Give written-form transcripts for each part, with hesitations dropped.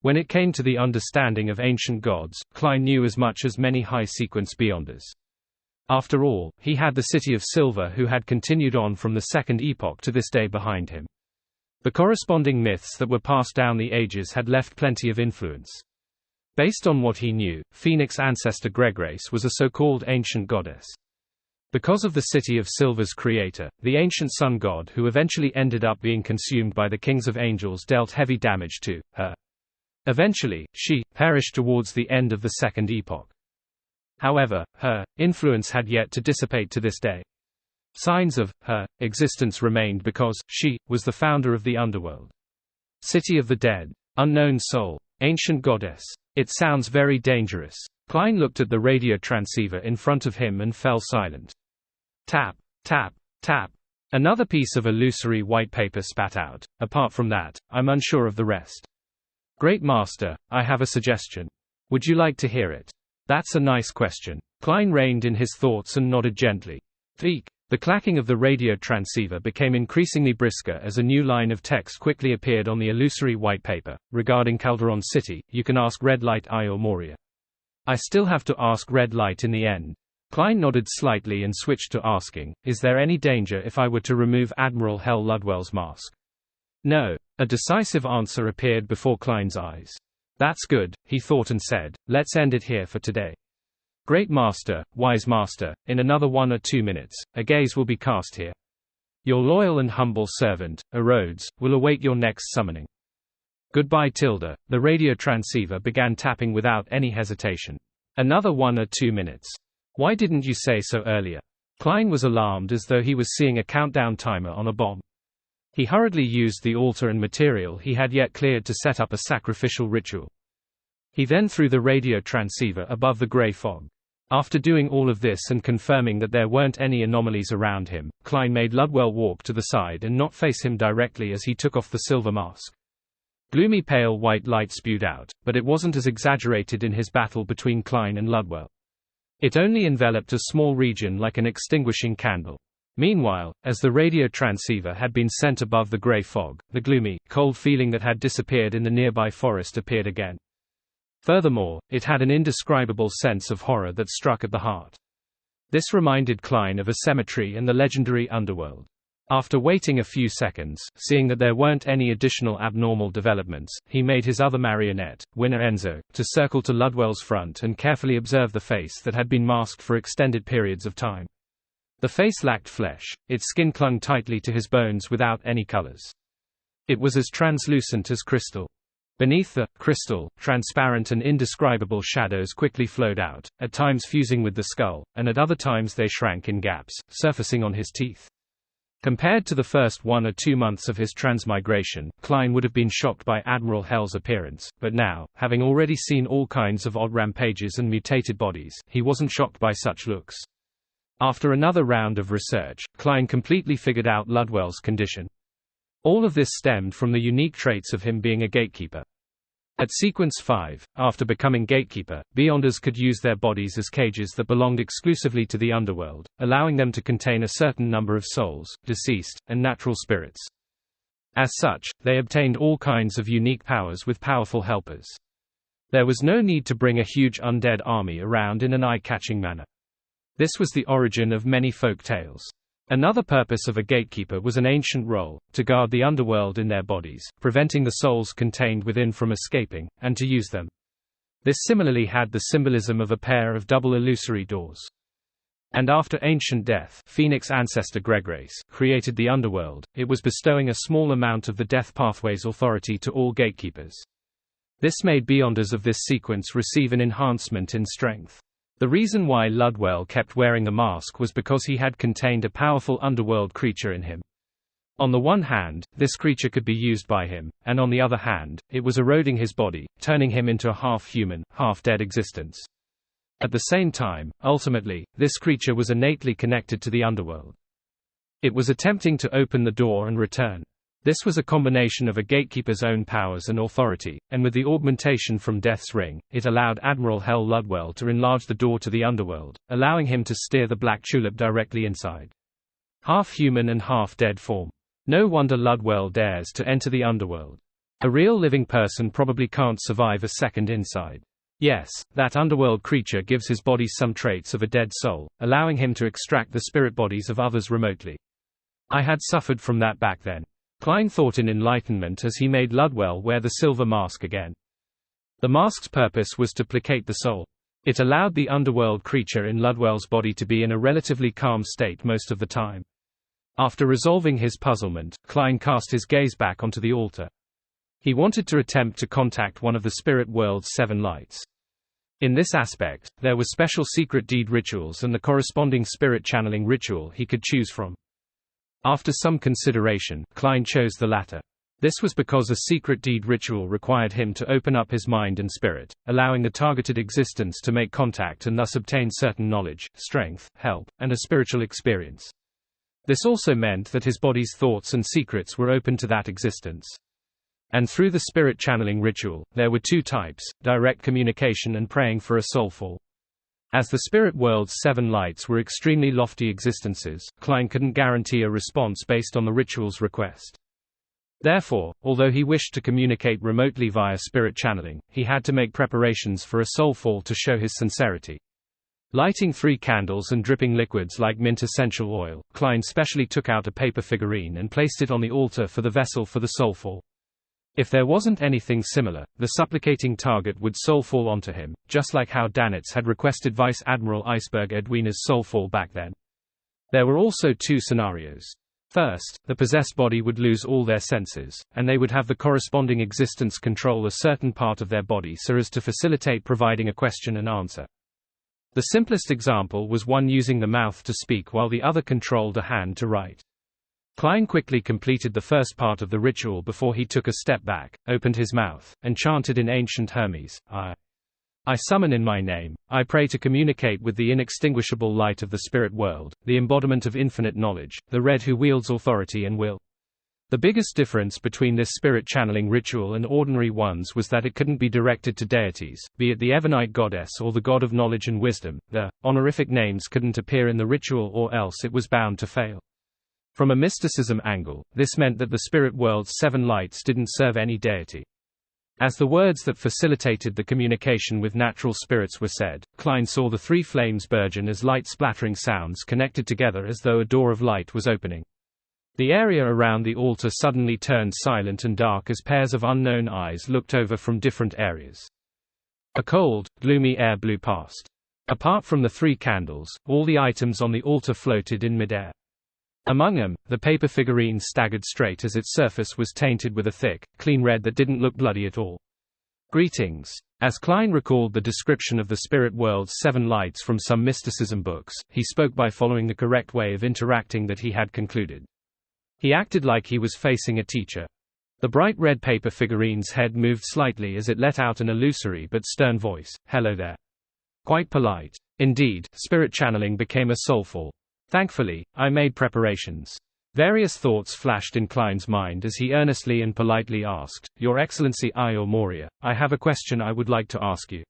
When it came to the understanding of ancient gods, Klein knew as much as many high-sequence Beyonders. After all, he had the City of Silver who had continued on from the Second Epoch to this day behind him. The corresponding myths that were passed down the ages had left plenty of influence. Based on what he knew, Phoenix ancestor Gregrace was a so-called ancient goddess. Because of the City of Silver's creator, the ancient sun god who eventually ended up being consumed by the kings of angels dealt heavy damage to her. Eventually, she perished towards the end of the Second Epoch. However, her influence had yet to dissipate to this day. Signs of her existence remained because she was the founder of the underworld. City of the Dead. Unknown soul. Ancient goddess. It sounds very dangerous. Klein looked at the radio transceiver in front of him and fell silent. Tap, tap, tap. Another piece of illusory white paper spat out. Apart from that, I'm unsure of the rest. Great Master, I have a suggestion. Would you like to hear it? That's a nice question. Klein reined in his thoughts and nodded gently. Theek. The clacking of the radio transceiver became increasingly brisker as a new line of text quickly appeared on the illusory white paper. Regarding Calderon City, you can ask Red Light Eye or Moria. I still have to ask Red Light in the end. Klein nodded slightly and switched to asking, is there any danger if I were to remove Admiral Hell Ludwell's mask? No. A decisive answer appeared before Klein's eyes. That's good, he thought and said, let's end it here for today. Great Master, Wise Master, in another 1 or 2 minutes, a gaze will be cast here. Your loyal and humble servant, Rhodes, will await your next summoning. Goodbye Tilda. The radio transceiver began tapping without any hesitation. Another 1 or 2 minutes. Why didn't you say so earlier? Klein was alarmed as though he was seeing a countdown timer on a bomb. He hurriedly used the altar and material he had yet cleared to set up a sacrificial ritual. He then threw the radio transceiver above the gray fog. After doing all of this and confirming that there weren't any anomalies around him, Klein made Ludwell walk to the side and not face him directly as he took off the silver mask. Gloomy pale white light spewed out, but it wasn't as exaggerated in his battle between Klein and Ludwell. It only enveloped a small region like an extinguishing candle. Meanwhile, as the radio transceiver had been sent above the gray fog, the gloomy, cold feeling that had disappeared in the nearby forest appeared again. Furthermore, it had an indescribable sense of horror that struck at the heart. This reminded Klein of a cemetery and the legendary underworld. After waiting a few seconds, seeing that there weren't any additional abnormal developments, he made his other marionette, Winner Enzo, to circle to Ludwell's front and carefully observe the face that had been masked for extended periods of time. The face lacked flesh, its skin clung tightly to his bones without any colors. It was as translucent as crystal. Beneath the crystal, transparent and indescribable shadows quickly flowed out, at times fusing with the skull, and at other times they shrank in gaps, surfacing on his teeth. Compared to the first 1 or 2 months of his transmigration, Klein would have been shocked by Admiral Hell's appearance, but now, having already seen all kinds of odd rampages and mutated bodies, he wasn't shocked by such looks. After another round of research, Klein completely figured out Ludwell's condition. All of this stemmed from the unique traits of him being a gatekeeper. At Sequence 5, after becoming gatekeeper, Beyonders could use their bodies as cages that belonged exclusively to the underworld, allowing them to contain a certain number of souls, deceased, and natural spirits. As such, they obtained all kinds of unique powers with powerful helpers. There was no need to bring a huge undead army around in an eye-catching manner. This was the origin of many folk tales. Another purpose of a gatekeeper was an ancient role, to guard the underworld in their bodies, preventing the souls contained within from escaping, and to use them. This similarly had the symbolism of a pair of double illusory doors. And after ancient death, Phoenix ancestor Gregrace created the underworld, it was bestowing a small amount of the Death Pathway's authority to all gatekeepers. This made Beyonders of this sequence receive an enhancement in strength. The reason why Ludwell kept wearing the mask was because he had contained a powerful underworld creature in him. On the one hand, this creature could be used by him, and on the other hand, it was eroding his body, turning him into a half-human, half-dead existence. At the same time, ultimately, this creature was innately connected to the underworld. It was attempting to open the door and return. This was a combination of a gatekeeper's own powers and authority, and with the augmentation from Death's Ring, it allowed Admiral Hell Ludwell to enlarge the door to the underworld, allowing him to steer the Black Tulip directly inside. Half-human and half-dead form. No wonder Ludwell dares to enter the underworld. A real living person probably can't survive a second inside. Yes, that underworld creature gives his body some traits of a dead soul, allowing him to extract the spirit bodies of others remotely. I had suffered from that back then. Klein thought in enlightenment as he made Ludwell wear the silver mask again. The mask's purpose was to placate the soul. It allowed the underworld creature in Ludwell's body to be in a relatively calm state most of the time. After resolving his puzzlement, Klein cast his gaze back onto the altar. He wanted to attempt to contact one of the spirit world's 7 lights. In this aspect, there were special secret deed rituals and the corresponding spirit channeling ritual he could choose from. After some consideration, Klein chose the latter. This was because a secret deed ritual required him to open up his mind and spirit, allowing the targeted existence to make contact and thus obtain certain knowledge, strength, help, and a spiritual experience. This also meant that his body's thoughts and secrets were open to that existence. And through the spirit channeling ritual, there were 2 types, direct communication and praying for a soulfall. As the spirit world's 7 lights were extremely lofty existences, Klein couldn't guarantee a response based on the ritual's request. Therefore, although he wished to communicate remotely via spirit channeling, he had to make preparations for a soulfall to show his sincerity. Lighting 3 candles and dripping liquids like mint essential oil, Klein specially took out a paper figurine and placed it on the altar for the vessel for the soulfall. If there wasn't anything similar, the supplicating target would soulfall onto him, just like how Danitz had requested Vice Admiral Iceberg Edwina's soulfall back then. There were also 2 scenarios. First, the possessed body would lose all their senses, and they would have the corresponding existence control a certain part of their body so as to facilitate providing a question and answer. The simplest example was one using the mouth to speak while the other controlled a hand to write. Klein quickly completed the first part of the ritual before he took a step back, opened his mouth, and chanted in ancient Hermes, I summon in my name, I pray to communicate with the inextinguishable light of the spirit world, the embodiment of infinite knowledge, the red who wields authority and will. The biggest difference between this spirit channeling ritual and ordinary ones was that it couldn't be directed to deities, be it the Evernite goddess or the god of knowledge and wisdom. The honorific names couldn't appear in the ritual or else it was bound to fail. From a mysticism angle, this meant that the spirit world's 7 lights didn't serve any deity. As the words that facilitated the communication with natural spirits were said, Klein saw the 3 flames burgeon as light splattering sounds connected together as though a door of light was opening. The area around the altar suddenly turned silent and dark as pairs of unknown eyes looked over from different areas. A cold, gloomy air blew past. Apart from the 3 candles, all the items on the altar floated in midair. Among them, the paper figurine staggered straight as its surface was tainted with a thick, clean red that didn't look bloody at all. Greetings. As Klein recalled the description of the spirit world's 7 lights from some mysticism books, he spoke by following the correct way of interacting that he had concluded. He acted like he was facing a teacher. The bright red paper figurine's head moved slightly as it let out an illusory but stern voice, "Hello there." Quite polite. Indeed, spirit channeling became a soulfall. Thankfully, I made preparations. Various thoughts flashed in Klein's mind as he earnestly and politely asked, "Your Excellency Io Moria, I have a question I would like to ask you."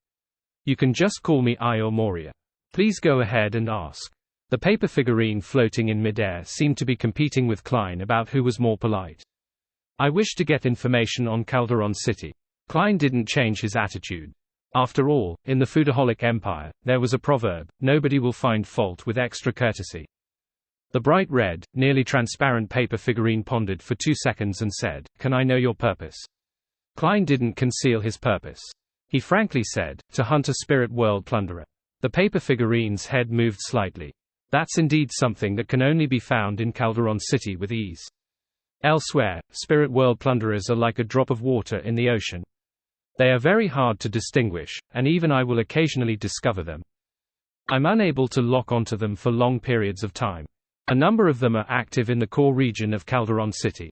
"You can just call me Io Moria. Please go ahead and ask." The paper figurine floating in midair seemed to be competing with Klein about who was more polite. "I wish to get information on Calderon City." Klein didn't change his attitude. After all, in the Foodaholic Empire, there was a proverb, nobody will find fault with extra courtesy. The bright red, nearly transparent paper figurine pondered for 2 seconds and said, "Can I know your purpose?" Klein didn't conceal his purpose. He frankly said, "To hunt a spirit world plunderer." The paper figurine's head moved slightly. "That's indeed something that can only be found in Calderon City with ease. Elsewhere, spirit world plunderers are like a drop of water in the ocean. They are very hard to distinguish, and even I will occasionally discover them. I'm unable to lock onto them for long periods of time. A number of them are active in the core region of Calderon City.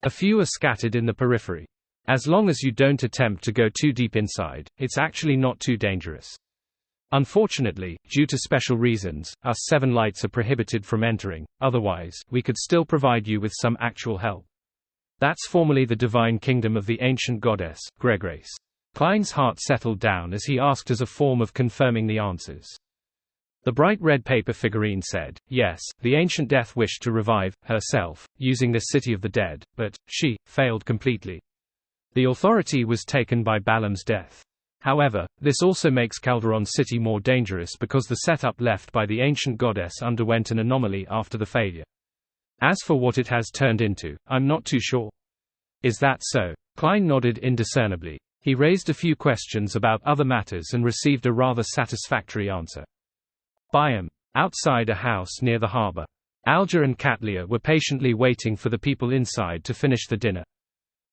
A few are scattered in the periphery. As long as you don't attempt to go too deep inside, it's actually not too dangerous. Unfortunately, due to special reasons, us 7 lights are prohibited from entering, otherwise, we could still provide you with some actual help. That's formerly the divine kingdom of the ancient goddess, Gregrace." Klein's heart settled down as he asked as a form of confirming the answers. The bright red paper figurine said, "Yes, the ancient death wished to revive herself, using this city of the dead, but she failed completely. The authority was taken by Balaam's death. However, this also makes Calderon City more dangerous because the setup left by the ancient goddess underwent an anomaly after the failure. As for what it has turned into, I'm not too sure. Is that so? Klein nodded indiscernibly. He raised a few questions about other matters and received a rather satisfactory answer. Biome. Outside a house near the harbor. Alger and Katlia were patiently waiting for the people inside to finish the dinner.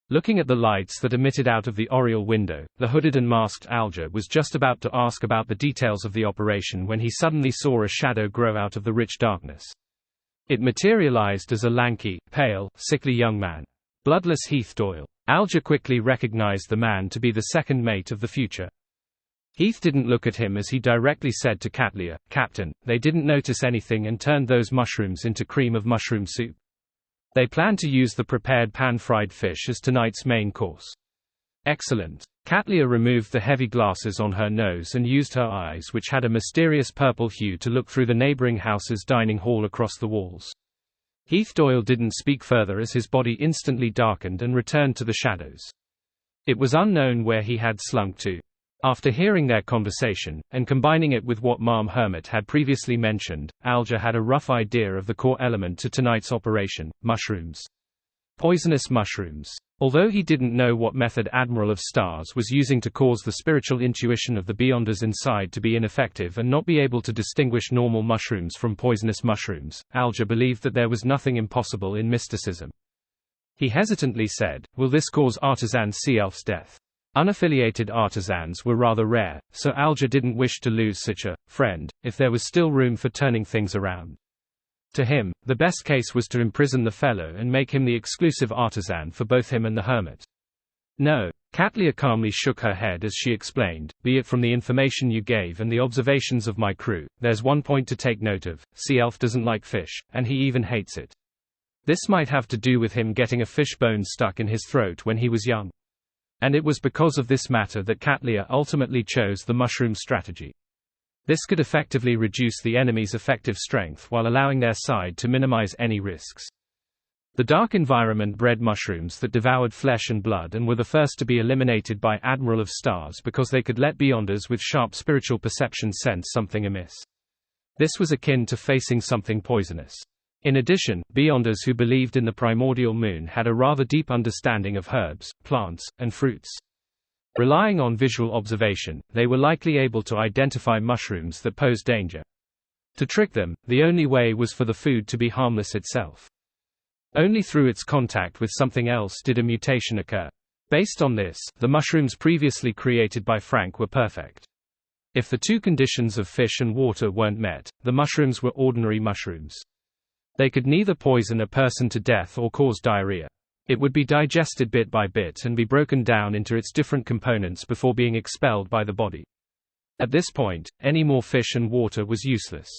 Looking at the lights that emitted out of the oriel window, the hooded and masked Alger was just about to ask about the details of the operation when he suddenly saw a shadow grow out of the rich darkness. It materialized as a lanky, pale, sickly young man. Bloodless Heath Doyle. Alger quickly recognized the man to be the second mate of the future. Heath didn't look at him as he directly said to Katlia, "Captain, they didn't notice anything and turned those mushrooms into cream of mushroom soup. They plan to use the prepared pan-fried fish as tonight's main course." Excellent. Katlia removed the heavy glasses on her nose and used her eyes, which had a mysterious purple hue, to look through the neighboring house's dining hall across the walls. Heath Doyle didn't speak further as his body instantly darkened and returned to the shadows. It was unknown where he had slunk to. After hearing their conversation, and combining it with what Ma'am Hermit had previously mentioned, Alger had a rough idea of the core element to tonight's operation: mushrooms. Poisonous mushrooms. Although he didn't know what method Admiral of Stars was using to cause the spiritual intuition of the Beyonders inside to be ineffective and not be able to distinguish normal mushrooms from poisonous mushrooms, Alger believed that there was nothing impossible in mysticism. He hesitantly said, "Will this cause Artisan Sea Elf's death?" Unaffiliated artisans were rather rare, so Alger didn't wish to lose such a friend, if there was still room for turning things around. To him, the best case was to imprison the fellow and make him the exclusive artisan for both him and the hermit. "No." Katlia calmly shook her head as she explained, "Be it from the information you gave and the observations of my crew, there's one point to take note of: Sea Elf doesn't like fish, and he even hates it. This might have to do with him getting a fish bone stuck in his throat when he was young. And it was because of this matter that Katlia ultimately chose the mushroom strategy. This could effectively reduce the enemy's effective strength while allowing their side to minimize any risks." The dark environment bred mushrooms that devoured flesh and blood and were the first to be eliminated by Admiral of Stars because they could let Beyonders with sharp spiritual perception sense something amiss. This was akin to facing something poisonous. In addition, Beyonders who believed in the primordial moon had a rather deep understanding of herbs, plants, and fruits. Relying on visual observation, they were likely able to identify mushrooms that posed danger. To trick them, the only way was for the food to be harmless itself. Only through its contact with something else did a mutation occur. Based on this, the mushrooms previously created by Frank were perfect. If the two conditions of fish and water weren't met, the mushrooms were ordinary mushrooms. They could neither poison a person to death or cause diarrhea. It would be digested bit by bit and be broken down into its different components before being expelled by the body. At this point, any more fish and water was useless.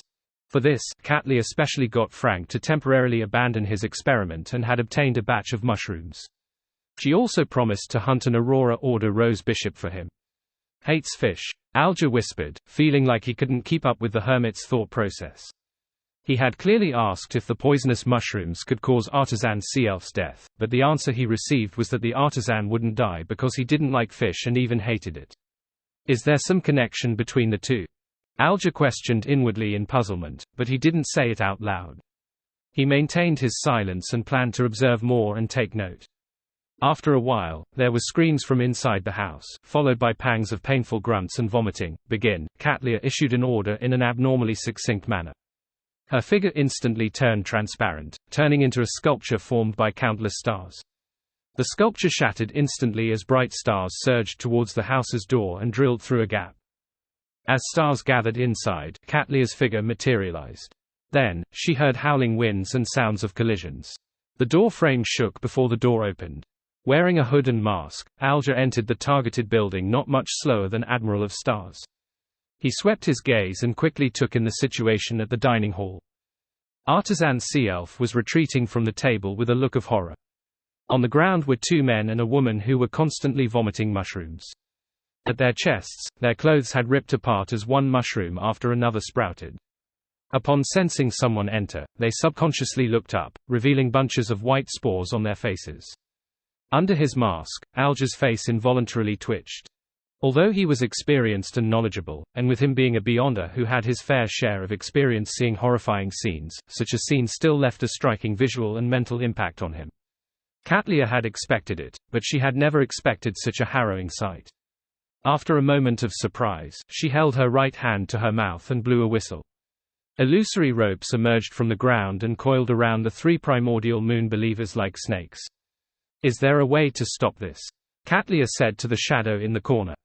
For this, Katlia especially got Frank to temporarily abandon his experiment and had obtained a batch of mushrooms. She also promised to hunt an Aurora Order Rose Bishop for him. "Hates fish," Alger whispered, feeling like he couldn't keep up with the hermit's thought process. He had clearly asked if the poisonous mushrooms could cause Artisan Sea Elf's death, but the answer he received was that the artisan wouldn't die because he didn't like fish and even hated it. Is there some connection between the two? Alger questioned inwardly in puzzlement, but he didn't say it out loud. He maintained his silence and planned to observe more and take note. After a while, there were screams from inside the house, followed by pangs of painful grunts and vomiting. "Begin." Katlia issued an order in an abnormally succinct manner. Her figure instantly turned transparent, turning into a sculpture formed by countless stars. The sculpture shattered instantly as bright stars surged towards the house's door and drilled through a gap. As stars gathered inside, Katlia's figure materialized. Then, she heard howling winds and sounds of collisions. The door frame shook before the door opened. Wearing a hood and mask, Alger entered the targeted building not much slower than Admiral of Stars. He swept his gaze and quickly took in the situation at the dining hall. Artisan Sea Elf was retreating from the table with a look of horror. On the ground were two men and a woman who were constantly vomiting mushrooms. At their chests, their clothes had ripped apart as one mushroom after another sprouted. Upon sensing someone enter, they subconsciously looked up, revealing bunches of white spores on their faces. Under his mask, Alger's face involuntarily twitched. Although he was experienced and knowledgeable, and with him being a Beyonder who had his fair share of experience seeing horrifying scenes, such a scene still left a striking visual and mental impact on him. Katlia had expected it, but she had never expected such a harrowing sight. After a moment of surprise, she held her right hand to her mouth and blew a whistle. Illusory ropes emerged from the ground and coiled around the three primordial moon believers like snakes. "Is there a way to stop this?" Katlia said to the shadow in the corner.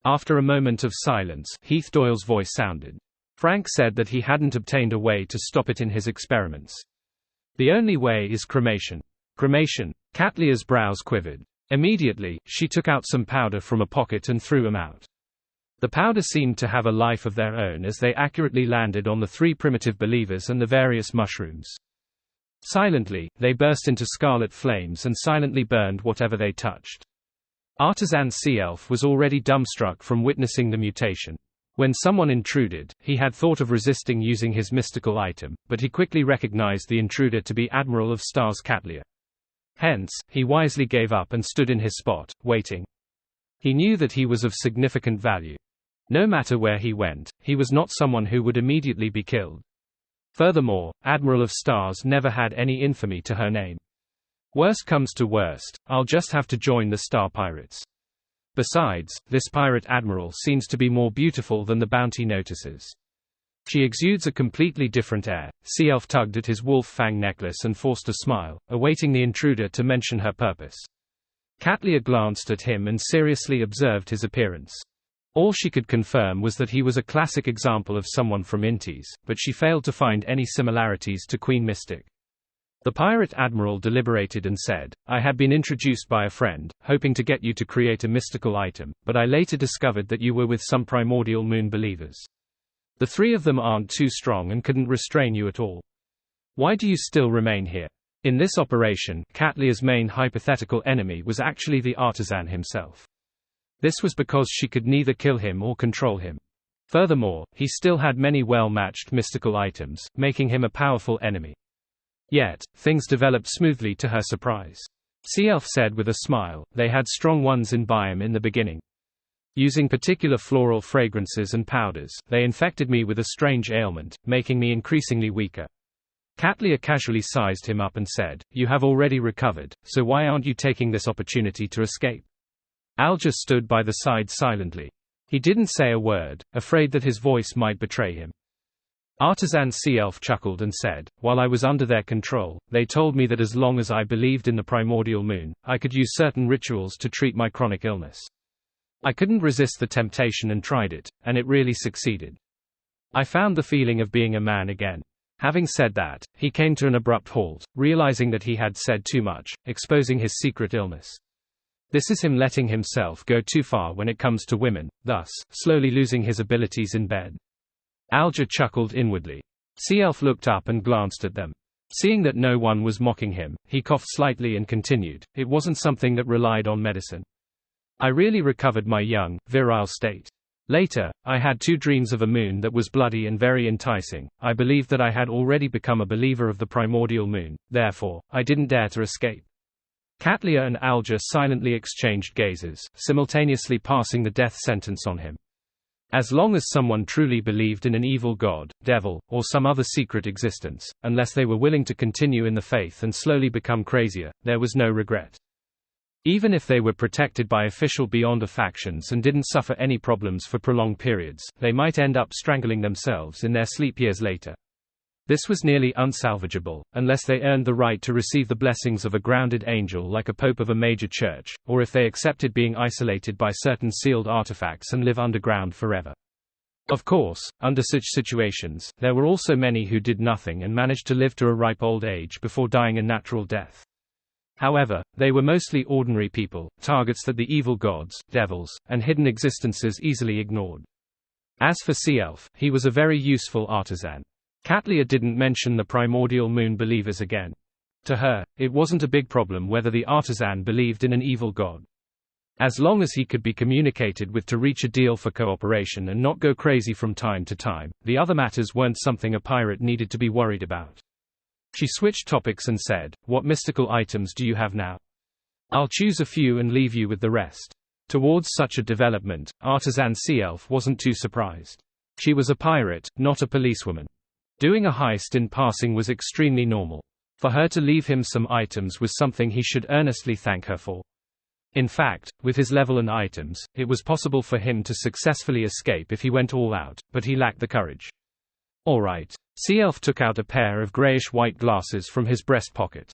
After a moment of silence, Heath Doyle's voice sounded. Frank said that he hadn't obtained a way to stop it in his experiments. "The only way is cremation." Cremation? Katlia's brows quivered. Immediately, she took out some powder from a pocket and threw them out. The powder seemed to have a life of their own as they accurately landed on the three primitive believers and the various mushrooms. Silently, they burst into scarlet flames and silently burned whatever they touched. Artisan Sea Elf was already dumbstruck from witnessing the mutation. When someone intruded, he had thought of resisting using his mystical item, but he quickly recognized the intruder to be Admiral of Stars Katlia. Hence, he wisely gave up and stood in his spot, waiting. He knew that he was of significant value. No matter where he went, he was not someone who would immediately be killed. Furthermore, Admiral of Stars never had any infamy to her name. Worst comes to worst, I'll just have to join the Star Pirates. Besides, this pirate admiral seems to be more beautiful than the bounty notices. She exudes a completely different air. Sea Elf tugged at his wolf fang necklace and forced a smile, awaiting the intruder to mention her purpose. Katlia glanced at him and seriously observed his appearance. All she could confirm was that he was a classic example of someone from Intis, but she failed to find any similarities to Queen Mystic. The pirate admiral deliberated and said, "I had been introduced by a friend, hoping to get you to create a mystical item, but I later discovered that you were with some primordial moon believers. The three of them aren't too strong and couldn't restrain you at all. Why do you still remain here?" In this operation, Katlia's main hypothetical enemy was actually the artisan himself. This was because she could neither kill him or control him. Furthermore, he still had many well-matched mystical items, making him a powerful enemy. Yet, things developed smoothly to her surprise. Sea Elf said with a smile, "They had strong ones in biome in the beginning. Using particular floral fragrances and powders, they infected me with a strange ailment, making me increasingly weaker." Katlia casually sized him up and said, "You have already recovered, so why aren't you taking this opportunity to escape?" Alger stood by the side silently. He didn't say a word, afraid that his voice might betray him. Artisan Sea Elf chuckled and said, "While I was under their control, they told me that as long as I believed in the primordial moon, I could use certain rituals to treat my chronic illness. I couldn't resist the temptation and tried it, and it really succeeded. I found the feeling of being a man again." Having said that, he came to an abrupt halt, realizing that he had said too much, exposing his secret illness. This is him letting himself go too far when it comes to women, thus, slowly losing his abilities in bed. Alger chuckled inwardly. Sea Elf looked up and glanced at them. Seeing that no one was mocking him, he coughed slightly and continued, "It wasn't something that relied on medicine. I really recovered my young, virile state. Later, I had 2 dreams of a moon that was bloody and very enticing. I believed that I had already become a believer of the primordial moon, therefore, I didn't dare to escape." Katlia and Alger silently exchanged gazes, simultaneously passing the death sentence on him. As long as someone truly believed in an evil god, devil, or some other secret existence, unless they were willing to continue in the faith and slowly become crazier, there was no regret. Even if they were protected by official Beyonder factions and didn't suffer any problems for prolonged periods, they might end up strangling themselves in their sleep years later. This was nearly unsalvageable, unless they earned the right to receive the blessings of a grounded angel like a pope of a major church, or if they accepted being isolated by certain sealed artifacts and live underground forever. Of course, under such situations, there were also many who did nothing and managed to live to a ripe old age before dying a natural death. However, they were mostly ordinary people, targets that the evil gods, devils, and hidden existences easily ignored. As for Sea Elf, he was a very useful artisan. Katlia didn't mention the primordial moon believers again. To her, it wasn't a big problem whether the artisan believed in an evil god. As long as he could be communicated with to reach a deal for cooperation and not go crazy from time to time, the other matters weren't something a pirate needed to be worried about. She switched topics and said, "What mystical items do you have now?" I'll choose a few and leave you with the rest. Towards such a development, artisan Sea Elf wasn't too surprised. She was a pirate, not a policewoman. Doing a heist in passing was extremely normal. For her to leave him some items was something he should earnestly thank her for. In fact, with his level and items, it was possible for him to successfully escape if he went all out, but he lacked the courage. Alright. Sea Elf took out a pair of grayish-white glasses from his breast pocket.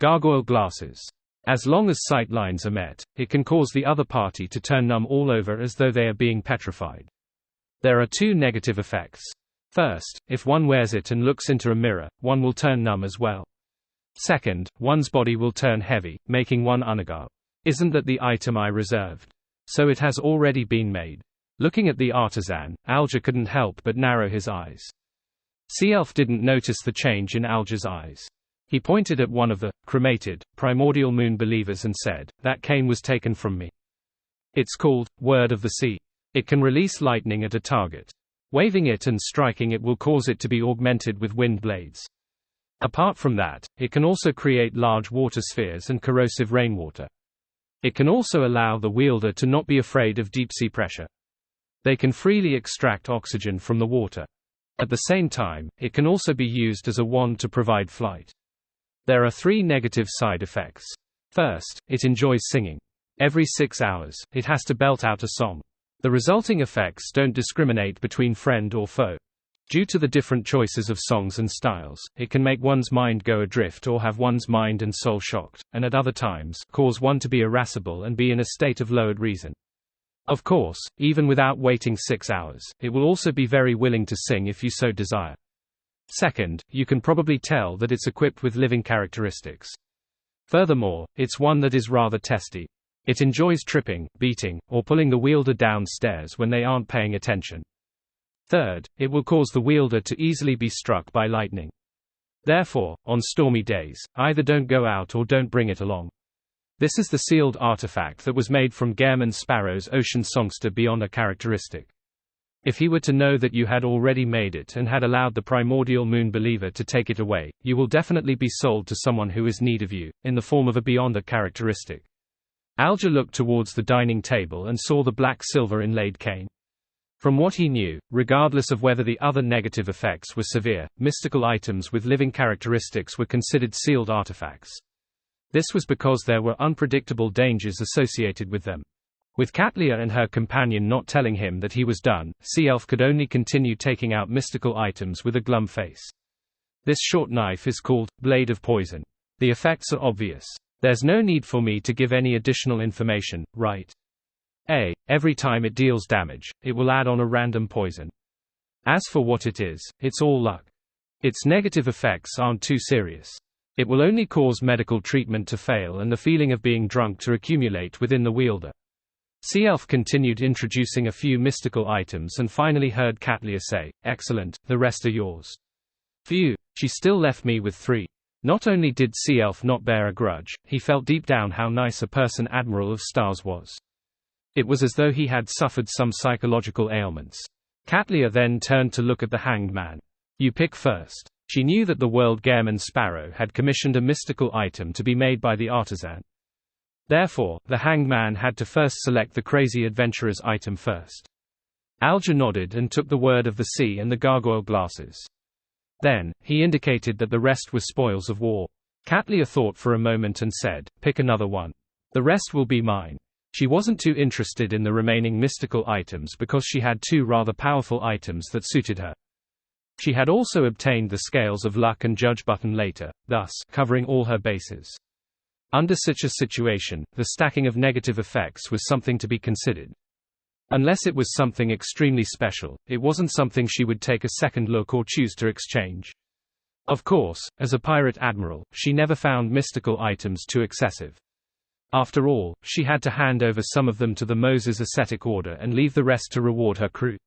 Gargoyle glasses. As long as sight lines are met, it can cause the other party to turn numb all over as though they are being petrified. There are two negative effects. First, if one wears it and looks into a mirror, one will turn numb as well. Second, one's body will turn heavy, making one unagile. Isn't that the item I reserved? So it has already been made. Looking at the artisan, Alger couldn't help but narrow his eyes. Sea Elf didn't notice the change in Alger's eyes. He pointed at one of the cremated, primordial moon believers and said, "That cane was taken from me. It's called Word of the Sea. It can release lightning at a target. Waving it and striking it will cause it to be augmented with wind blades. Apart from that, it can also create large water spheres and corrosive rainwater. It can also allow the wielder to not be afraid of deep-sea pressure. They can freely extract oxygen from the water. At the same time, it can also be used as a wand to provide flight." There are 3 negative side effects. First, it enjoys singing. Every 6 hours, it has to belt out a song. The resulting effects don't discriminate between friend or foe. Due to the different choices of songs and styles, it can make one's mind go adrift or have one's mind and soul shocked, and at other times, cause one to be irascible and be in a state of lowered reason. Of course, even without waiting 6 hours, it will also be very willing to sing if you so desire. Second, you can probably tell that it's equipped with living characteristics. Furthermore, it's one that is rather testy. It enjoys tripping, beating, or pulling the wielder downstairs when they aren't paying attention. Third, it will cause the wielder to easily be struck by lightning. Therefore, on stormy days, either don't go out or don't bring it along. This is the sealed artifact that was made from Gehrman Sparrow's Ocean Songster Beyond a characteristic. If he were to know that you had already made it and had allowed the primordial moon believer to take it away, you will definitely be sold to someone who is in need of you, in the form of a Beyond a characteristic. Alger looked towards the dining table and saw the black silver inlaid cane. From what he knew, regardless of whether the other negative effects were severe, mystical items with living characteristics were considered sealed artifacts. This was because there were unpredictable dangers associated with them. With Katlia and her companion not telling him that he was done, Sea Elf could only continue taking out mystical items with a glum face. This short knife is called Blade of Poison. The effects are obvious. There's no need for me to give any additional information, right? Every time it deals damage, it will add on a random poison. As for what it is, it's all luck. Its negative effects aren't too serious. It will only cause medical treatment to fail and the feeling of being drunk to accumulate within the wielder. Sea Elf continued introducing a few mystical items and finally heard Katlia say, "Excellent, the rest are yours." Phew, she still left me with 3. Not only did Sea Elf not bear a grudge, he felt deep down how nice a person Admiral of Stars was. It was as though he had suffered some psychological ailments. Katlia then turned to look at the Hanged Man. "You pick first." She knew that the World Gehrman Sparrow had commissioned a mystical item to be made by the artisan. Therefore, the Hanged Man had to first select the Crazy Adventurer's item first. Alger nodded and took the Word of the Sea and the gargoyle glasses. Then, he indicated that the rest were spoils of war. Katlia thought for a moment and said, "Pick another one. The rest will be mine." She wasn't too interested in the remaining mystical items because she had 2 rather powerful items that suited her. She had also obtained the Scales of Luck and Judge button later, thus, covering all her bases. Under such a situation, the stacking of negative effects was something to be considered. Unless it was something extremely special, it wasn't something she would take a second look or choose to exchange. Of course, as a pirate admiral, she never found mystical items too excessive. After all, she had to hand over some of them to the Moses Ascetic Order and leave the rest to reward her crew.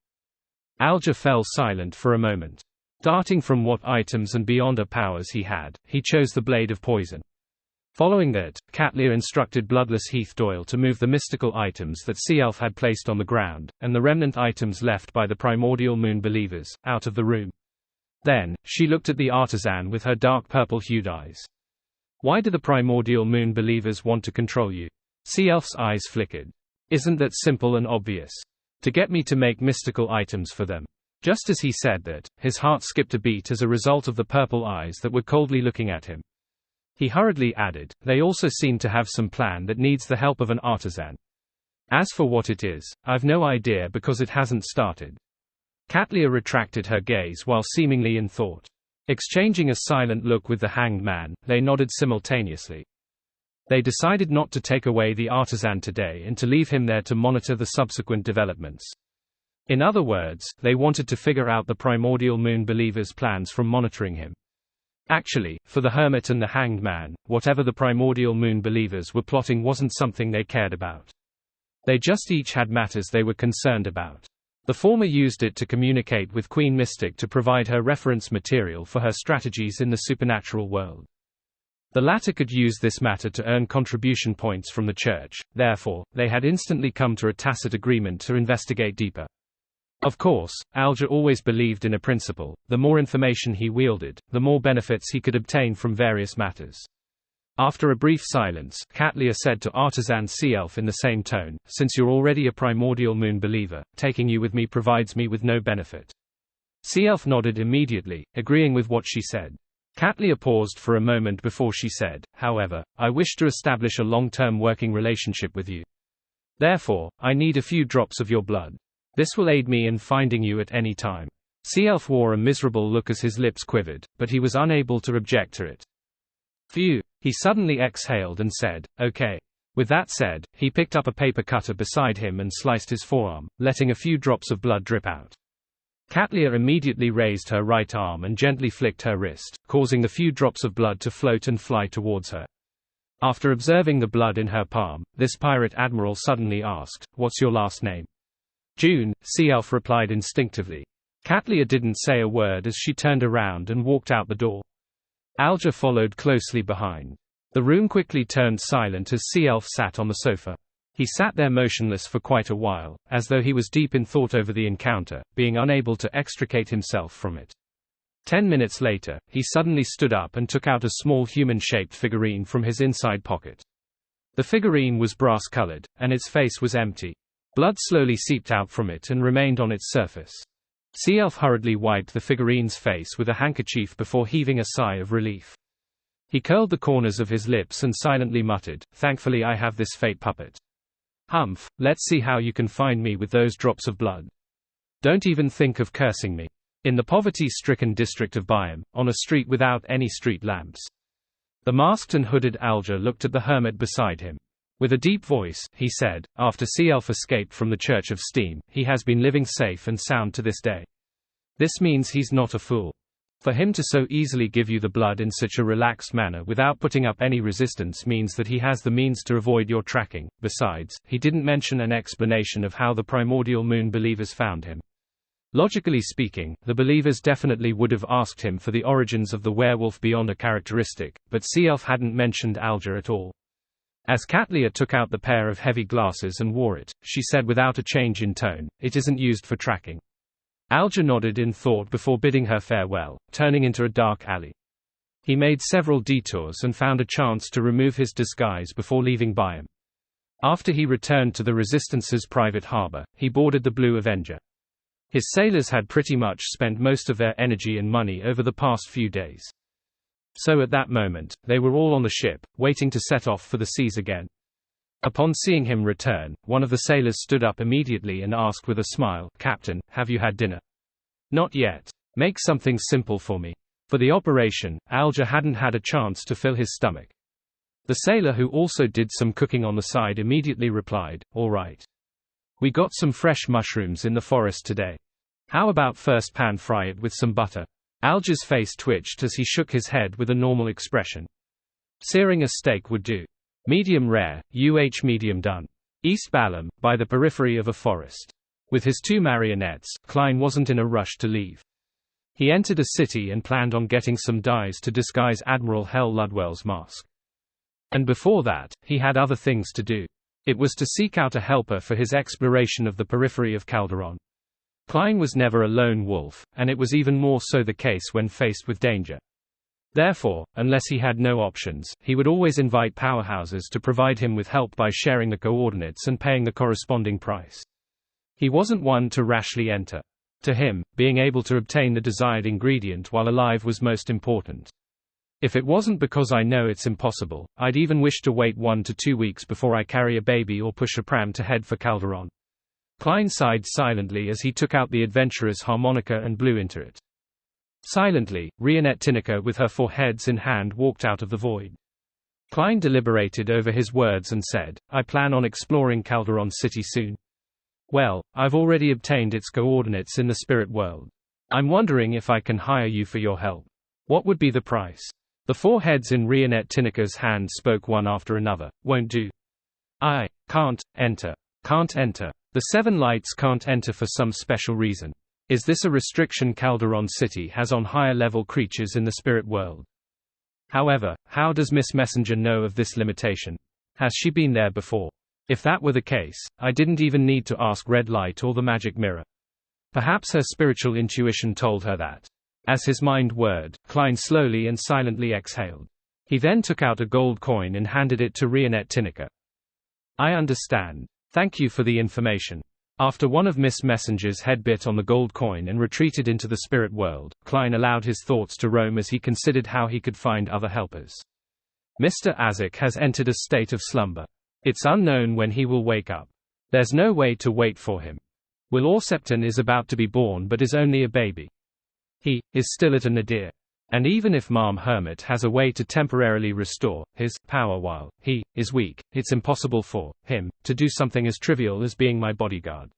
Alger fell silent for a moment. Darting from what items and beyond her powers he had, he chose the Blade of Poison. Following that, Katlia instructed Bloodless Heath Doyle to move the mystical items that Sea Elf had placed on the ground, and the remnant items left by the primordial moon believers, out of the room. Then, she looked at the artisan with her dark purple-hued eyes. Why do the primordial moon believers want to control you? Sea-Elf's eyes flickered. Isn't that simple and obvious? To get me to make mystical items for them. Just as he said that, his heart skipped a beat as a result of the purple eyes that were coldly looking at him. He hurriedly added, they also seem to have some plan that needs the help of an artisan. As for what it is, I've no idea because it hasn't started. Katlia retracted her gaze while seemingly in thought. Exchanging a silent look with the hanged man, they nodded simultaneously. They decided not to take away the artisan today and to leave him there to monitor the subsequent developments. In other words, they wanted to figure out the primordial moon believers' plans from monitoring him. Actually, for the hermit and the hanged man, whatever the primordial moon believers were plotting wasn't something they cared about. They just each had matters they were concerned about. The former used it to communicate with Queen Mystic to provide her reference material for her strategies in the supernatural world. The latter could use this matter to earn contribution points from the church, therefore, they had instantly come to a tacit agreement to investigate deeper. Of course, Alger always believed in a principle: the more information he wielded, the more benefits he could obtain from various matters. After a brief silence, Katlia said to Artisan Sea-Elf in the same tone, since you're already a primordial moon believer, taking you with me provides me with no benefit. Sea-Elf nodded immediately, agreeing with what she said. Katlia paused for a moment before she said, however, I wish to establish a long-term working relationship with you. Therefore, I need a few drops of your blood. This will aid me in finding you at any time. Sea-Elf wore a miserable look as his lips quivered, but he was unable to object to it. Phew. He suddenly exhaled and said, okay. With that said, he picked up a paper cutter beside him and sliced his forearm, letting a few drops of blood drip out. Katlia immediately raised her right arm and gently flicked her wrist, causing the few drops of blood to float and fly towards her. After observing the blood in her palm, this pirate admiral suddenly asked, what's your last name? June, Sea-Elf replied instinctively. Katlia didn't say a word as she turned around and walked out the door. Alger followed closely behind. The room quickly turned silent as Sea-Elf sat on the sofa. He sat there motionless for quite a while, as though he was deep in thought over the encounter, being unable to extricate himself from it. 10 minutes later, he suddenly stood up and took out a small human-shaped figurine from his inside pocket. The figurine was brass-colored, and its face was empty. Blood slowly seeped out from it and remained on its surface. Sea-Elf hurriedly wiped the figurine's face with a handkerchief before heaving a sigh of relief. He curled the corners of his lips and silently muttered, thankfully I have this fate puppet. Humph, let's see how you can find me with those drops of blood. Don't even think of cursing me. In the poverty-stricken district of Byam, on a street without any street lamps. The masked and hooded Alger looked at the hermit beside him. With a deep voice, he said, after Sea-Elf escaped from the Church of Steam, he has been living safe and sound to this day. This means he's not a fool. For him to so easily give you the blood in such a relaxed manner without putting up any resistance means that he has the means to avoid your tracking. Besides, he didn't mention an explanation of how the primordial moon believers found him. Logically speaking, the believers definitely would have asked him for the origins of the werewolf beyond a characteristic, but Sea-Elf hadn't mentioned Alger at all. As Katlia took out the pair of heavy glasses and wore it, she said without a change in tone, it isn't used for tracking. Alger nodded in thought before bidding her farewell, turning into a dark alley. He made several detours and found a chance to remove his disguise before leaving Byam. After he returned to the Resistance's private harbor, he boarded the Blue Avenger. His sailors had pretty much spent most of their energy and money over the past few days. So at that moment, they were all on the ship, waiting to set off for the seas again. Upon seeing him return, one of the sailors stood up immediately and asked with a smile, Captain, have you had dinner? Not yet. Make something simple for me. For the operation, Alger hadn't had a chance to fill his stomach. The sailor, who also did some cooking on the side, immediately replied, all right. We got some fresh mushrooms in the forest today. How about first pan fry it with some butter? Alger's face twitched as he shook his head with a normal expression. Searing a steak would do. Medium rare, medium done. East Balam, by the periphery of a forest. With his two marionettes, Klein wasn't in a rush to leave. He entered a city and planned on getting some dyes to disguise Admiral Hell Ludwell's mask. And before that, he had other things to do. It was to seek out a helper for his exploration of the periphery of Calderon. Klein was never a lone wolf, and it was even more so the case when faced with danger. Therefore, unless he had no options, he would always invite powerhouses to provide him with help by sharing the coordinates and paying the corresponding price. He wasn't one to rashly enter. To him, being able to obtain the desired ingredient while alive was most important. If it wasn't because I know it's impossible, I'd even wish to wait 1 to 2 weeks before I carry a baby or push a pram to head for Calderon. Klein sighed silently as he took out the adventurer's harmonica and blew into it. Silently, Rionette Tinnicker with her 4 heads in hand walked out of the void. Klein deliberated over his words and said, I plan on exploring Calderon City soon. Well, I've already obtained its coordinates in the spirit world. I'm wondering if I can hire you for your help. What would be the price? The 4 heads in Rionette Tinnicker's hand spoke one after another. Won't do. I can't enter. Can't enter. The 7 lights can't enter for some special reason. Is this a restriction Calderon City has on higher-level creatures in the spirit world? However, how does Miss Messenger know of this limitation? Has she been there before? If that were the case, I didn't even need to ask Red Light or the magic mirror. Perhaps her spiritual intuition told her that. As his mind whirred, Klein slowly and silently exhaled. He then took out a gold coin and handed it to Rionette Tinnicker. I understand. Thank you for the information. After one of Miss Messenger's head bit on the gold coin and retreated into the spirit world, Klein allowed his thoughts to roam as he considered how he could find other helpers. Mr. Azik has entered a state of slumber. It's unknown when he will wake up. There's no way to wait for him. Will Orcepton is about to be born but is only a baby. He is still at a nadir. And even if Ma'am Hermit has a way to temporarily restore his power while he is weak, it's impossible for him to do something as trivial as being my bodyguard.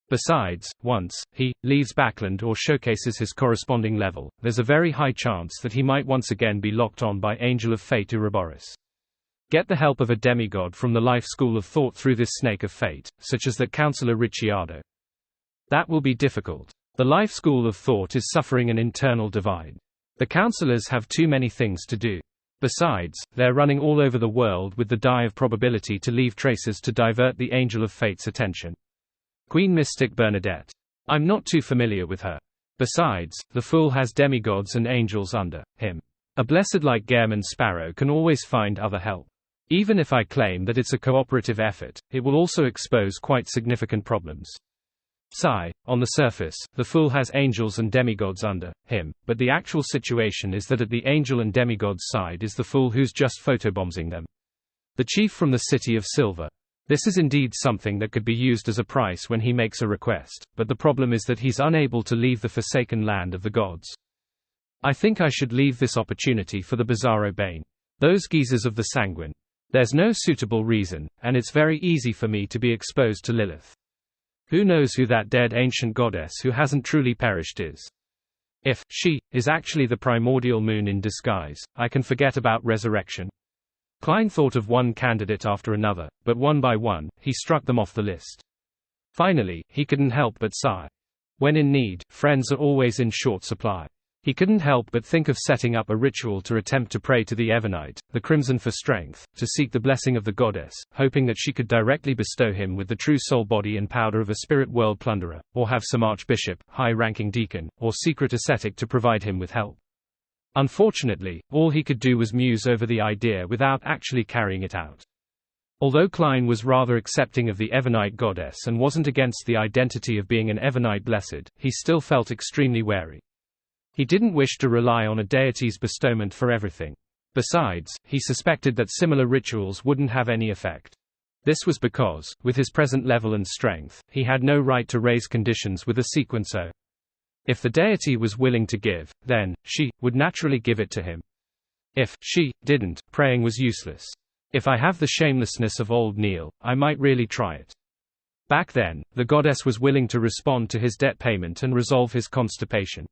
Besides, once he leaves Backland or showcases his corresponding level, there's a very high chance that he might once again be locked on by Angel of Fate Ouroboros. Get the help of a demigod from the life school of thought through this snake of fate, such as that Counselor Ricciardo. That will be difficult. The life school of thought is suffering an internal divide. The counselors have too many things to do. Besides, they're running all over the world with the die of probability to leave traces to divert the Angel of Fate's attention. Queen Mystic Bernadette. I'm not too familiar with her. Besides, the fool has demigods and angels under him. A blessed like Gehrman Sparrow can always find other help. Even if I claim that it's a cooperative effort, it will also expose quite significant problems. Sigh, on the surface, the fool has angels and demigods under him, but the actual situation is that at the angel and demigod's side is the fool who's just photobombing them. The chief from the City of Silver. This is indeed something that could be used as a price when he makes a request, but the problem is that he's unable to leave the forsaken land of the gods. I think I should leave this opportunity for the Bizarro Bane. Those geezers of the Sanguine. There's no suitable reason, and it's very easy for me to be exposed to Lilith. Who knows who that dead ancient goddess who hasn't truly perished is? If she is actually the primordial moon in disguise, I can forget about resurrection. Klein thought of one candidate after another, but one by one, he struck them off the list. Finally, he couldn't help but sigh. When in need, friends are always in short supply. He couldn't help but think of setting up a ritual to attempt to pray to the Evernite, the Crimson for strength, to seek the blessing of the goddess, hoping that she could directly bestow him with the true soul body and powder of a spirit world plunderer, or have some archbishop, high-ranking deacon, or secret ascetic to provide him with help. Unfortunately, all he could do was muse over the idea without actually carrying it out. Although Klein was rather accepting of the Evernite goddess and wasn't against the identity of being an Evernite blessed, he still felt extremely wary. He didn't wish to rely on a deity's bestowment for everything. Besides, he suspected that similar rituals wouldn't have any effect. This was because, with his present level and strength, he had no right to raise conditions with a sequencer. If the deity was willing to give, then she would naturally give it to him. If she didn't, praying was useless. If I have the shamelessness of old Neil, I might really try it. Back then, the goddess was willing to respond to his debt payment and resolve his constipation.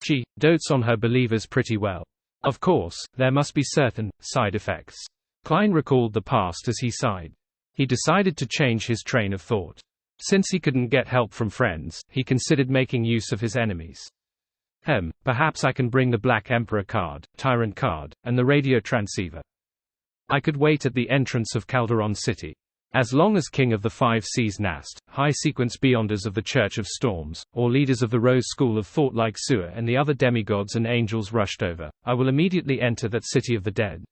She dotes on her believers pretty well. Of course, there must be certain side effects. Klein recalled the past as he sighed. He decided to change his train of thought. Since he couldn't get help from friends, he considered making use of his enemies. Perhaps I can bring the Black Emperor card, Tyrant card, and the radio transceiver. I could wait at the entrance of Calderon City. As long as King of the Five Seas Nast, high-sequence beyonders of the Church of Storms, or leaders of the Rose School of Thought like Sua and the other demigods and angels rushed over, I will immediately enter that city of the dead.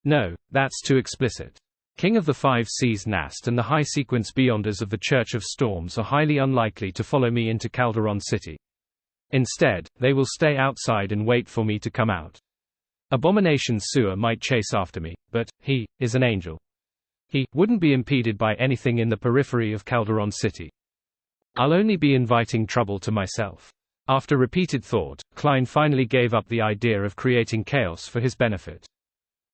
No, that's too explicit. King of the Five Seas Nast and the high-sequence beyonders of the Church of Storms are highly unlikely to follow me into Calderon City. Instead, they will stay outside and wait for me to come out. Abomination Sua might chase after me, but he is an angel. He wouldn't be impeded by anything in the periphery of Calderon City. I'll only be inviting trouble to myself. After repeated thought, Klein finally gave up the idea of creating chaos for his benefit.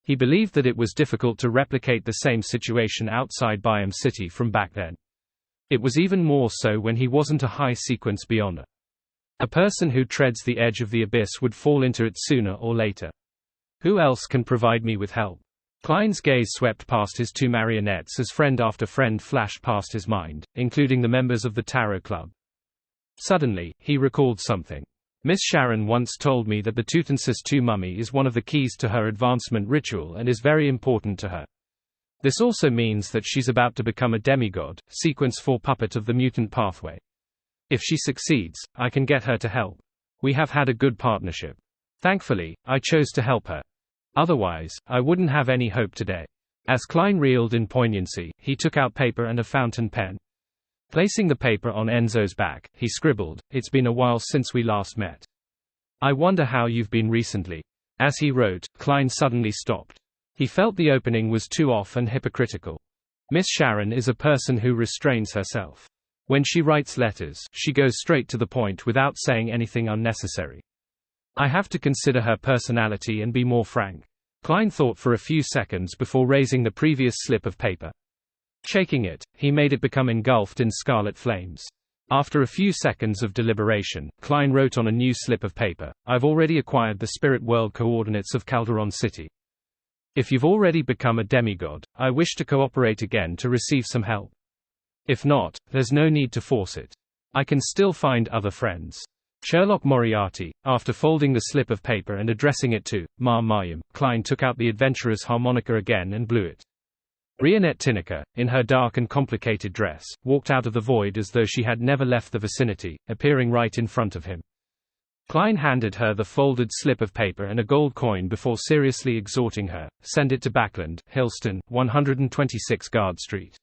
He believed that it was difficult to replicate the same situation outside Biome City from back then. It was even more so when he wasn't a high-sequence beyonder. A person who treads the edge of the abyss would fall into it sooner or later. Who else can provide me with help? Klein's gaze swept past his two marionettes as friend after friend flashed past his mind, including the members of the Tarot Club. Suddenly, he recalled something. Miss Sharon once told me that the Tutensis II mummy is one of the keys to her advancement ritual and is very important to her. This also means that she's about to become a demigod, sequence 4 puppet of the mutant pathway. If she succeeds, I can get her to help. We have had a good partnership. Thankfully, I chose to help her. Otherwise, I wouldn't have any hope today. As Klein reeled in poignancy, he took out paper and a fountain pen. Placing the paper on Enzo's back, he scribbled, "It's been a while since we last met. I wonder how you've been recently." As he wrote, Klein suddenly stopped. He felt the opening was too off and hypocritical. Miss Sharon is a person who restrains herself. When she writes letters, she goes straight to the point without saying anything unnecessary. I have to consider her personality and be more frank. Klein thought for a few seconds before raising the previous slip of paper. Shaking it, he made it become engulfed in scarlet flames. After a few seconds of deliberation, Klein wrote on a new slip of paper, "I've already acquired the spirit world coordinates of Calderon City. If you've already become a demigod, I wish to cooperate again to receive some help. If not, there's no need to force it. I can still find other friends." Sherlock Moriarty. After folding the slip of paper and addressing it to Mayim, Klein took out the adventurer's harmonica again and blew it. Rionette Tinnicker, in her dark and complicated dress, walked out of the void as though she had never left the vicinity, appearing right in front of him. Klein handed her the folded slip of paper and a gold coin before seriously exhorting her, "Send it to Backland, Hillston, 126 Guard Street.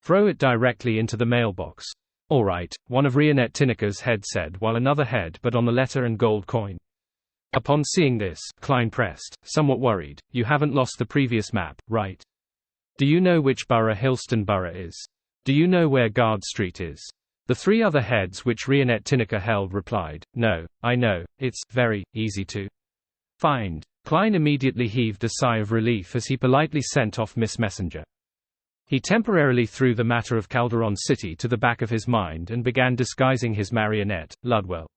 Throw it directly into the mailbox." "All right," one of Rionette Tinnicker's head said while another head but on the letter and gold coin. Upon seeing this, Klein pressed, somewhat worried, "You haven't lost the previous map, right? Do you know which borough Hillston Borough is? Do you know where Guard Street is?" The three other heads which Rionette Tinnicker held replied, "No, I know, it's very easy to find." Klein immediately heaved a sigh of relief as he politely sent off Miss Messenger. He temporarily threw the matter of Calderon City to the back of his mind and began disguising his marionette, Ludwell.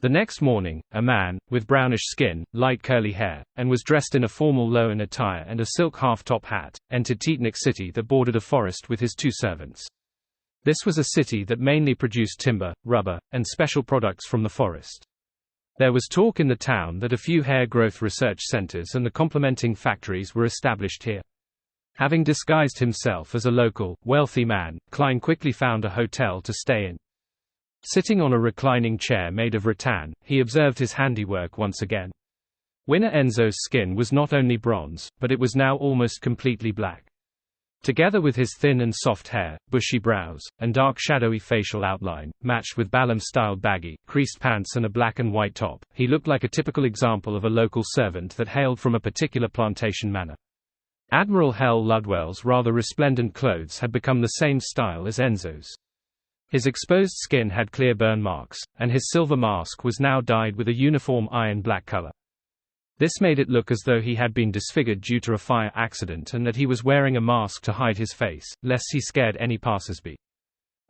The next morning, a man, with brownish skin, light curly hair, and was dressed in a formal Loan attire and a silk half-top hat, entered Tetanic City that bordered a forest with his two servants. This was a city that mainly produced timber, rubber, and special products from the forest. There was talk in the town that a few hair growth research centers and the complementing factories were established here. Having disguised himself as a local, wealthy man, Klein quickly found a hotel to stay in. Sitting on a reclining chair made of rattan, he observed his handiwork once again. Winner Enzo's skin was not only bronze, but it was now almost completely black. Together with his thin and soft hair, bushy brows, and dark shadowy facial outline, matched with Balam-style baggy, creased pants and a black and white top, he looked like a typical example of a local servant that hailed from a particular plantation manor. Admiral Hell Ludwell's rather resplendent clothes had become the same style as Enzo's. His exposed skin had clear burn marks, and his silver mask was now dyed with a uniform iron-black color. This made it look as though he had been disfigured due to a fire accident and that he was wearing a mask to hide his face, lest he scared any passersby.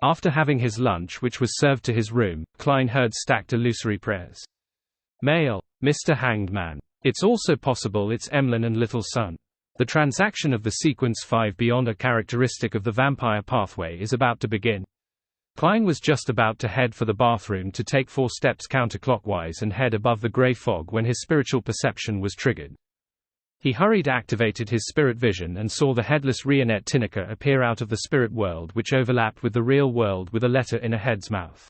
After having his lunch which was served to his room, Klein heard stacked illusory prayers. Mail. Mr. Hanged Man. It's also possible it's Emlyn and Little Son. The transaction of the Sequence 5 Beyonder characteristic of the vampire pathway is about to begin. Klein was just about to head for the bathroom to take 4 steps counterclockwise and head above the gray fog when his spiritual perception was triggered. He hurried activated his spirit vision and saw the headless Rionette Tinaka appear out of the spirit world, which overlapped with the real world with a letter in a head's mouth.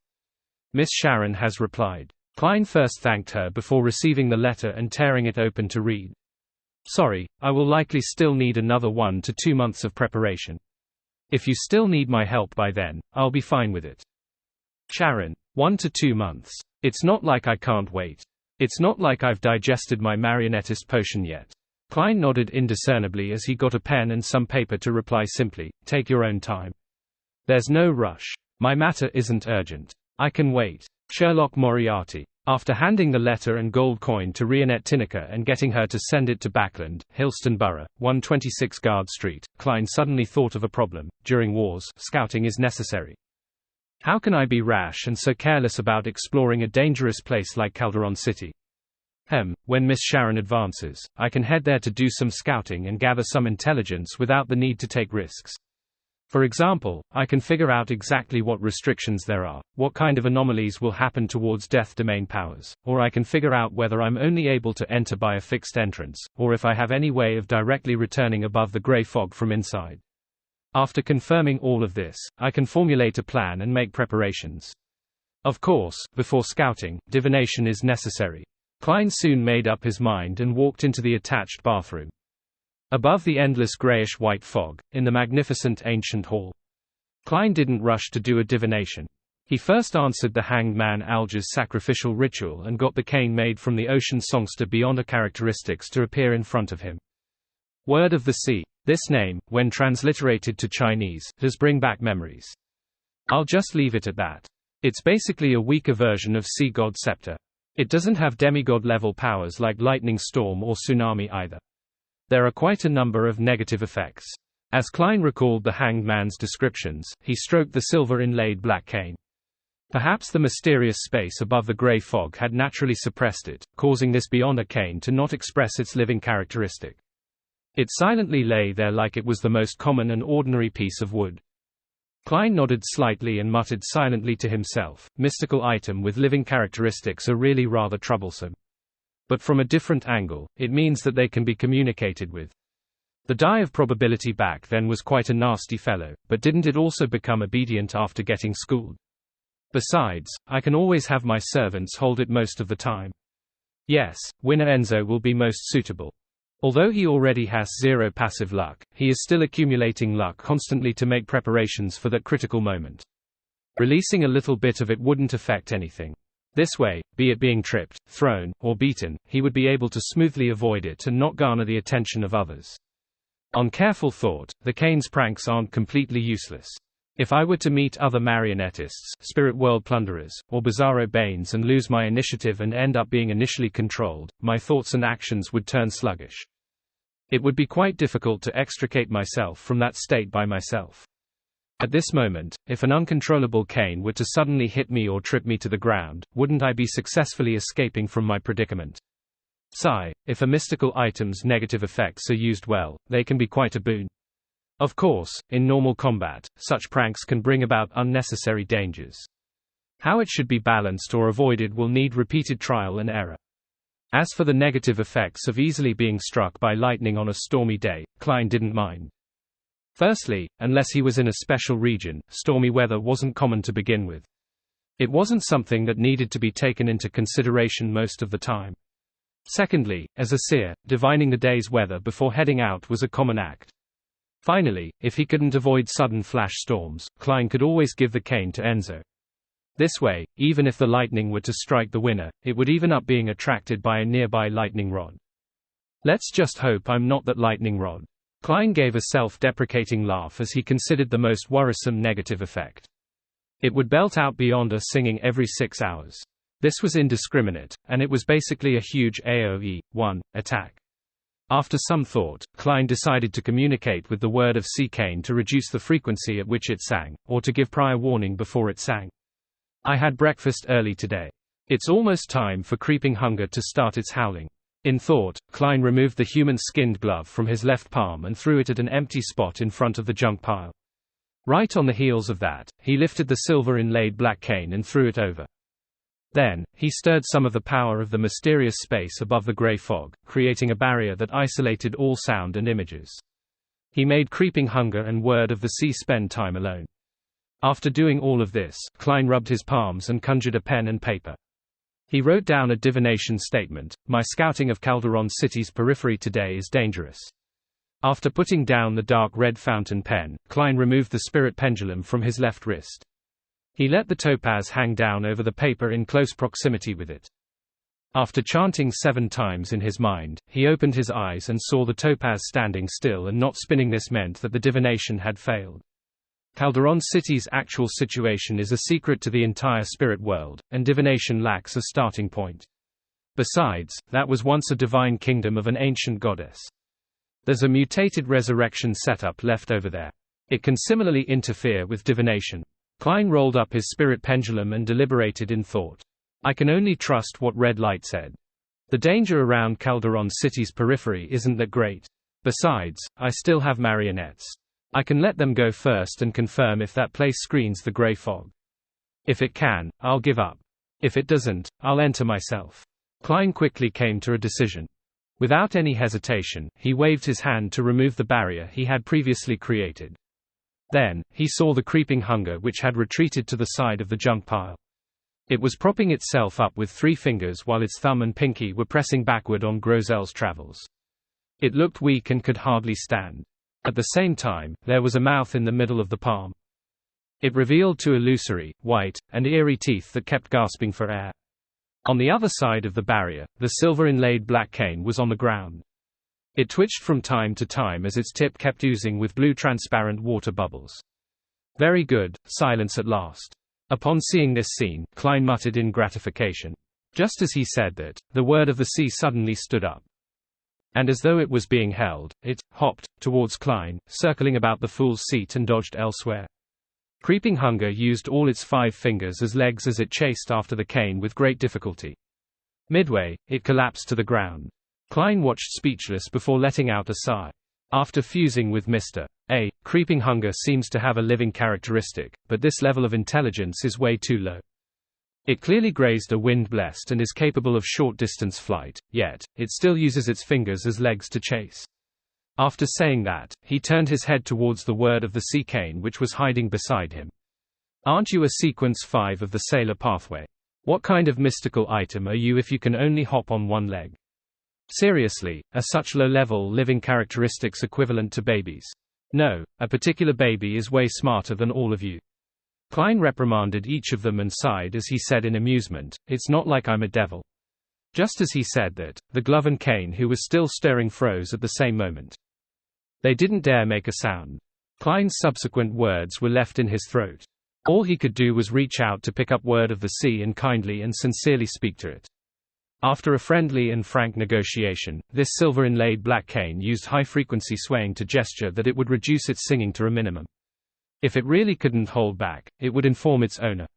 Miss Sharon has replied. Klein first thanked her before receiving the letter and tearing it open to read. Sorry, I will likely still need another 1 to 2 months of preparation. If you still need my help by then, I'll be fine with it. Sharon. 1 to 2 months. It's not like I can't wait. It's not like I've digested my marionettist potion yet. Klein nodded indiscernibly as he got a pen and some paper to reply simply, take your own time. There's no rush. My matter isn't urgent. I can wait. Sherlock Moriarty. After handing the letter and gold coin to Rionette Tinaka and getting her to send it to Backland, Hillston Borough, 126 Guard Street, Klein suddenly thought of a problem. During wars, scouting is necessary. How can I be rash and so careless about exploring a dangerous place like Calderon City? When Miss Sharon advances, I can head there to do some scouting and gather some intelligence without the need to take risks. For example, I can figure out exactly what restrictions there are, what kind of anomalies will happen towards death domain powers, or I can figure out whether I'm only able to enter by a fixed entrance, or if I have any way of directly returning above the gray fog from inside. After confirming all of this, I can formulate a plan and make preparations. Of course, before scouting, divination is necessary. Klein soon made up his mind and walked into the attached bathroom. Above the endless grayish-white fog, in the magnificent ancient hall, Klein didn't rush to do a divination. He first answered the hanged man Alger's sacrificial ritual and got the cane made from the ocean songster Beyonder characteristics to appear in front of him. Word of the Sea. This name, when transliterated to Chinese, does bring back memories. I'll just leave it at that. It's basically a weaker version of Sea God Scepter. It doesn't have demigod-level powers like lightning storm or tsunami either. There are quite a number of negative effects. As Klein recalled the hanged man's descriptions, he stroked the silver-inlaid black cane. Perhaps the mysterious space above the gray fog had naturally suppressed it, causing this Beyonder cane to not express its living characteristic. It silently lay there like it was the most common and ordinary piece of wood. Klein nodded slightly and muttered silently to himself, mystical item with living characteristics are really rather troublesome. But from a different angle, it means that they can be communicated with. The die of probability back then was quite a nasty fellow, but didn't it also become obedient after getting schooled? Besides, I can always have my servants hold it most of the time. Yes, winner Enzo will be most suitable. Although he already has 0 passive luck, he is still accumulating luck constantly to make preparations for that critical moment. Releasing a little bit of it wouldn't affect anything. This way, be it being tripped, thrown, or beaten, he would be able to smoothly avoid it and not garner the attention of others. On careful thought, the cane's pranks aren't completely useless. If I were to meet other marionettists, spirit world plunderers, or bizarro banes and lose my initiative and end up being initially controlled, my thoughts and actions would turn sluggish. It would be quite difficult to extricate myself from that state by myself. At this moment, if an uncontrollable cane were to suddenly hit me or trip me to the ground, wouldn't I be successfully escaping from my predicament? Sigh, if a mystical item's negative effects are used well, they can be quite a boon. Of course, in normal combat, such pranks can bring about unnecessary dangers. How it should be balanced or avoided will need repeated trial and error. As for the negative effects of easily being struck by lightning on a stormy day, Klein didn't mind. Firstly, unless he was in a special region, stormy weather wasn't common to begin with. It wasn't something that needed to be taken into consideration most of the time. Secondly, as a seer, divining the day's weather before heading out was a common act. Finally, if he couldn't avoid sudden flash storms, Klein could always give the cane to Enzo. This way, even if the lightning were to strike the winner, it would even up being attracted by a nearby lightning rod. Let's just hope I'm not that lightning rod. Klein gave a self-deprecating laugh as he considered the most worrisome negative effect. It would belt out Beyonder singing every 6 hours. This was indiscriminate, and it was basically a huge AoE, 1, attack. After some thought, Klein decided to communicate with the Word of Sea cane to reduce the frequency at which it sang, or to give prior warning before it sang. I had breakfast early today. It's almost time for creeping hunger to start its howling. In thought, Klein removed the human-skinned glove from his left palm and threw it at an empty spot in front of the junk pile. Right on the heels of that, he lifted the silver-inlaid black cane and threw it over. Then, he stirred some of the power of the mysterious space above the grey fog, creating a barrier that isolated all sound and images. He made Creeping Hunger and Word of the Sea spend time alone. After doing all of this, Klein rubbed his palms and conjured a pen and paper. He wrote down a divination statement: "My scouting of Calderon City's periphery today is dangerous." After putting down the dark red fountain pen, Klein removed the spirit pendulum from his left wrist. He let the topaz hang down over the paper in close proximity with it. After chanting 7 times in his mind, he opened his eyes and saw the topaz standing still and not spinning. This meant that the divination had failed. Calderon City's actual situation is a secret to the entire spirit world, and divination lacks a starting point. Besides, that was once a divine kingdom of an ancient goddess. There's a mutated resurrection setup left over there. It can similarly interfere with divination. Klein rolled up his spirit pendulum and deliberated in thought. I can only trust what red light said. The danger around Calderon City's periphery isn't that great. Besides, I still have marionettes. I can let them go first and confirm if that place screens the grey fog. If it can, I'll give up. If it doesn't, I'll enter myself. Klein quickly came to a decision. Without any hesitation, he waved his hand to remove the barrier he had previously created. Then, he saw the Creeping Hunger, which had retreated to the side of the junk pile. It was propping itself up with 3 fingers while its thumb and pinky were pressing backward on Grozel's travels. It looked weak and could hardly stand. At the same time, there was a mouth in the middle of the palm. It revealed 2 illusory, white, and eerie teeth that kept gasping for air. On the other side of the barrier, the silver-inlaid black cane was on the ground. It twitched from time to time as its tip kept oozing with blue transparent water bubbles. Very good, silence at last. Upon seeing this scene, Klein muttered in gratification. Just as he said that, the Word of the Sea suddenly stood up. And as though it was being held, it hopped towards Klein, circling about the fool's seat and dodged elsewhere. Creeping Hunger used all its 5 fingers as legs as it chased after the cane with great difficulty. Midway, it collapsed to the ground. Klein watched speechless before letting out a sigh. After fusing with Mr. A, Creeping Hunger seems to have a living characteristic, but this level of intelligence is way too low. It clearly grazed a wind blessed and is capable of short-distance flight, yet, it still uses its fingers as legs to chase. After saying that, he turned his head towards the Word of the Sea cane which was hiding beside him. Aren't you a sequence 5 of the Sailor Pathway? What kind of mystical item are you if you can only hop on 1 leg? Seriously, are such low-level living characteristics equivalent to babies? No, a particular baby is way smarter than all of you. Klein reprimanded each of them and sighed as he said in amusement, "It's not like I'm a devil." Just as he said that, the glove and cane who was still stirring froze at the same moment. They didn't dare make a sound. Klein's subsequent words were left in his throat. All he could do was reach out to pick up Word of the Sea and kindly and sincerely speak to it. After a friendly and frank negotiation, this silver-inlaid black cane used high-frequency swaying to gesture that it would reduce its singing to a minimum. If it really couldn't hold back, it would inform its owner.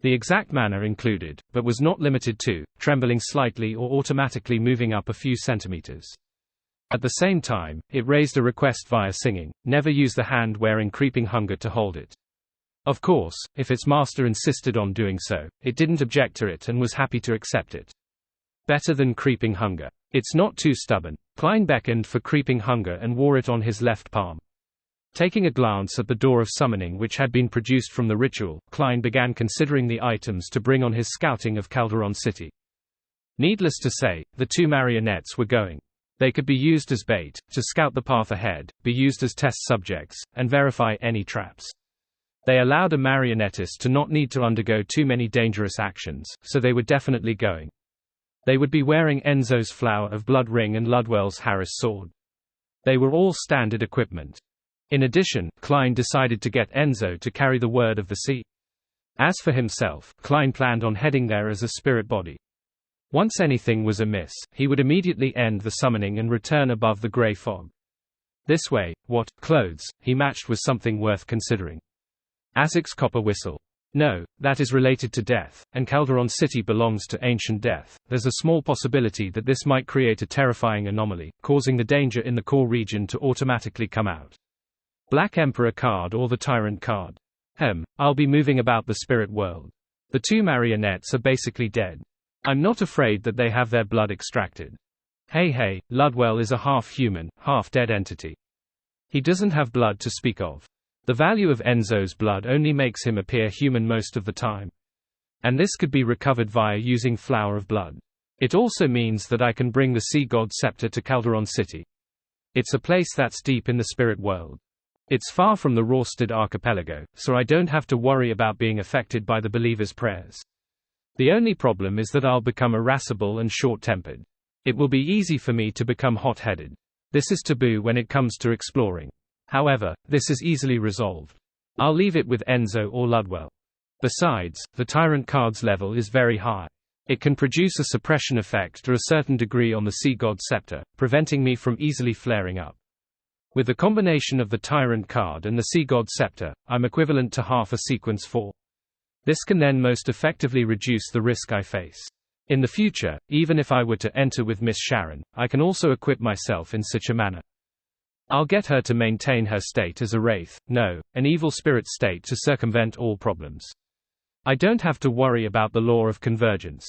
The exact manner included, but was not limited to, trembling slightly or automatically moving up a few centimeters. At the same time, it raised a request via singing: never use the hand wearing Creeping Hunger to hold it. Of course, if its master insisted on doing so, it didn't object to it and was happy to accept it. Better than Creeping Hunger. It's not too stubborn. Klein beckoned for Creeping Hunger and wore it on his left palm. Taking a glance at the door of summoning which had been produced from the ritual, Klein began considering the items to bring on his scouting of Calderon City. Needless to say, the 2 marionettes were going. They could be used as bait, to scout the path ahead, be used as test subjects, and verify any traps. They allowed a marionettist to not need to undergo too many dangerous actions, so they were definitely going. They would be wearing Enzo's Flower of Blood ring and Ludwell's Harris sword. They were all standard equipment. In addition, Klein decided to get Enzo to carry the Word of the Sea. As for himself, Klein planned on heading there as a spirit body. Once anything was amiss, he would immediately end the summoning and return above the grey fog. This way, what clothes he matched was something worth considering. Azic's copper whistle. No, that is related to death, and Calderon City belongs to ancient death. There's a small possibility that this might create a terrifying anomaly, causing the danger in the core region to automatically come out. Black Emperor card or the Tyrant card. I'll be moving about the spirit world. The two marionettes are basically dead. I'm not afraid that they have their blood extracted. Hey, Ludwell is a half-human, half-dead entity. He doesn't have blood to speak of. The value of Enzo's blood only makes him appear human most of the time. And this could be recovered via using Flower of Blood. It also means that I can bring the Sea God Scepter to Calderon City. It's a place that's deep in the spirit world. It's far from the Rorstad archipelago, so I don't have to worry about being affected by the believers' prayers. The only problem is that I'll become irascible and short-tempered. It will be easy for me to become hot-headed. This is taboo when it comes to exploring. However, this is easily resolved. I'll leave it with Enzo or Ludwell. Besides, the Tyrant card's level is very high. It can produce a suppression effect to a certain degree on the Sea God Scepter, preventing me from easily flaring up. With the combination of the Tyrant card and the Sea God Scepter, I'm equivalent to half a sequence 4. This can then most effectively reduce the risk I face. In the future, even if I were to enter with Miss Sharon, I can also equip myself in such a manner. I'll get her to maintain her state as a wraith, no, an evil spirit state to circumvent all problems. I don't have to worry about the law of convergence.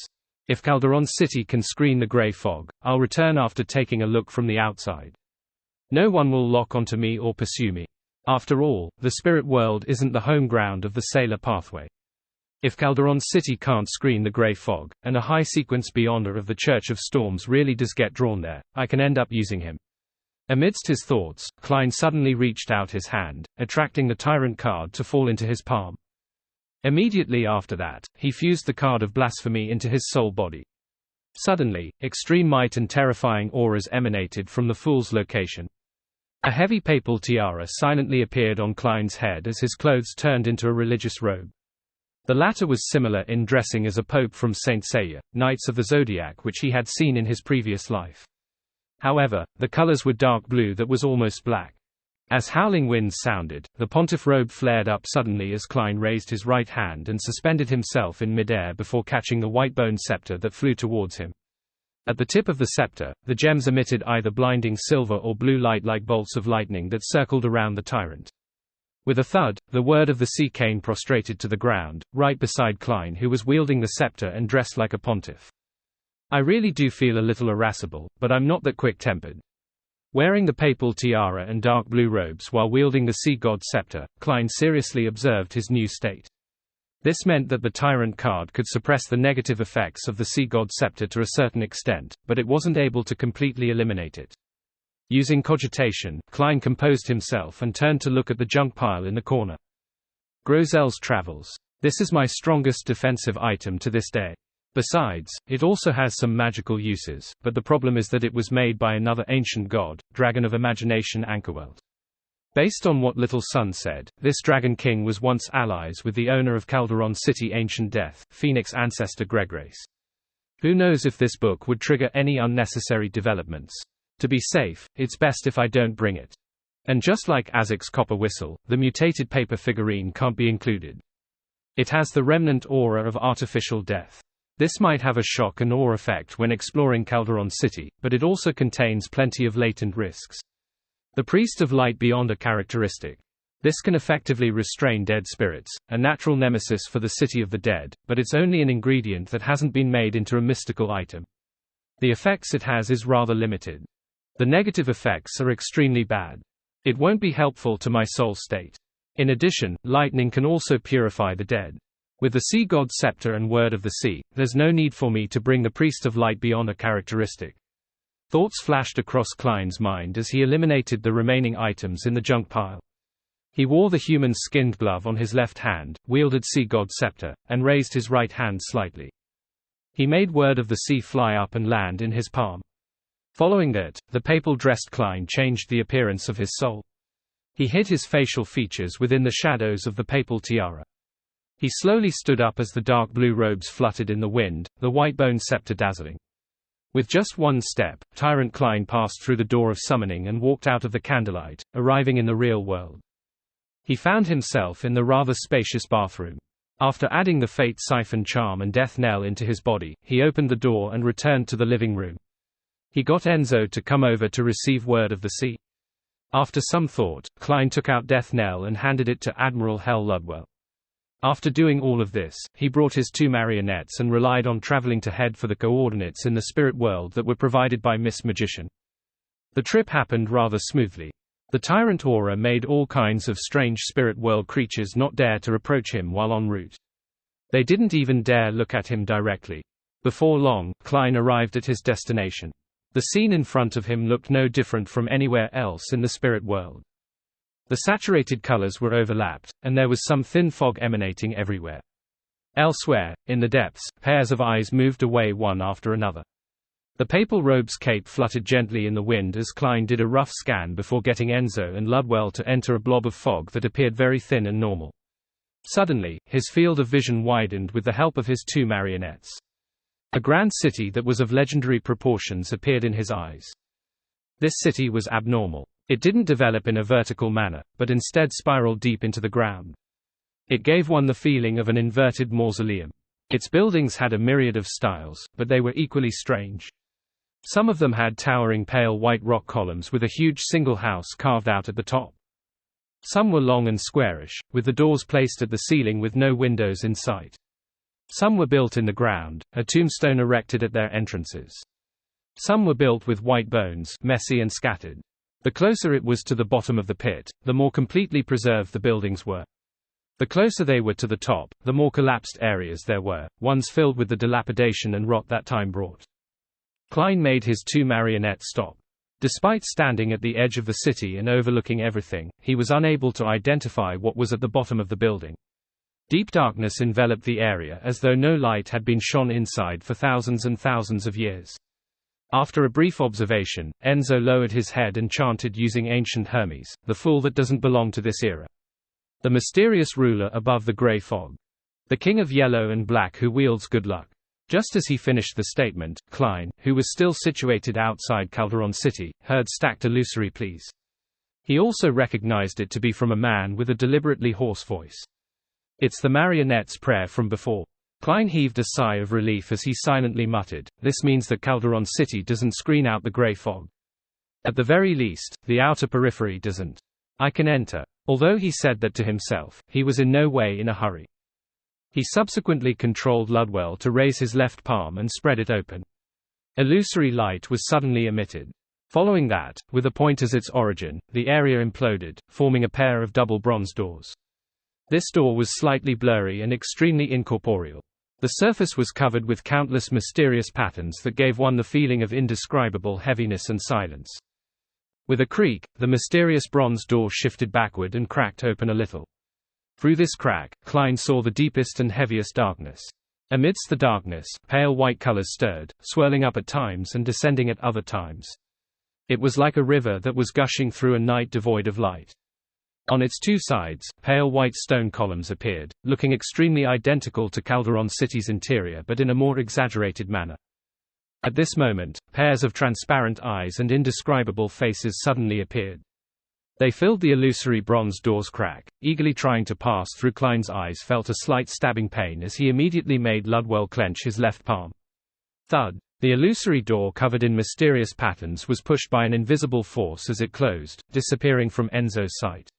If Calderon City can screen the grey fog, I'll return after taking a look from the outside. No one will lock onto me or pursue me. After all, the spirit world isn't the home ground of the Sailor Pathway. If Calderon City can't screen the grey fog, and a high-sequence Beyonder of the Church of Storms really does get drawn there, I can end up using him. Amidst his thoughts, Klein suddenly reached out his hand, attracting the Tyrant card to fall into his palm. Immediately after that, he fused the card of blasphemy into his soul body. Suddenly, extreme might and terrifying auras emanated from the Fool's location. A heavy papal tiara silently appeared on Klein's head as his clothes turned into a religious robe. The latter was similar in dressing as a pope from Saint Seiya, Knights of the Zodiac, which he had seen in his previous life. However, the colors were dark blue that was almost black. As howling winds sounded, the pontiff robe flared up suddenly as Klein raised his right hand and suspended himself in midair before catching the white-bone scepter that flew towards him. At the tip of the scepter, the gems emitted either blinding silver or blue light like bolts of lightning that circled around the tyrant. With a thud, the Word of the Sea came prostrated to the ground, right beside Klein, who was wielding the scepter and dressed like a pontiff. I really do feel a little irascible, but I'm not that quick-tempered. Wearing the papal tiara and dark blue robes while wielding the Sea God Scepter, Klein seriously observed his new state. This meant that the Tyrant card could suppress the negative effects of the Sea God Scepter to a certain extent, but it wasn't able to completely eliminate it. Using cogitation, Klein composed himself and turned to look at the junk pile in the corner. Grozel's Travels. This is my strongest defensive item to this day. Besides, it also has some magical uses, but the problem is that it was made by another ancient god, Dragon of Imagination Ankerwelt. Based on what Little Sun said, this Dragon King was once allies with the owner of Calderon City Ancient Death, Phoenix ancestor Gregrace. Who knows if this book would trigger any unnecessary developments. To be safe, it's best if I don't bring it. And just like Azek's copper whistle, the mutated paper figurine can't be included. It has the remnant aura of artificial death. This might have a shock and awe effect when exploring Calderon City, but it also contains plenty of latent risks. The Priest of Light Beyond a characteristic. This can effectively restrain dead spirits, a natural nemesis for the City of the Dead, but it's only an ingredient that hasn't been made into a mystical item. The effects it has is rather limited. The negative effects are extremely bad. It won't be helpful to my soul state. In addition, lightning can also purify the dead. With the Sea God Scepter and Word of the Sea, there's no need for me to bring the Priest of Light Beyond a characteristic. Thoughts flashed across Klein's mind as he eliminated the remaining items in the junk pile. He wore the human skinned glove on his left hand, wielded Sea God Scepter, and raised his right hand slightly. He made Word of the Sea fly up and land in his palm. Following that, the papal-dressed Klein changed the appearance of his soul. He hid his facial features within the shadows of the papal tiara. He slowly stood up as the dark blue robes fluttered in the wind, the white-bone scepter dazzling. With just one step, Tyrant Klein passed through the door of summoning and walked out of the candlelight, arriving in the real world. He found himself in the rather spacious bathroom. After adding the Fate Siphon charm and Death Knell into his body, he opened the door and returned to the living room. He got Enzo to come over to receive Word of the Sea. After some thought, Klein took out Death Knell and handed it to Admiral Hell Ludwell. After doing all of this, he brought his 2 marionettes and relied on traveling to head for the coordinates in the spirit world that were provided by Miss Magician. The trip happened rather smoothly. The tyrant Aura made all kinds of strange spirit world creatures not dare to approach him while en route. They didn't even dare look at him directly. Before long, Klein arrived at his destination. The scene in front of him looked no different from anywhere else in the spirit world. The saturated colors were overlapped, and there was some thin fog emanating everywhere. Elsewhere, in the depths, pairs of eyes moved away one after another. The papal robe's cape fluttered gently in the wind as Klein did a rough scan before getting Enzo and Ludwell to enter a blob of fog that appeared very thin and normal. Suddenly, his field of vision widened with the help of his 2 marionettes. A grand city that was of legendary proportions appeared in his eyes. This city was abnormal. It didn't develop in a vertical manner, but instead spiraled deep into the ground. It gave one the feeling of an inverted mausoleum. Its buildings had a myriad of styles, but they were equally strange. Some of them had towering pale white rock columns with a huge single house carved out at the top. Some were long and squarish, with the doors placed at the ceiling with no windows in sight. Some were built in the ground, a tombstone erected at their entrances. Some were built with white bones, messy and scattered. The closer it was to the bottom of the pit, the more completely preserved the buildings were. The closer they were to the top, the more collapsed areas there were, ones filled with the dilapidation and rot that time brought. Klein made his 2 marionettes stop. Despite standing at the edge of the city and overlooking everything, he was unable to identify what was at the bottom of the building. Deep darkness enveloped the area as though no light had been shone inside for thousands and thousands of years. After a brief observation, Enzo lowered his head and chanted using ancient Hermes, the fool that doesn't belong to this era. The mysterious ruler above the grey fog. The king of yellow and black who wields good luck. Just as he finished the statement, Klein, who was still situated outside Calderon City, heard stacked illusory pleas. He also recognized it to be from a man with a deliberately hoarse voice. It's the marionette's prayer from before. Klein heaved a sigh of relief as he silently muttered, "This means that Calderon City doesn't screen out the grey fog. At the very least, the outer periphery doesn't. I can enter." Although he said that to himself, he was in no way in a hurry. He subsequently controlled Ludwell to raise his left palm and spread it open. Illusory light was suddenly emitted. Following that, with a point as its origin, the area imploded, forming a pair of double bronze doors. This door was slightly blurry and extremely incorporeal. The surface was covered with countless mysterious patterns that gave one the feeling of indescribable heaviness and silence. With a creak, the mysterious bronze door shifted backward and cracked open a little. Through this crack, Klein saw the deepest and heaviest darkness. Amidst the darkness, pale white colors stirred, swirling up at times and descending at other times. It was like a river that was gushing through a night devoid of light. On its 2 sides, pale white stone columns appeared, looking extremely identical to Calderon City's interior but in a more exaggerated manner. At this moment, pairs of transparent eyes and indescribable faces suddenly appeared. They filled the illusory bronze door's crack. Eagerly trying to pass through, Klein's eyes felt a slight stabbing pain as he immediately made Ludwell clench his left palm. Thud. The illusory door covered in mysterious patterns was pushed by an invisible force as it closed, disappearing from Enzo's sight.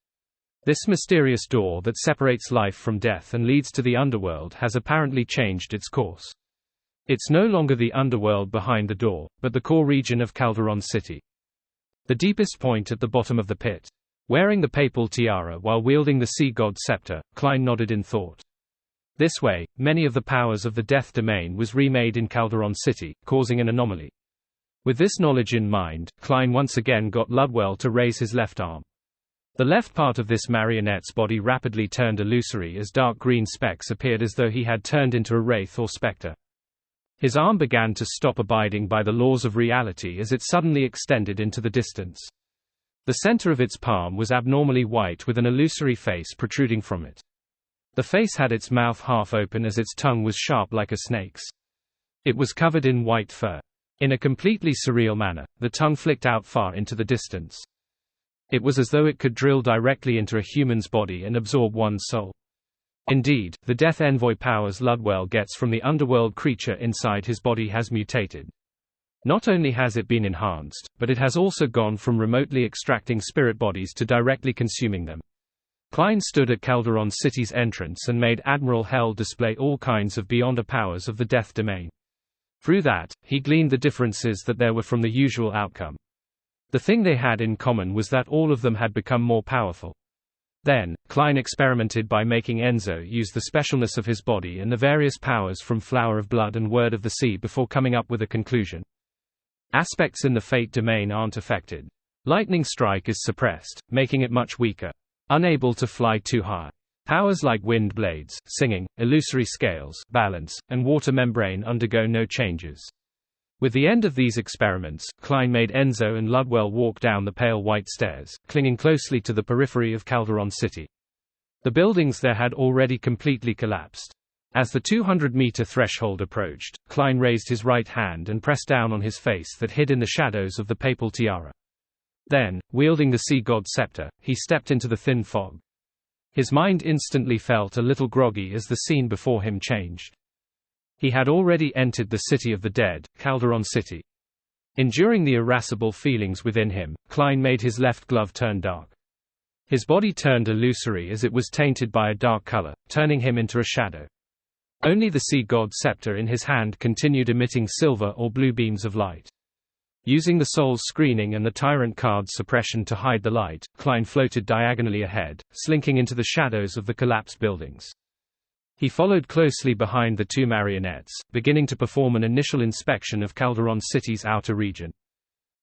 This mysterious door that separates life from death and leads to the underworld has apparently changed its course. It's no longer the underworld behind the door, but the core region of Calderon City. The deepest point at the bottom of the pit. Wearing the papal tiara while wielding the sea god scepter, Klein nodded in thought. This way, many of the powers of the death domain was remade in Calderon City, causing an anomaly. With this knowledge in mind, Klein once again got Ludwell to raise his left arm. The left part of this marionette's body rapidly turned illusory as dark green specks appeared as though he had turned into a wraith or specter. His arm began to stop abiding by the laws of reality as it suddenly extended into the distance. The center of its palm was abnormally white with an illusory face protruding from it. The face had its mouth half open as its tongue was sharp like a snake's. It was covered in white fur. In a completely surreal manner, the tongue flicked out far into the distance. It was as though it could drill directly into a human's body and absorb one's soul. Indeed, the death envoy powers Ludwell gets from the underworld creature inside his body has mutated. Not only has it been enhanced, but it has also gone from remotely extracting spirit bodies to directly consuming them. Klein stood at Calderon City's entrance and made Admiral Hell display all kinds of beyonder powers of the Death Domain. Through that, he gleaned the differences that there were from the usual outcome. The thing they had in common was that all of them had become more powerful. Then, Klein experimented by making Enzo use the specialness of his body and the various powers from Flower of Blood and Word of the Sea before coming up with a conclusion. Aspects in the Fate Domain aren't affected. Lightning Strike is suppressed, making it much weaker. Unable to fly too high. Powers like Wind Blades, Singing, Illusory Scales, Balance, and Water Membrane undergo no changes. With the end of these experiments, Klein made Enzo and Ludwell walk down the pale white stairs, clinging closely to the periphery of Calderon City. The buildings there had already completely collapsed. As the 200-meter threshold approached, Klein raised his right hand and pressed down on his face that hid in the shadows of the papal tiara. Then, wielding the sea god scepter, he stepped into the thin fog. His mind instantly felt a little groggy as the scene before him changed. He had already entered the city of the dead, Calderon City. Enduring the irascible feelings within him, Klein made his left glove turn dark. His body turned illusory as it was tainted by a dark color, turning him into a shadow. Only the sea god scepter in his hand continued emitting silver or blue beams of light. Using the soul's screening and the tyrant card's suppression to hide the light, Klein floated diagonally ahead, slinking into the shadows of the collapsed buildings. He followed closely behind the two marionettes, beginning to perform an initial inspection of Calderon City's outer region.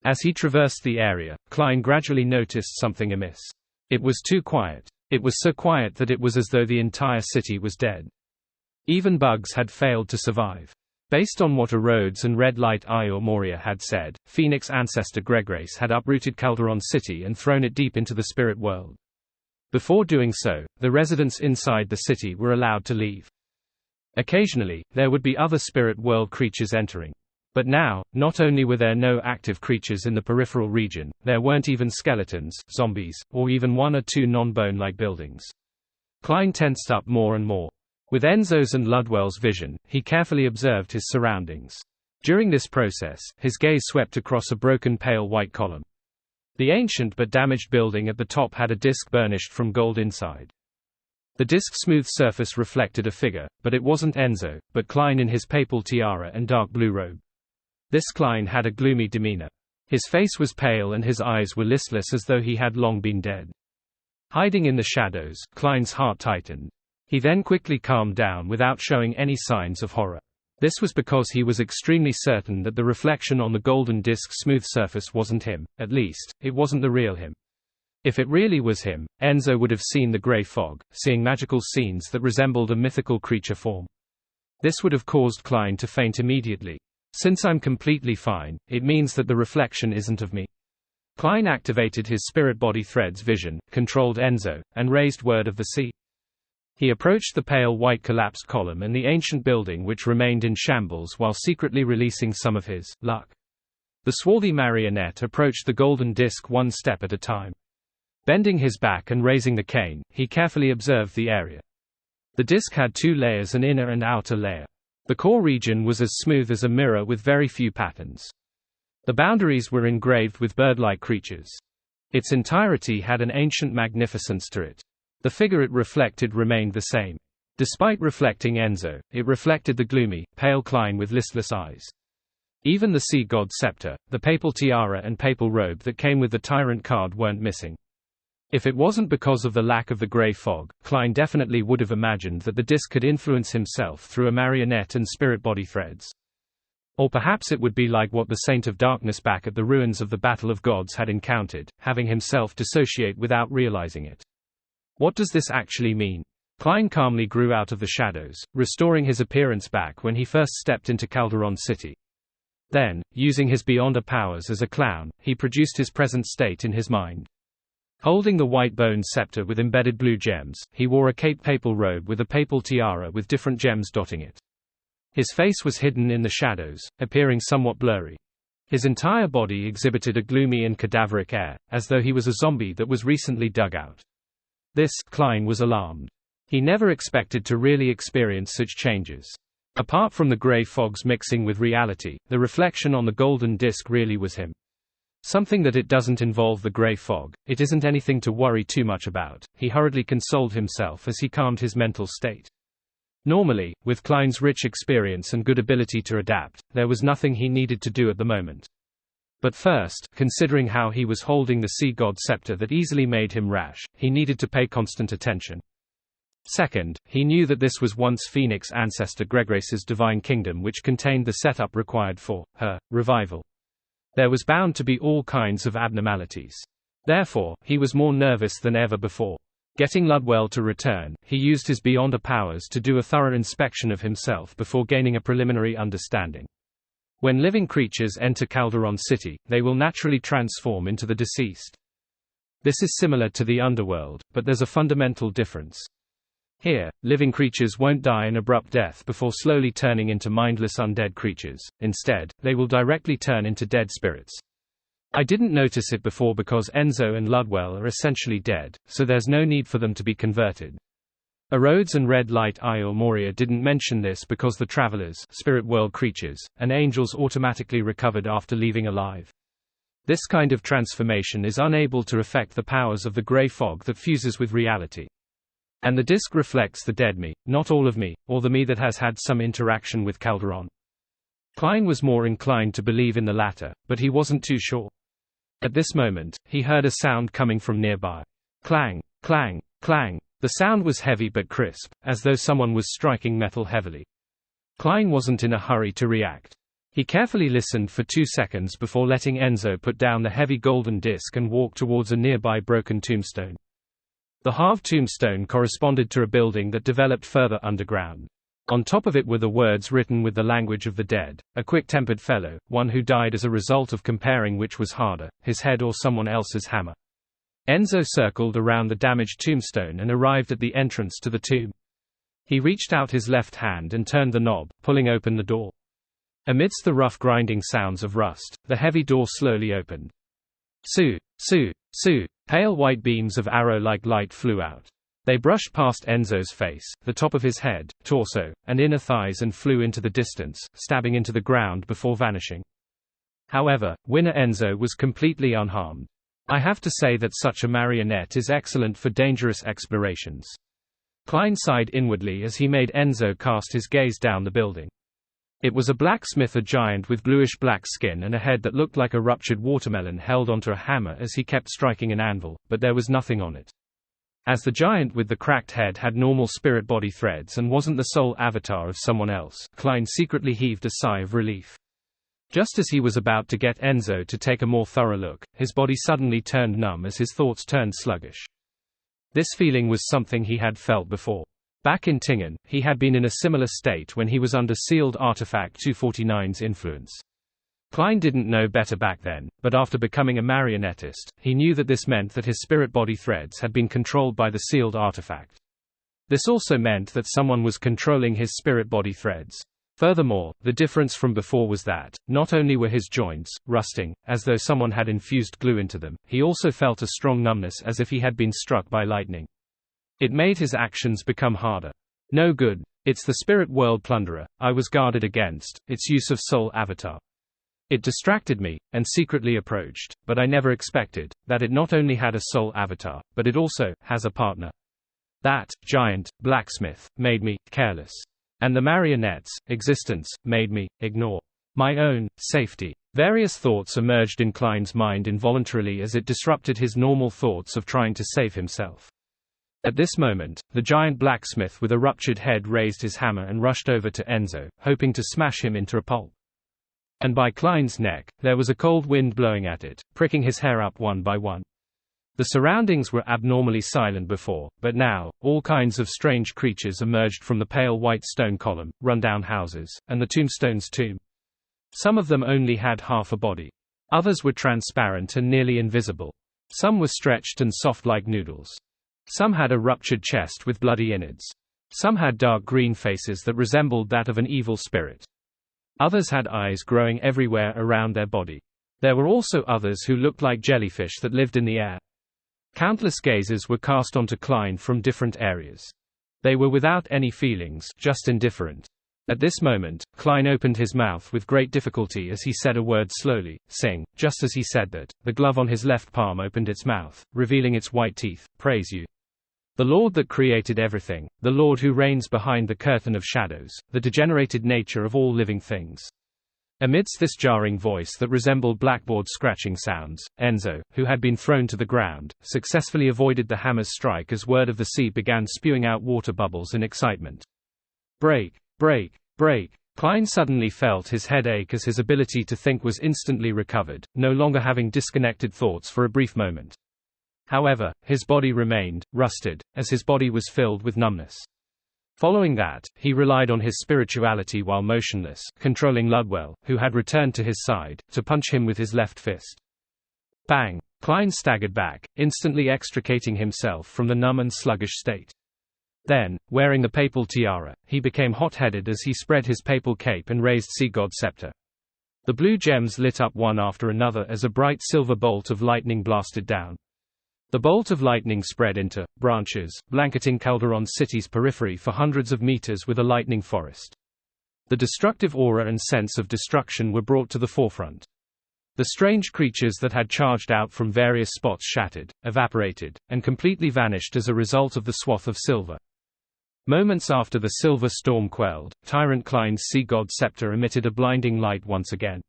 As he traversed the area, Klein gradually noticed something amiss. It was too quiet. It was so quiet that it was as though the entire city was dead. Even bugs had failed to survive. Based on what a Rhodes and Red Light Eye or Moria had said, Phoenix ancestor Gregrace had uprooted Calderon City and thrown it deep into the spirit world. Before doing so, the residents inside the city were allowed to leave. Occasionally, there would be other spirit world creatures entering. But now, not only were there no active creatures in the peripheral region, there weren't even skeletons, zombies, or even one or two non-bone-like buildings. Klein tensed up more and more. With Enzo's and Ludwell's vision, he carefully observed his surroundings. During this process, his gaze swept across a broken pale white column. The ancient but damaged building at the top had a disc burnished from gold inside. The disc's smooth surface reflected a figure, but it wasn't Enzo, but Klein in his papal tiara and dark blue robe. This Klein had a gloomy demeanor. His face was pale and his eyes were listless as though he had long been dead. Hiding in the shadows, Klein's heart tightened. He then quickly calmed down without showing any signs of horror. This was because he was extremely certain that the reflection on the golden disk's smooth surface wasn't him, at least, it wasn't the real him. If it really was him, Enzo would have seen the grey fog, seeing magical scenes that resembled a mythical creature form. This would have caused Klein to faint immediately. Since I'm completely fine, it means that the reflection isn't of me. Klein activated his spirit body thread's vision, controlled Enzo, and raised Word of the Sea. He approached the pale white collapsed column and the ancient building which remained in shambles while secretly releasing some of his luck. The swarthy marionette approached the golden disc one step at a time. Bending his back and raising the cane, he carefully observed the area. The disc had two layers, an inner and outer layer. The core region was as smooth as a mirror with very few patterns. The boundaries were engraved with bird-like creatures. Its entirety had an ancient magnificence to it. The figure it reflected remained the same. Despite reflecting Enzo, it reflected the gloomy, pale Klein with listless eyes. Even the sea god scepter, the papal tiara and papal robe that came with the tyrant card weren't missing. If it wasn't because of the lack of the grey fog, Klein definitely would have imagined that the disc could influence himself through a marionette and spirit body threads. Or perhaps it would be like what the Saint of Darkness back at the ruins of the Battle of Gods had encountered, having himself dissociate without realizing it. What does this actually mean? Klein calmly grew out of the shadows, restoring his appearance back when he first stepped into Calderon City. Then, using his beyonder powers as a clown, he produced his present state in his mind. Holding the white bone scepter with embedded blue gems, he wore a caped papal robe with a papal tiara with different gems dotting it. His face was hidden in the shadows, appearing somewhat blurry. His entire body exhibited a gloomy and cadaveric air, as though he was a zombie that was recently dug out. Klein was alarmed. He never expected to really experience such changes. Apart from the grey fogs mixing with reality, the reflection on the golden disc really was him. Something that it doesn't involve the grey fog, it isn't anything to worry too much about, he hurriedly consoled himself as he calmed his mental state. Normally, with Klein's rich experience and good ability to adapt, there was nothing he needed to do at the moment. But first, considering how he was holding the sea god's scepter that easily made him rash, he needed to pay constant attention. Second, he knew that this was once Phoenix ancestor Gregrace's divine kingdom which contained the setup required for her revival. There was bound to be all kinds of abnormalities. Therefore, he was more nervous than ever before. Getting Ludwell to return, he used his Beyonder powers to do a thorough inspection of himself before gaining a preliminary understanding. When living creatures enter Calderon City, they will naturally transform into the deceased. This is similar to the underworld, but there's a fundamental difference. Here, living creatures won't die an abrupt death before slowly turning into mindless undead creatures. Instead, they will directly turn into dead spirits. I didn't notice it before because Enzo and Ludwell are essentially dead, so there's no need for them to be converted. Erodes and Red Light Isle Moria didn't mention this because the travelers, spirit world creatures, and angels automatically recovered after leaving alive. This kind of transformation is unable to affect the powers of the grey fog that fuses with reality. And the disc reflects the dead me, not all of me, or the me that has had some interaction with Calderon. Klein was more inclined to believe in the latter, but he wasn't too sure. At this moment, he heard a sound coming from nearby. Clang, clang, clang. The sound was heavy but crisp, as though someone was striking metal heavily. Klein wasn't in a hurry to react. He carefully listened for 2 seconds before letting Enzo put down the heavy golden disc and walk towards a nearby broken tombstone. The halved tombstone corresponded to a building that developed further underground. On top of it were the words written with the language of the dead, a quick-tempered fellow, one who died as a result of comparing which was harder, his head or someone else's hammer. Enzo circled around the damaged tombstone and arrived at the entrance to the tomb. He reached out his left hand and turned the knob, pulling open the door. Amidst the rough grinding sounds of rust, the heavy door slowly opened. Su, su, su. Pale white beams of arrow-like light flew out. They brushed past Enzo's face, the top of his head, torso, and inner thighs and flew into the distance, stabbing into the ground before vanishing. However, Winner Enzo was completely unharmed. I have to say that such a marionette is excellent for dangerous explorations. Klein sighed inwardly as he made Enzo cast his gaze down the building. It was a blacksmith, a giant with bluish-black skin and a head that looked like a ruptured watermelon held onto a hammer as he kept striking an anvil, but there was nothing on it. As the giant with the cracked head had normal spirit body threads and wasn't the soul avatar of someone else, Klein secretly heaved a sigh of relief. Just as he was about to get Enzo to take a more thorough look, his body suddenly turned numb as his thoughts turned sluggish. This feeling was something he had felt before. Back in Tingen, he had been in a similar state when he was under sealed artifact 249's influence. Klein didn't know better back then, but after becoming a marionettist, he knew that this meant that his spirit body threads had been controlled by the sealed artifact. This also meant that someone was controlling his spirit body threads. Furthermore, the difference from before was that, not only were his joints rusting, as though someone had infused glue into them, he also felt a strong numbness as if he had been struck by lightning. It made his actions become harder. No good. It's the spirit world plunderer I was guarded against, its use of soul avatar. It distracted me, and secretly approached, but I never expected that it not only had a soul avatar, but it also has a partner. That giant blacksmith made me careless. And the marionette's existence made me ignore my own safety. Various thoughts emerged in Klein's mind involuntarily as it disrupted his normal thoughts of trying to save himself. At this moment, the giant blacksmith with a ruptured head raised his hammer and rushed over to Enzo, hoping to smash him into a pulp. And by Klein's neck, there was a cold wind blowing at it, pricking his hair up one by one. The surroundings were abnormally silent before, but now, all kinds of strange creatures emerged from the pale white stone column, rundown houses, and the tombstone's tomb. Some of them only had half a body. Others were transparent and nearly invisible. Some were stretched and soft like noodles. Some had a ruptured chest with bloody innards. Some had dark green faces that resembled that of an evil spirit. Others had eyes growing everywhere around their body. There were also others who looked like jellyfish that lived in the air. Countless gazes were cast onto Klein from different areas. They were without any feelings, just indifferent. At this moment, Klein opened his mouth with great difficulty as he said a word slowly, "Sing." Just as he said that, the glove on his left palm opened its mouth, revealing its white teeth. "Praise you, the Lord that created everything, the Lord who reigns behind the curtain of shadows, the degenerated nature of all living things." Amidst this jarring voice that resembled blackboard scratching sounds, Enzo, who had been thrown to the ground, successfully avoided the hammer's strike as Word of the Sea began spewing out water bubbles in excitement. "Break, break, break." Klein suddenly felt his head ache as his ability to think was instantly recovered, no longer having disconnected thoughts for a brief moment. However, his body remained rusted, as his body was filled with numbness. Following that, he relied on his spirituality while motionless, controlling Ludwell, who had returned to his side, to punch him with his left fist. Bang! Klein staggered back, instantly extricating himself from the numb and sluggish state. Then, wearing the papal tiara, he became hot-headed as he spread his papal cape and raised Sea God scepter. The blue gems lit up one after another as a bright silver bolt of lightning blasted down. The bolt of lightning spread into branches, blanketing Calderon City's periphery for hundreds of meters with a lightning forest. The destructive aura and sense of destruction were brought to the forefront. The strange creatures that had charged out from various spots shattered, evaporated, and completely vanished as a result of the swath of silver. Moments after the silver storm quelled, Tyrant Klein's Sea God scepter emitted a blinding light once again.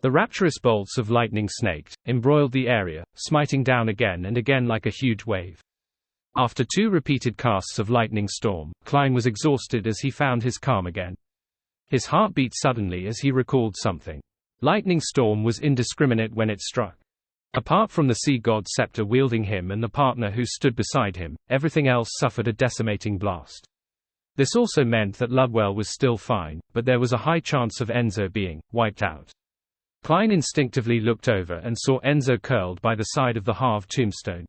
The rapturous bolts of lightning snaked, embroiled the area, smiting down again and again like a huge wave. After 2 repeated casts of lightning storm, Klein was exhausted as he found his calm again. His heart beat suddenly as he recalled something. Lightning storm was indiscriminate when it struck. Apart from the Sea God scepter wielding him and the partner who stood beside him, everything else suffered a decimating blast. This also meant that Ludwell was still fine, but there was a high chance of Enzo being wiped out. Klein instinctively looked over and saw Enzo curled by the side of the halved tombstone.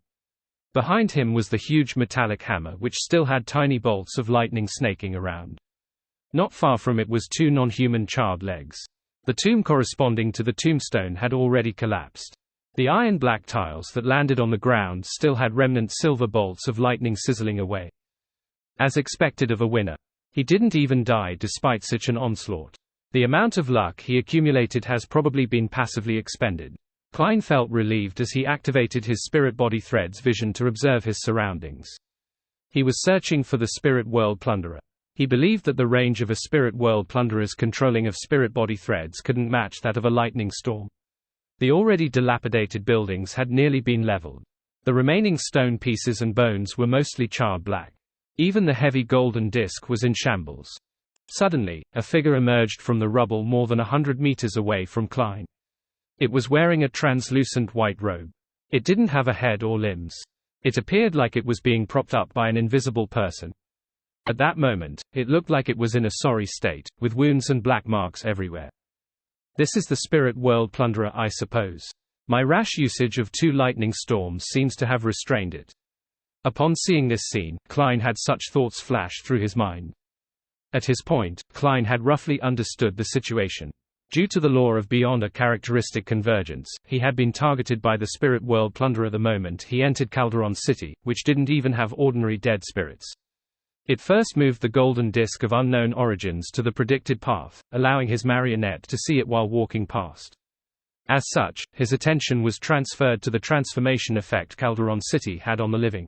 Behind him was the huge metallic hammer which still had tiny bolts of lightning snaking around. Not far from it was 2 non-human charred legs. The tomb corresponding to the tombstone had already collapsed. The iron-black tiles that landed on the ground still had remnant silver bolts of lightning sizzling away. As expected of a winner. He didn't even die despite such an onslaught. The amount of luck he accumulated has probably been passively expended. Klein felt relieved as he activated his spirit body thread's vision to observe his surroundings. He was searching for the spirit world plunderer. He believed that the range of a spirit world plunderer's controlling of spirit body threads couldn't match that of a lightning storm. The already dilapidated buildings had nearly been leveled. The remaining stone pieces and bones were mostly charred black. Even the heavy golden disc was in shambles. Suddenly, a figure emerged from the rubble more than 100 meters away from Klein. It was wearing a translucent white robe. It didn't have a head or limbs. It appeared like it was being propped up by an invisible person. At that moment, it looked like it was in a sorry state, with wounds and black marks everywhere. This is the spirit world plunderer, I suppose. My rash usage of 2 lightning storms seems to have restrained it. Upon seeing this scene, Klein had such thoughts flash through his mind. At his point, Klein had roughly understood the situation. Due to the law of beyond a characteristic convergence, he had been targeted by the spirit world plunderer the moment he entered Calderon City, which didn't even have ordinary dead spirits. It first moved the golden disc of unknown origins to the predicted path, allowing his marionette to see it while walking past. As such, his attention was transferred to the transformation effect Calderon City had on the living.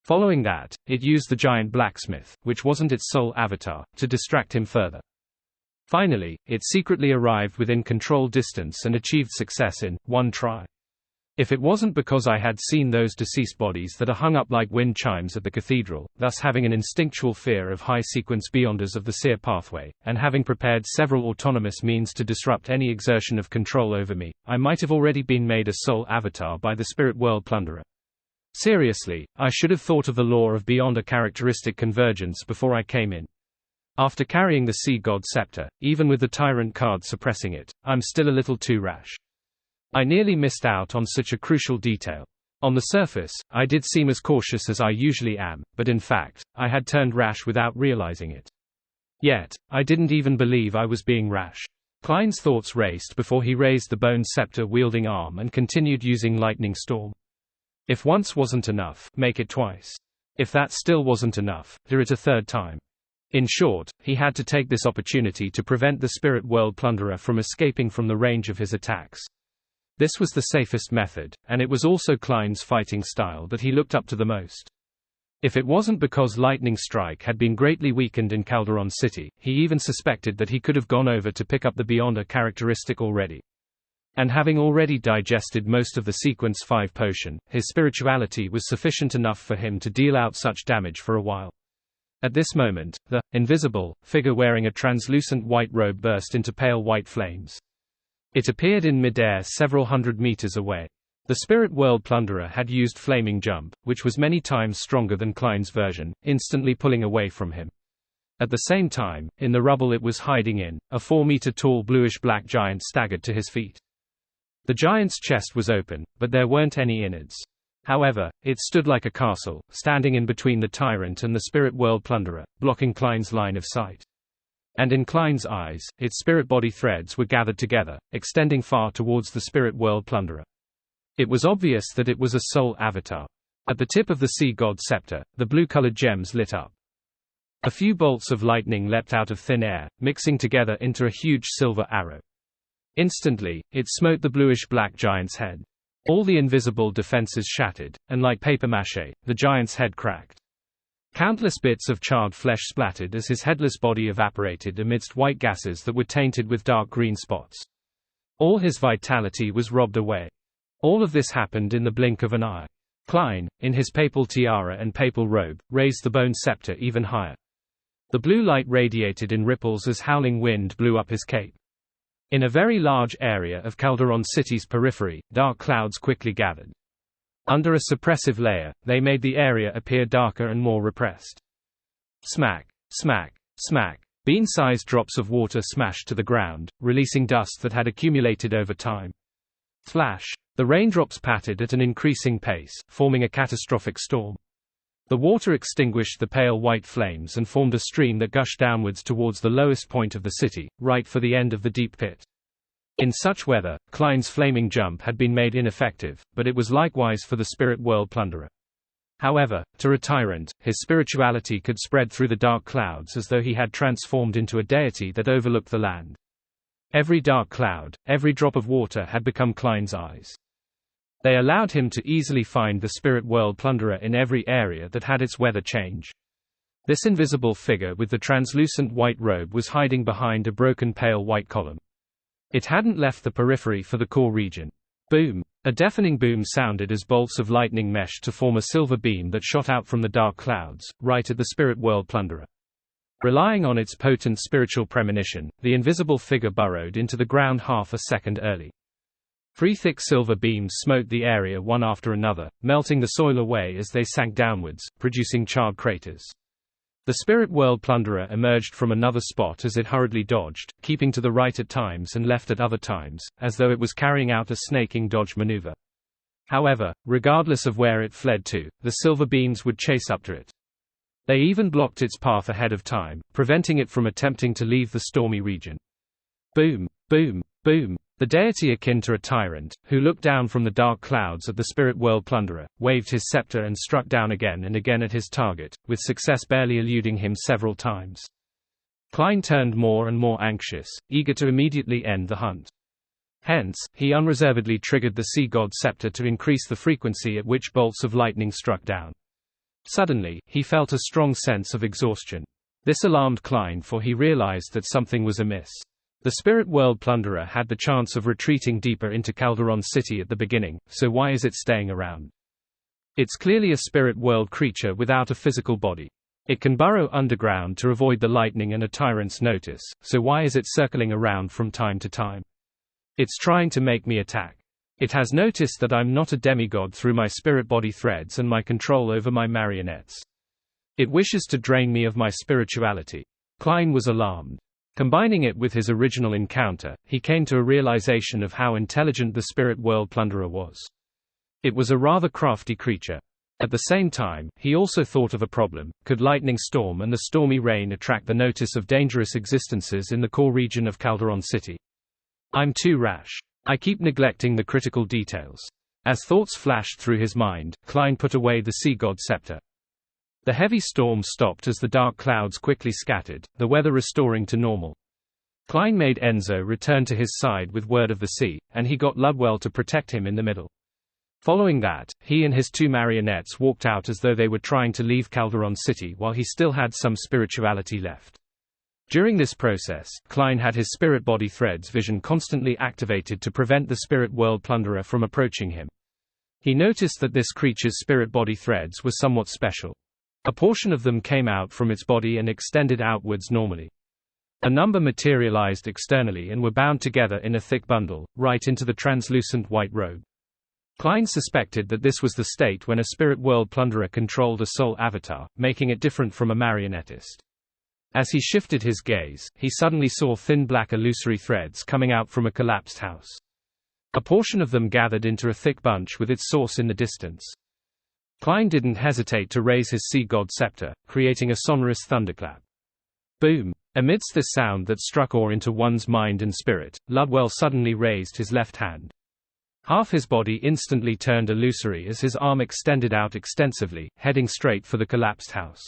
Following that, it used the giant blacksmith, which wasn't its sole avatar, to distract him further. Finally, it secretly arrived within control distance and achieved success in one try. If it wasn't because I had seen those deceased bodies that are hung up like wind chimes at the cathedral, thus having an instinctual fear of high-sequence beyonders of the seer pathway, and having prepared several autonomous means to disrupt any exertion of control over me, I might have already been made a sole avatar by the spirit world plunderer. Seriously, I should have thought of the law of beyond a characteristic convergence before I came in. After carrying the Sea God scepter, even with the tyrant card suppressing it, I'm still a little too rash. I nearly missed out on such a crucial detail. On the surface, I did seem as cautious as I usually am, but in fact, I had turned rash without realizing it. Yet, I didn't even believe I was being rash. Klein's thoughts raced before he raised the bone scepter-wielding arm and continued using lightning storm. If once wasn't enough, make it twice. If that still wasn't enough, do it a third time. In short, he had to take this opportunity to prevent the Spirit World Plunderer from escaping from the range of his attacks. This was the safest method, and it was also Klein's fighting style that he looked up to the most. If it wasn't because Lightning Strike had been greatly weakened in Calderon City, he even suspected that he could have gone over to pick up the Beyonder characteristic already. And having already digested most of the Sequence 5 potion, his spirituality was sufficient enough for him to deal out such damage for a while. At this moment, the invisible figure wearing a translucent white robe burst into pale white flames. It appeared in midair several hundred meters away. The Spirit World Plunderer had used Flaming Jump, which was many times stronger than Klein's version, instantly pulling away from him. At the same time, in the rubble it was hiding in, a 4-meter-tall bluish-black giant staggered to his feet. The giant's chest was open, but there weren't any innards. However, it stood like a castle, standing in between the tyrant and the Spirit World Plunderer, blocking Klein's line of sight. And in Klein's eyes, its spirit body threads were gathered together, extending far towards the Spirit World Plunderer. It was obvious that it was a soul avatar. At the tip of the Sea God Scepter, the blue-colored gems lit up. A few bolts of lightning leapt out of thin air, mixing together into a huge silver arrow. Instantly, it smote the bluish-black giant's head. All the invisible defenses shattered, and like papier-mâché, the giant's head cracked. Countless bits of charred flesh splattered as his headless body evaporated amidst white gases that were tainted with dark green spots. All his vitality was robbed away. All of this happened in the blink of an eye. Klein, in his papal tiara and papal robe, raised the bone scepter even higher. The blue light radiated in ripples as howling wind blew up his cape. In a very large area of Calderon City's periphery, dark clouds quickly gathered. Under a suppressive layer, they made the area appear darker and more repressed. Smack, smack, smack. Bean-sized drops of water smashed to the ground, releasing dust that had accumulated over time. Flash. The raindrops pattered at an increasing pace, forming a catastrophic storm. The water extinguished the pale white flames and formed a stream that gushed downwards towards the lowest point of the city, right for the end of the deep pit. In such weather, Klein's Flaming Jump had been made ineffective, but it was likewise for the Spirit World Plunderer. However, to a tyrant, his spirituality could spread through the dark clouds as though he had transformed into a deity that overlooked the land. Every dark cloud, every drop of water had become Klein's eyes. They allowed him to easily find the Spirit World Plunderer in every area that had its weather change. This invisible figure with the translucent white robe was hiding behind a broken pale white column. It hadn't left the periphery for the core region. Boom! A deafening boom sounded as bolts of lightning meshed to form a silver beam that shot out from the dark clouds, right at the Spirit World Plunderer. Relying on its potent spiritual premonition, the invisible figure burrowed into the ground half a second early. 3 thick silver beams smote the area one after another, melting the soil away as they sank downwards, producing charred craters. The Spirit World Plunderer emerged from another spot as it hurriedly dodged, keeping to the right at times and left at other times, as though it was carrying out a snaking dodge maneuver. However, regardless of where it fled to, the silver beams would chase after it. They even blocked its path ahead of time, preventing it from attempting to leave the stormy region. Boom! Boom! Boom! The deity akin to a tyrant, who looked down from the dark clouds at the Spirit World Plunderer, waved his scepter and struck down again and again at his target, with success barely eluding him several times. Klein turned more and more anxious, eager to immediately end the hunt. Hence, he unreservedly triggered the Sea God Scepter to increase the frequency at which bolts of lightning struck down. Suddenly, he felt a strong sense of exhaustion. This alarmed Klein, for he realized that something was amiss. The Spirit World Plunderer had the chance of retreating deeper into Calderon City at the beginning, so why is it staying around? It's clearly a spirit world creature without a physical body. It can burrow underground to avoid the lightning and a tyrant's notice, so why is it circling around from time to time? It's trying to make me attack. It has noticed that I'm not a demigod through my spirit body threads and my control over my marionettes. It wishes to drain me of my spirituality. Klein was alarmed. Combining it with his original encounter, he came to a realization of how intelligent the Spirit World Plunderer was. It was a rather crafty creature. At the same time, he also thought of a problem: could lightning storm and the stormy rain attract the notice of dangerous existences in the core region of Calderon City? I'm too rash. I keep neglecting the critical details. As thoughts flashed through his mind, Klein put away the Sea God Scepter. The heavy storm stopped as the dark clouds quickly scattered, the weather restoring to normal. Klein made Enzo return to his side with word of the sea, and he got Ludwell to protect him in the middle. Following that, he and his 2 marionettes walked out as though they were trying to leave Calderon City while he still had some spirituality left. During this process, Klein had his spirit body threads vision constantly activated to prevent the spirit world plunderer from approaching him. He noticed that this creature's spirit body threads were somewhat special. A portion of them came out from its body and extended outwards normally. A number materialized externally and were bound together in a thick bundle, right into the translucent white robe. Klein suspected that this was the state when a spirit world plunderer controlled a soul avatar, making it different from a marionettist. As he shifted his gaze, he suddenly saw thin black illusory threads coming out from a collapsed house. A portion of them gathered into a thick bunch with its source in the distance. Klein didn't hesitate to raise his sea god scepter, creating a sonorous thunderclap. Boom! Amidst this sound that struck awe into one's mind and spirit, Ludwell suddenly raised his left hand. Half his body instantly turned illusory as his arm extended out extensively, heading straight for the collapsed house.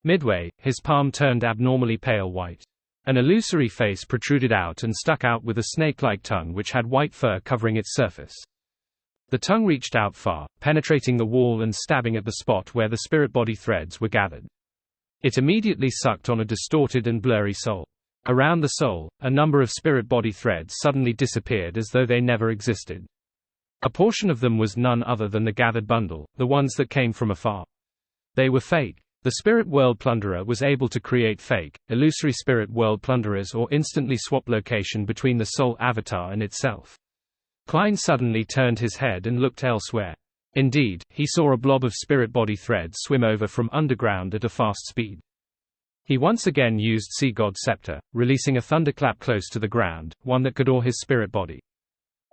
Midway, his palm turned abnormally pale white. An illusory face protruded out and stuck out with a snake-like tongue which had white fur covering its surface. The tongue reached out far, penetrating the wall and stabbing at the spot where the spirit body threads were gathered. It immediately sucked on a distorted and blurry soul. Around the soul, a number of spirit body threads suddenly disappeared as though they never existed. A portion of them was none other than the gathered bundle, the ones that came from afar. They were fake. The spirit world plunderer was able to create fake, illusory spirit world plunderers or instantly swap location between the soul avatar and itself. Klein suddenly turned his head and looked elsewhere. Indeed, he saw a blob of spirit body threads swim over from underground at a fast speed. He once again used Sea God Scepter, releasing a thunderclap close to the ground, one that could awe his spirit body.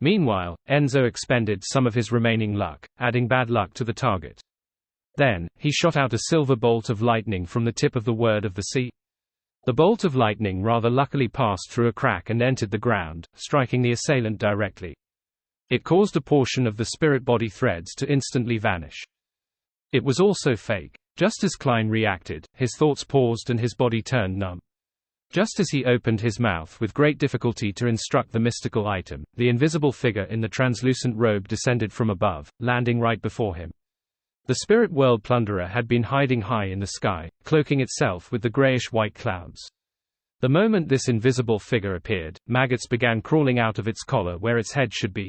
Meanwhile, Enzo expended some of his remaining luck, adding bad luck to the target. Then, he shot out a silver bolt of lightning from the tip of the Word of the Sea. The bolt of lightning rather luckily passed through a crack and entered the ground, striking the assailant directly. It caused a portion of the spirit body threads to instantly vanish. It was also fake. Just as Klein reacted, his thoughts paused and his body turned numb. Just as he opened his mouth with great difficulty to instruct the mystical item, the invisible figure in the translucent robe descended from above, landing right before him. The spirit world plunderer had been hiding high in the sky, cloaking itself with the grayish-white clouds. The moment this invisible figure appeared, maggots began crawling out of its collar where its head should be.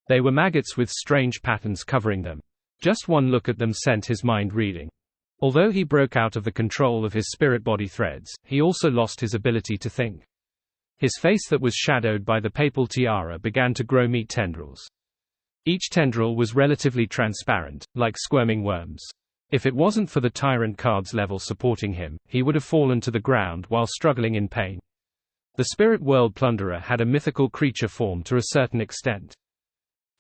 They were maggots with strange patterns covering them. Just one look at them sent his mind reeling. Although he broke out of the control of his spirit body threads, he also lost his ability to think. His face that was shadowed by the papal tiara began to grow meat tendrils. Each tendril was relatively transparent, like squirming worms. If it wasn't for the tyrant card's level supporting him, he would have fallen to the ground while struggling in pain. The spirit world plunderer had a mythical creature form to a certain extent.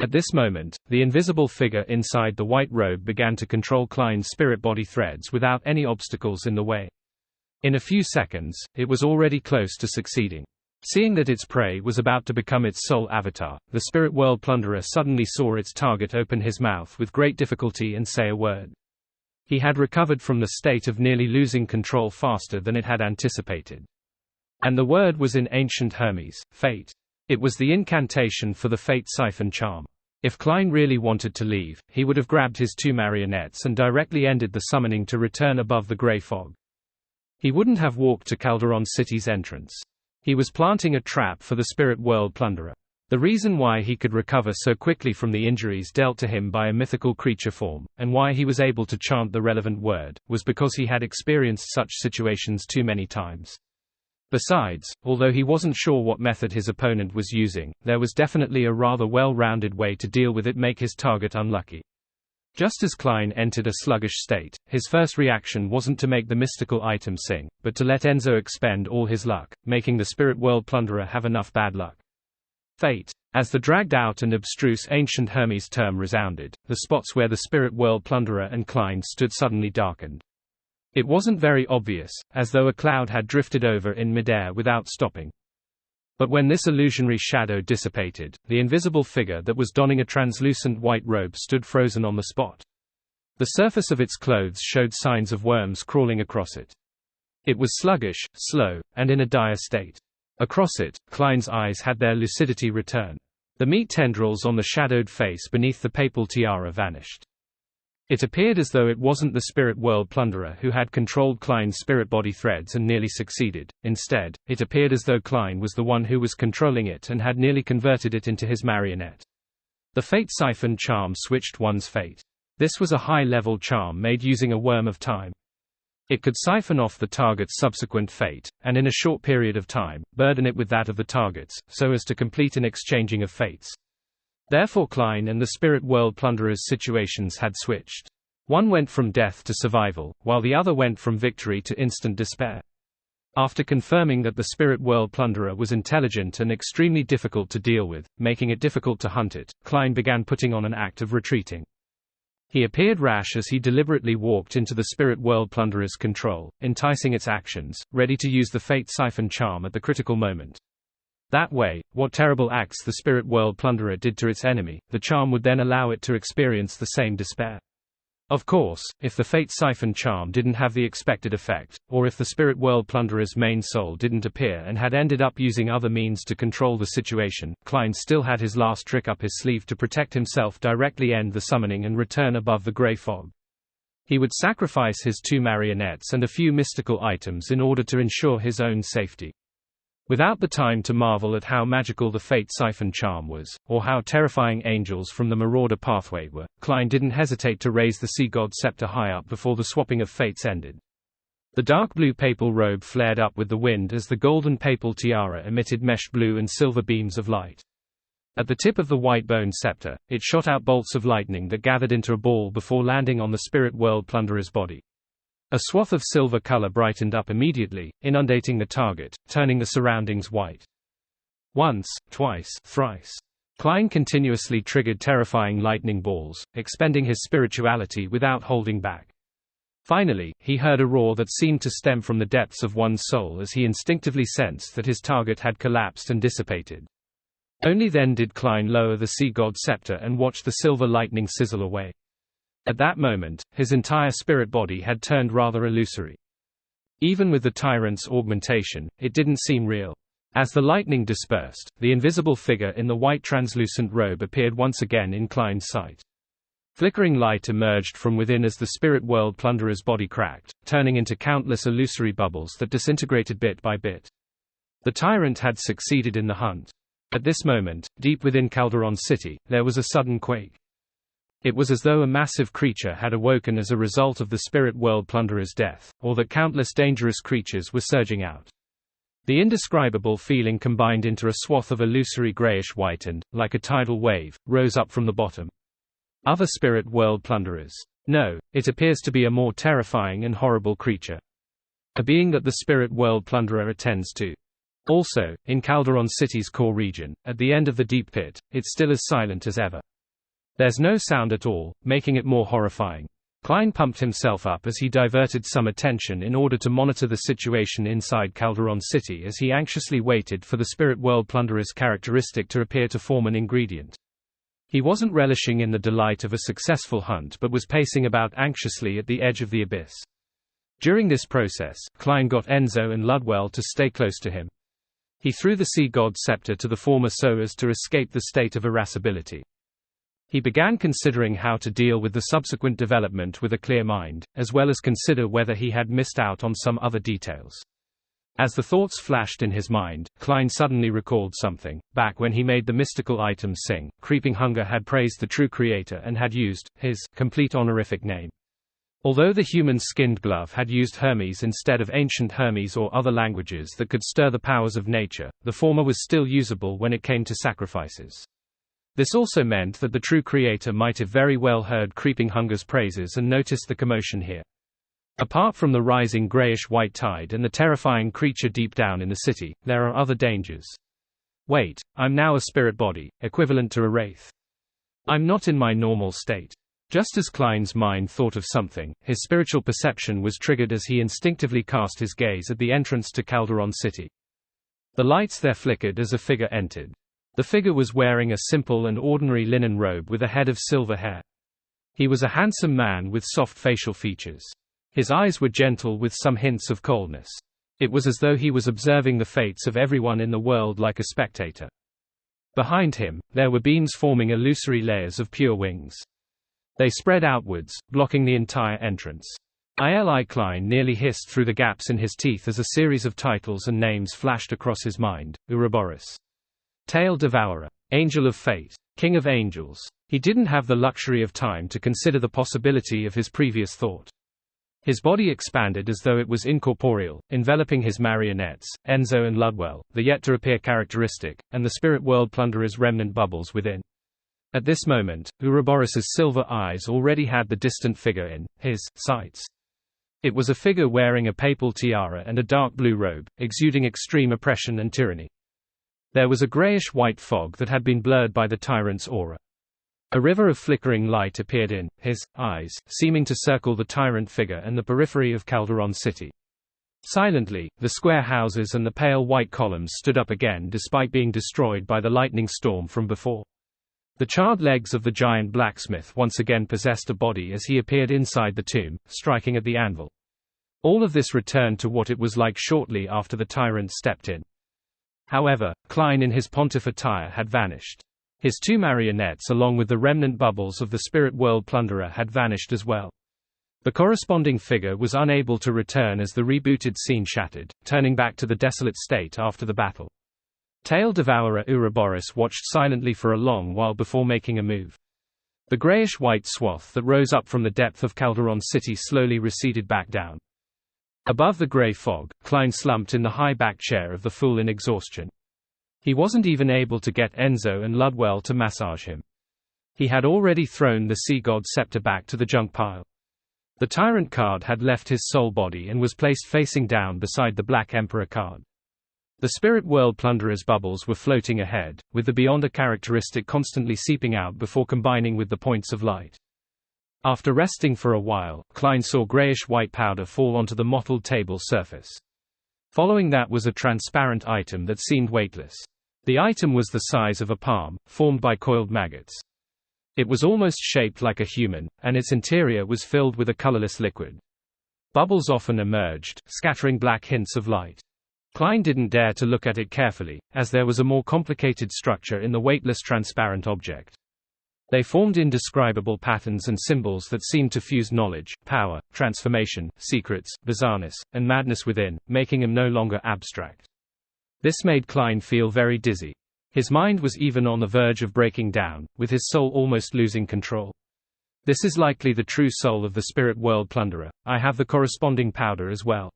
At this moment, the invisible figure inside the white robe began to control Klein's spirit body threads without any obstacles in the way. In a few seconds, it was already close to succeeding. Seeing that its prey was about to become its soul avatar, the spirit world plunderer suddenly saw its target open his mouth with great difficulty and say a word. He had recovered from the state of nearly losing control faster than it had anticipated. And the word was in ancient Hermes, fate. It was the incantation for the fate siphon charm. If Klein really wanted to leave, he would have grabbed his 2 marionettes and directly ended the summoning to return above the grey fog. He wouldn't have walked to Calderon City's entrance. He was planting a trap for the spirit world plunderer. The reason why he could recover so quickly from the injuries dealt to him by a mythical creature form, and why he was able to chant the relevant word, was because he had experienced such situations too many times. Besides, although he wasn't sure what method his opponent was using, there was definitely a rather well-rounded way to deal with it, make his target unlucky. Just as Klein entered a sluggish state, his first reaction wasn't to make the mystical item sing, but to let Enzo expend all his luck, making the spirit world plunderer have enough bad luck. Fate. As the dragged out and abstruse ancient Hermes term resounded, the spots where the spirit world plunderer and Klein stood suddenly darkened. It wasn't very obvious, as though a cloud had drifted over in midair without stopping. But when this illusionary shadow dissipated, the invisible figure that was donning a translucent white robe stood frozen on the spot. The surface of its clothes showed signs of worms crawling across it. It was sluggish, slow, and in a dire state. Across it, Klein's eyes had their lucidity return. The meat tendrils on the shadowed face beneath the papal tiara vanished. It appeared as though it wasn't the spirit world plunderer who had controlled Klein's spirit body threads and nearly succeeded. Instead, it appeared as though Klein was the one who was controlling it and had nearly converted it into his marionette. The fate siphon charm switched one's fate. This was a high-level charm made using a worm of time. It could siphon off the target's subsequent fate, and in a short period of time, burden it with that of the target's, so as to complete an exchanging of fates. Therefore Klein and the spirit world plunderer's situations had switched. One went from death to survival, while the other went from victory to instant despair. After confirming that the spirit world plunderer was intelligent and extremely difficult to deal with, making it difficult to hunt it, Klein began putting on an act of retreating. He appeared rash as he deliberately walked into the spirit world plunderer's control, enticing its actions, ready to use the fate siphon charm at the critical moment. That way, what terrible acts the spirit world plunderer did to its enemy, the charm would then allow it to experience the same despair. Of course, if the fate siphon charm didn't have the expected effect, or if the spirit world plunderer's main soul didn't appear and had ended up using other means to control the situation, Klein still had his last trick up his sleeve to protect himself, directly end the summoning and return above the grey fog. He would sacrifice his 2 marionettes and a few mystical items in order to ensure his own safety. Without the time to marvel at how magical the fate siphon charm was, or how terrifying angels from the Marauder pathway were, Klein didn't hesitate to raise the sea god scepter high up before the swapping of fates ended. The dark blue papal robe flared up with the wind as the golden papal tiara emitted meshed blue and silver beams of light. At the tip of the white bone scepter, it shot out bolts of lightning that gathered into a ball before landing on the spirit world plunderer's body. A swath of silver color brightened up immediately, inundating the target, turning the surroundings white. Once, twice, thrice. Klein continuously triggered terrifying lightning balls, expending his spirituality without holding back. Finally, he heard a roar that seemed to stem from the depths of one's soul as he instinctively sensed that his target had collapsed and dissipated. Only then did Klein lower the sea god scepter and watch the silver lightning sizzle away. At that moment, his entire spirit body had turned rather illusory. Even with the tyrant's augmentation, it didn't seem real. As the lightning dispersed, the invisible figure in the white translucent robe appeared once again in Klein's sight. Flickering light emerged from within as the spirit world plunderer's body cracked, turning into countless illusory bubbles that disintegrated bit by bit. The tyrant had succeeded in the hunt. At this moment, deep within Calderon City, there was a sudden quake. It was as though a massive creature had awoken as a result of the spirit world plunderer's death, or that countless dangerous creatures were surging out. The indescribable feeling combined into a swath of illusory grayish-white and, like a tidal wave, rose up from the bottom. Other spirit world plunderers. No, it appears to be a more terrifying and horrible creature. A being that the spirit world plunderer attends to. Also, in Calderon City's core region, at the end of the deep pit, it's still as silent as ever. There's no sound at all, making it more horrifying. Klein pumped himself up as he diverted some attention in order to monitor the situation inside Calderon City as he anxiously waited for the spirit world plunderer's characteristic to appear to form an ingredient. He wasn't relishing in the delight of a successful hunt but was pacing about anxiously at the edge of the abyss. During this process, Klein got Enzo and Ludwell to stay close to him. He threw the sea god scepter to the former so as to escape the state of irascibility. He began considering how to deal with the subsequent development with a clear mind, as well as consider whether he had missed out on some other details. As the thoughts flashed in his mind, Klein suddenly recalled something. Back when he made the mystical items sing, Creeping Hunger had praised the true creator and had used his complete honorific name. Although the human skinned glove had used Hermes instead of ancient Hermes or other languages that could stir the powers of nature, the former was still usable when it came to sacrifices. This also meant that the true creator might have very well heard Creeping Hunger's praises and noticed the commotion here. Apart from the rising grayish-white tide and the terrifying creature deep down in the city, there are other dangers. Wait, I'm now a spirit body, equivalent to a wraith. I'm not in my normal state. Just as Klein's mind thought of something, his spiritual perception was triggered as he instinctively cast his gaze at the entrance to Calderon City. The lights there flickered as a figure entered. The figure was wearing a simple and ordinary linen robe with a head of silver hair. He was a handsome man with soft facial features. His eyes were gentle with some hints of coldness. It was as though he was observing the fates of everyone in the world like a spectator. Behind him, there were beams forming illusory layers of pure wings. They spread outwards, blocking the entire entrance. Ili Klein nearly hissed through the gaps in his teeth as a series of titles and names flashed across his mind. Ouroboros. Tail Devourer. Angel of Fate. King of Angels. He didn't have the luxury of time to consider the possibility of his previous thought. His body expanded as though it was incorporeal, enveloping his marionettes, Enzo and Ludwell, the yet-to-appear characteristic, and the spirit world plunderer's remnant bubbles within. At this moment, Ouroboros's silver eyes already had the distant figure in his sights. It was a figure wearing a papal tiara and a dark blue robe, exuding extreme oppression and tyranny. There was a grayish-white fog that had been blurred by the tyrant's aura. A river of flickering light appeared in his eyes, seeming to circle the tyrant figure and the periphery of Calderon City. Silently, the square houses and the pale white columns stood up again despite being destroyed by the lightning storm from before. The charred legs of the giant blacksmith once again possessed a body as he appeared inside the tomb, striking at the anvil. All of this returned to what it was like shortly after the tyrant stepped in. However, Klein in his pontiff attire had vanished. His two marionettes along with the remnant bubbles of the spirit world plunderer had vanished as well. The corresponding figure was unable to return as the rebooted scene shattered, turning back to the desolate state after the battle. Tail Devourer Ouroboros watched silently for a long while before making a move. The grayish-white swath that rose up from the depth of Calderon City slowly receded back down. Above the gray fog, Klein slumped in the high back chair of the fool in exhaustion. He wasn't even able to get Enzo and Ludwell to massage him. He had already thrown the sea god scepter back to the junk pile. The tyrant card had left his soul body and was placed facing down beside the Black Emperor card. The spirit world plunderer's bubbles were floating ahead, with the Beyonder characteristic constantly seeping out before combining with the points of light. After resting for a while, Klein saw grayish-white powder fall onto the mottled table surface. Following that was a transparent item that seemed weightless. The item was the size of a palm, formed by coiled maggots. It was almost shaped like a human, and its interior was filled with a colorless liquid. Bubbles often emerged, scattering black hints of light. Klein didn't dare to look at it carefully, as there was a more complicated structure in the weightless transparent object. They formed indescribable patterns and symbols that seemed to fuse knowledge, power, transformation, secrets, bizarreness, and madness within, making him no longer abstract. This made Klein feel very dizzy. His mind was even on the verge of breaking down, with his soul almost losing control. This is likely the true soul of the spirit world plunderer. I have the corresponding powder as well.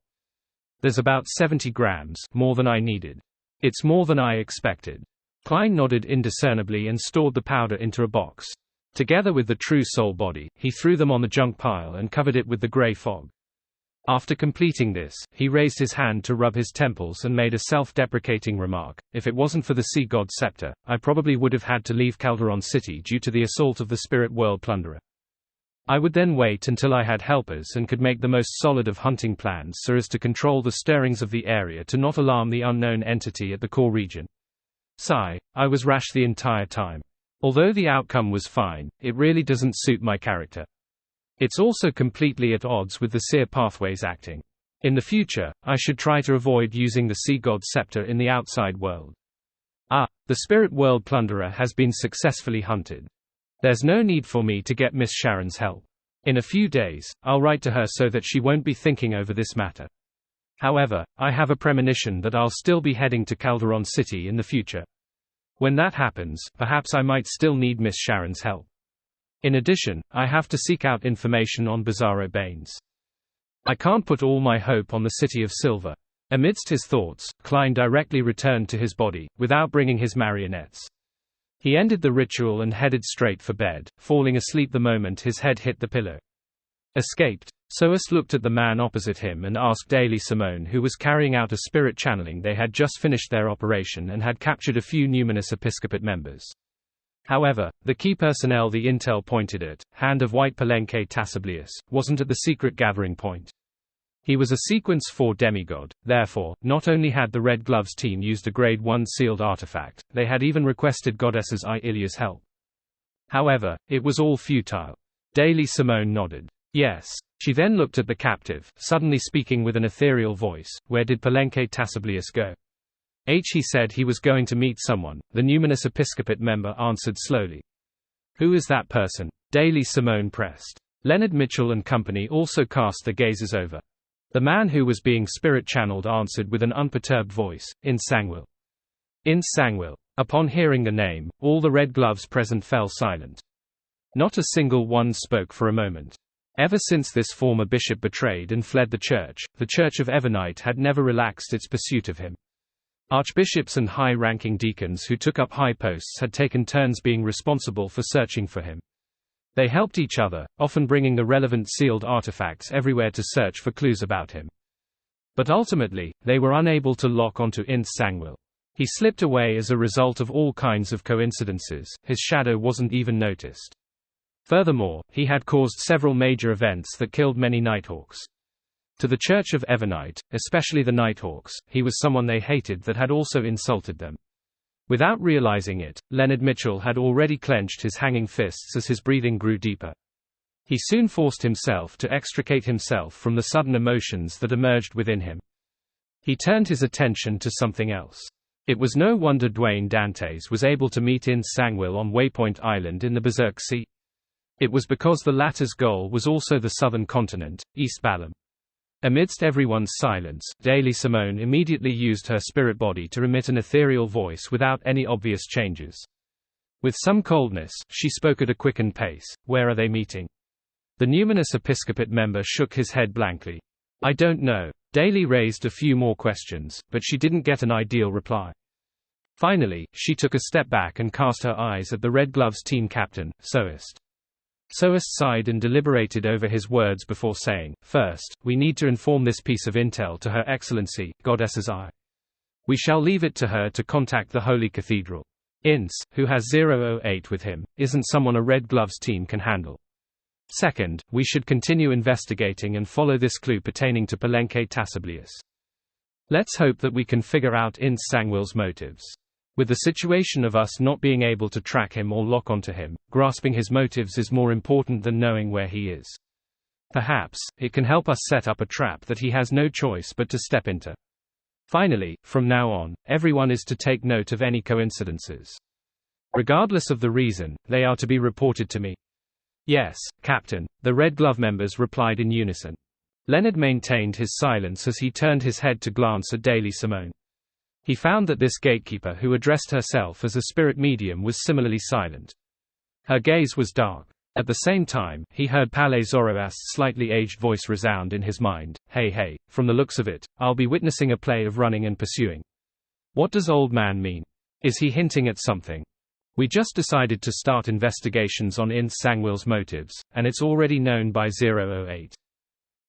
There's about 70 grams, more than I needed. It's more than I expected. Klein nodded indiscernibly and stored the powder into a box. Together with the true soul body, he threw them on the junk pile and covered it with the gray fog. After completing this, he raised his hand to rub his temples and made a self-deprecating remark. If it wasn't for the sea god scepter, I probably would have had to leave Calderon City due to the assault of the spirit world plunderer. I would then wait until I had helpers and could make the most solid of hunting plans so as to control the stirrings of the area to not alarm the unknown entity at the core region. Sigh, I was rash the entire time. Although the outcome was fine, it really doesn't suit my character. It's also completely at odds with the seer pathways acting. In the future, I should try to avoid using the sea god scepter in the outside world. The spirit world plunderer has been successfully hunted. There's no need for me to get Miss Sharon's help. In a few days, I'll write to her so that she won't be thinking over this matter. However, I have a premonition that I'll still be heading to Calderon City in the future. When that happens, perhaps I might still need Miss Sharon's help. In addition, I have to seek out information on Bizarro Baines. I can't put all my hope on the City of Silver. Amidst his thoughts, Klein directly returned to his body, without bringing his marionettes. He ended the ritual and headed straight for bed, falling asleep the moment his head hit the pillow. Escaped. Soas looked at the man opposite him and asked Daily Simone, who was carrying out a spirit channeling. They had just finished their operation and had captured a few numinous episcopate members. However, the key personnel the intel pointed at, Hand of White Palenque Tassiblius, wasn't at the secret gathering point. He was a Sequence 4 demigod, therefore, not only had the Red Gloves team used a Grade 1 sealed artifact, they had even requested Goddesses I Ilia's help. However, it was all futile. Daily Simone nodded. Yes. She then looked at the captive, suddenly speaking with an ethereal voice. Where did Palenque Taciblius go? He said he was going to meet someone, the Numinous Episcopate member answered slowly. Who is that person? Daily Simone pressed. Leonard Mitchell and company also cast their gazes over. The man who was being spirit-channeled answered with an unperturbed voice, Ince Sanguil. Ince Sanguil. Upon hearing the name, all the red gloves present fell silent. Not a single one spoke for a moment. Ever since this former bishop betrayed and fled the Church of Evernite had never relaxed its pursuit of him. Archbishops and high-ranking deacons who took up high posts had taken turns being responsible for searching for him. They helped each other, often bringing the relevant sealed artifacts everywhere to search for clues about him. But ultimately, they were unable to lock onto Ince Sanguil. He slipped away as a result of all kinds of coincidences, his shadow wasn't even noticed. Furthermore, he had caused several major events that killed many Nighthawks. To the Church of Evernite, especially the Nighthawks, he was someone they hated that had also insulted them. Without realizing it, Leonard Mitchell had already clenched his hanging fists as his breathing grew deeper. He soon forced himself to extricate himself from the sudden emotions that emerged within him. He turned his attention to something else. It was no wonder Dwayne Dantes was able to meet Ince Sanguil on Waypoint Island in the Berserk Sea. It was because the latter's goal was also the southern continent, East Balam. Amidst everyone's silence, Daily Simone immediately used her spirit body to emit an ethereal voice without any obvious changes. With some coldness, she spoke at a quickened pace. Where are they meeting? The Numinous Episcopate member shook his head blankly. I don't know. Daly raised a few more questions, but she didn't get an ideal reply. Finally, she took a step back and cast her eyes at the Red Gloves team captain, Soest. Soest sighed and deliberated over his words before saying, First, we need to inform this piece of intel to Her Excellency, Goddess's Eye. We shall leave it to her to contact the Holy Cathedral. Ince, who has 008 with him, isn't someone a Red Gloves team can handle. Second, we should continue investigating and follow this clue pertaining to Palenque Taciblius. Let's hope that we can figure out Ince Sanguil's motives. With the situation of us not being able to track him or lock onto him, grasping his motives is more important than knowing where he is. Perhaps, it can help us set up a trap that he has no choice but to step into. Finally, from now on, everyone is to take note of any coincidences. Regardless of the reason, they are to be reported to me. Yes, Captain, the Red Glove members replied in unison. Leonard maintained his silence as he turned his head to glance at Daily Simone. He found that this gatekeeper who addressed herself as a spirit medium was similarly silent. Her gaze was dark. At the same time, he heard Palais Zoroast's slightly aged voice resound in his mind. Hey, from the looks of it, I'll be witnessing a play of running and pursuing. What does old man mean? Is he hinting at something? We just decided to start investigations on Ince Sanguil's motives, and it's already known by 008.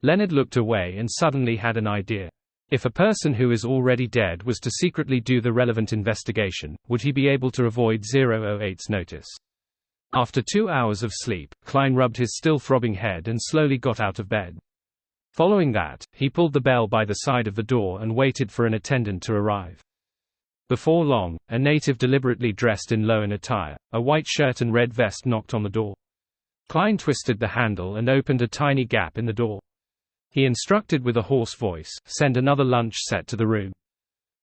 Leonard looked away and suddenly had an idea. If a person who is already dead was to secretly do the relevant investigation, would he be able to avoid 008's notice? After 2 hours of sleep, Klein rubbed his still throbbing head and slowly got out of bed. Following that, he pulled the bell by the side of the door and waited for an attendant to arrive. Before long, a native deliberately dressed in Loan attire, a white shirt and red vest knocked on the door. Klein twisted the handle and opened a tiny gap in the door. He instructed with a hoarse voice, send another lunch set to the room.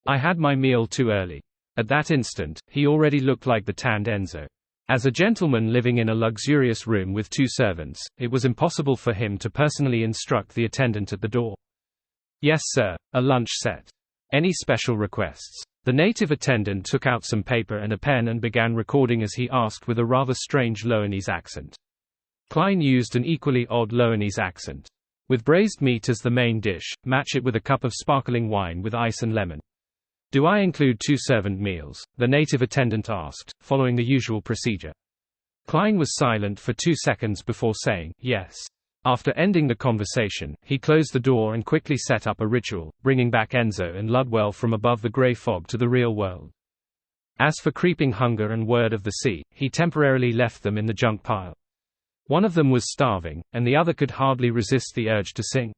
I had my meal too early. At that instant, he already looked like the tanned Enzo. As a gentleman living in a luxurious room with 2 servants, it was impossible for him to personally instruct the attendant at the door. Yes sir, a lunch set. Any special requests? The native attendant took out some paper and a pen and began recording as he asked with a rather strange Loanese accent. Klein used an equally odd Loanese accent. With braised meat as the main dish, match it with a cup of sparkling wine with ice and lemon. Do I include 2 servant meals? The native attendant asked, following the usual procedure. Klein was silent for 2 seconds before saying, yes. After ending the conversation, he closed the door and quickly set up a ritual, bringing back Enzo and Ludwell from above the grey fog to the real world. As for Creeping Hunger and Word of the Sea, he temporarily left them in the junk pile. One of them was starving, and the other could hardly resist the urge to sing.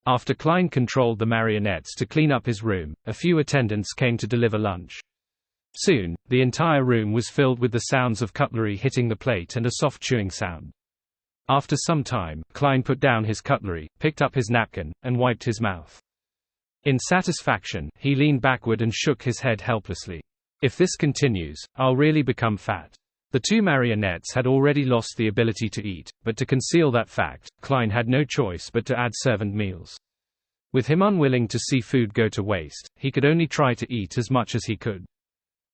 After Klein controlled the marionettes to clean up his room, a few attendants came to deliver lunch. Soon, the entire room was filled with the sounds of cutlery hitting the plate and a soft chewing sound. After some time, Klein put down his cutlery, picked up his napkin, and wiped his mouth. In satisfaction, he leaned backward and shook his head helplessly. If this continues, I'll really become fat. The two marionettes had already lost the ability to eat, but to conceal that fact, Klein had no choice but to add servant meals. With him unwilling to see food go to waste, he could only try to eat as much as he could.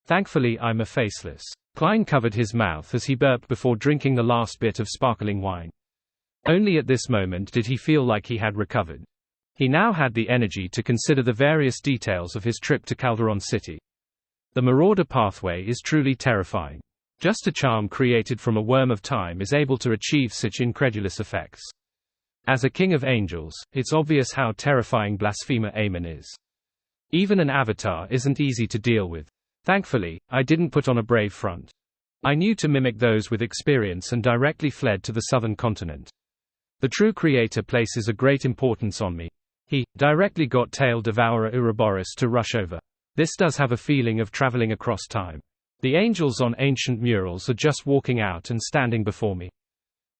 Thankfully, I'm a faceless. Klein covered his mouth as he burped before drinking the last bit of sparkling wine. Only at this moment did he feel like he had recovered. He now had the energy to consider the various details of his trip to Calderon City. The Marauder pathway is truly terrifying. Just a charm created from a worm of time is able to achieve such incredulous effects. As a king of angels, it's obvious how terrifying blasphemer Amon is. Even an avatar isn't easy to deal with. Thankfully, I didn't put on a brave front. I knew to mimic those with experience and directly fled to the southern continent. The true creator places a great importance on me. He directly got Tail Devourer Ouroboros to rush over. This does have a feeling of traveling across time. The angels on ancient murals are just walking out and standing before me.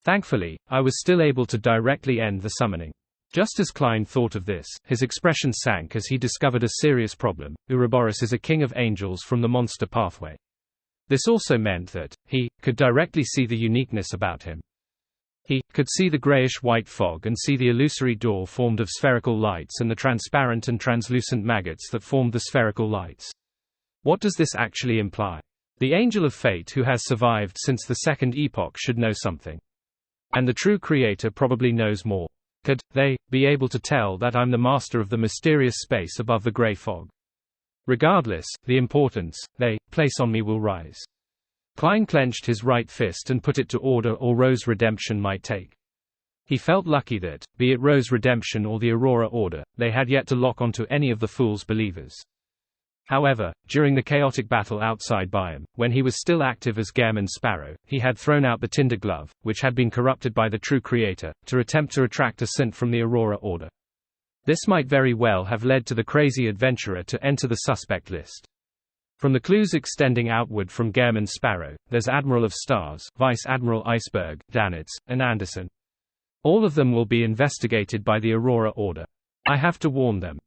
Thankfully, I was still able to directly end the summoning. Just as Klein thought of this, his expression sank as he discovered a serious problem. Ouroboros is a king of angels from the monster pathway. This also meant that he could directly see the uniqueness about him. He could see the grayish-white fog and see the illusory door formed of spherical lights and the transparent and translucent maggots that formed the spherical lights. What does this actually imply? The Angel of Fate who has survived since the Second Epoch should know something. And the true creator probably knows more. Could they be able to tell that I'm the master of the mysterious space above the gray fog? Regardless, the importance they place on me will rise. Klein clenched his right fist and put it to order all Rose Redemption might take. He felt lucky that, be it Rose Redemption or the Aurora Order, they had yet to lock onto any of the Fool's believers. However, during the chaotic battle outside Biome, when he was still active as Gehrman Sparrow, he had thrown out the Tinder Glove, which had been corrupted by the true creator, to attempt to attract a scent from the Aurora Order. This might very well have led to the crazy adventurer to enter the suspect list. From the clues extending outward from Gehrman Sparrow, there's Admiral of Stars, Vice Admiral Iceberg, Danitz, and Anderson. All of them will be investigated by the Aurora Order. I have to warn them.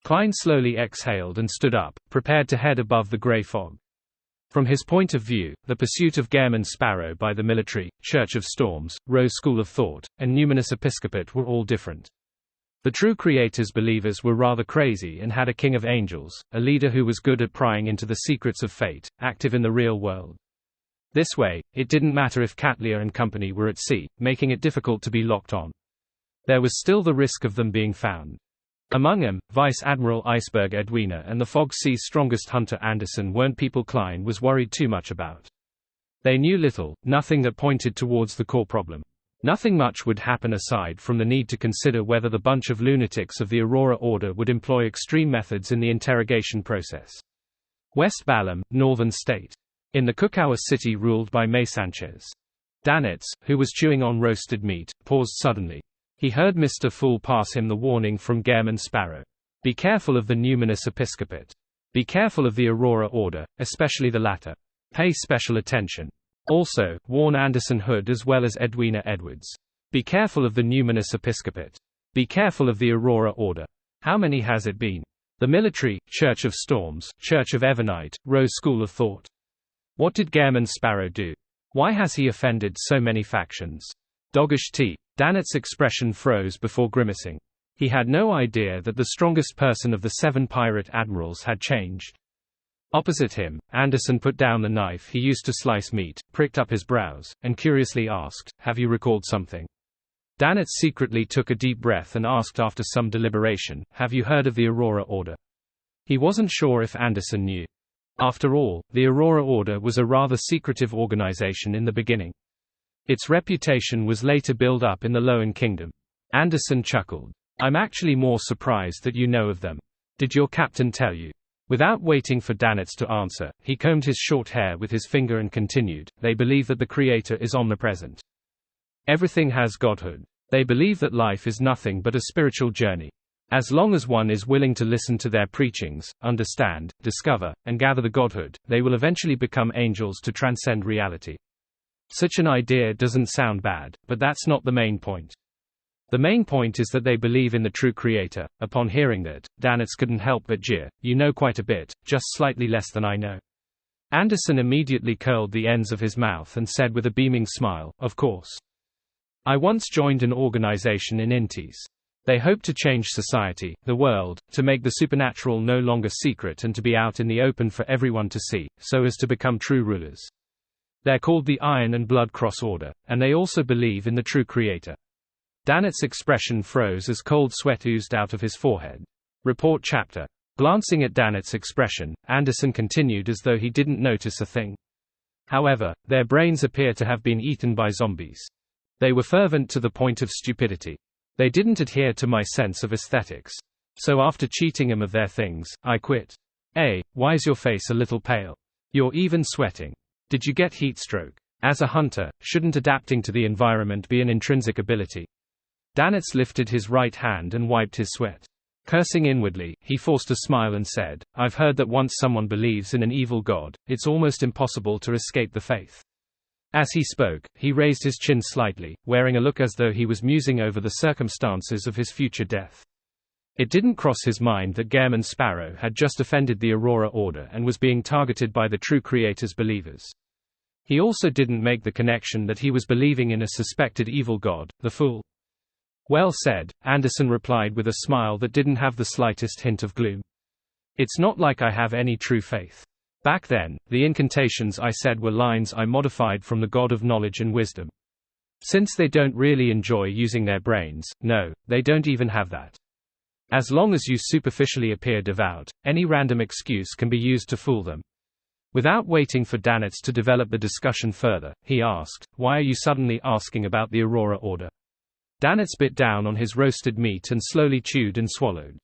Klein slowly exhaled and stood up, prepared to head above the gray fog. From his point of view, the pursuit of Gehrman Sparrow by the military, Church of Storms, Rose School of Thought, and Numinous Episcopate were all different. The true creator's believers were rather crazy and had a king of angels, a leader who was good at prying into the secrets of fate, active in the real world. This way, it didn't matter if Katlia and company were at sea, making it difficult to be locked on. There was still the risk of them being found. Among them, Vice Admiral Iceberg Edwina and the Fog Sea's strongest hunter Anderson weren't people Klein was worried too much about. They knew little, nothing that pointed towards the core problem. Nothing much would happen aside from the need to consider whether the bunch of lunatics of the Aurora Order would employ extreme methods in the interrogation process. West Balam, Northern State. In the Cookower city ruled by May Sanchez. Danitz, who was chewing on roasted meat, paused suddenly. He heard Mr. Fool pass him the warning from Gehrman Sparrow. Be careful of the Numinous Episcopate. Be careful of the Aurora Order, especially the latter. Pay special attention. Also, warn Anderson Hood as well as Edwina Edwards. Be careful of the Numinous Episcopate. Be careful of the Aurora Order. How many has it been? The military, Church of Storms, Church of Evernite, Rose School of Thought. What did Gehrman Sparrow do? Why has he offended so many factions? Doggish T. Danitz's expression froze before grimacing. He had no idea that the strongest person of the 7 pirate admirals had changed. Opposite him, Anderson put down the knife he used to slice meat, pricked up his brows, and curiously asked, "Have you recalled something?" Danitz secretly took a deep breath and asked after some deliberation, "Have you heard of the Aurora Order?" He wasn't sure if Anderson knew. After all, the Aurora Order was a rather secretive organization in the beginning. Its reputation was later built up in the Loan Kingdom. Anderson chuckled. "I'm actually more surprised that you know of them. Did your captain tell you?" Without waiting for Danitz to answer, he combed his short hair with his finger and continued, "They believe that the Creator is omnipresent. Everything has godhood. They believe that life is nothing but a spiritual journey. As long as one is willing to listen to their preachings, understand, discover, and gather the godhood, they will eventually become angels to transcend reality. Such an idea doesn't sound bad, but that's not the main point. The main point is that they believe in the true creator. Upon hearing that, Danitz couldn't help but jeer. You know quite a bit, just slightly less than I know. Anderson immediately curled the ends of his mouth and said with a beaming smile, of course. I once joined an organization in Intis. They hope to change society, the world, to make the supernatural no longer secret and to be out in the open for everyone to see, so as to become true rulers. They're called the Iron and Blood Cross Order, and they also believe in the true creator. Danitz's expression froze as cold sweat oozed out of his forehead. Report chapter. Glancing at Danitz's expression, Anderson continued as though he didn't notice a thing. However, their brains appear to have been eaten by zombies. They were fervent to the point of stupidity. They didn't adhere to my sense of aesthetics. So after cheating them of their things, I quit. Why's your face a little pale? You're even sweating. Did you get heat stroke? As a hunter, shouldn't adapting to the environment be an intrinsic ability? Danitz lifted his right hand and wiped his sweat. Cursing inwardly, he forced a smile and said, I've heard that once someone believes in an evil god, it's almost impossible to escape the faith. As he spoke, he raised his chin slightly, wearing a look as though he was musing over the circumstances of his future death. It didn't cross his mind that Gehrman Sparrow had just offended the Aurora Order and was being targeted by the true creator's believers. He also didn't make the connection that he was believing in a suspected evil god, the fool. Well said, Anderson replied with a smile that didn't have the slightest hint of gloom. It's not like I have any true faith. Back then, the incantations I said were lines I modified from the God of knowledge and wisdom. Since they don't really enjoy using their brains, no, they don't even have that. As long as you superficially appear devout, any random excuse can be used to fool them. Without waiting for Danitz to develop the discussion further, he asked, why are you suddenly asking about the Aurora Order? Danitz bit down on his roasted meat and slowly chewed and swallowed.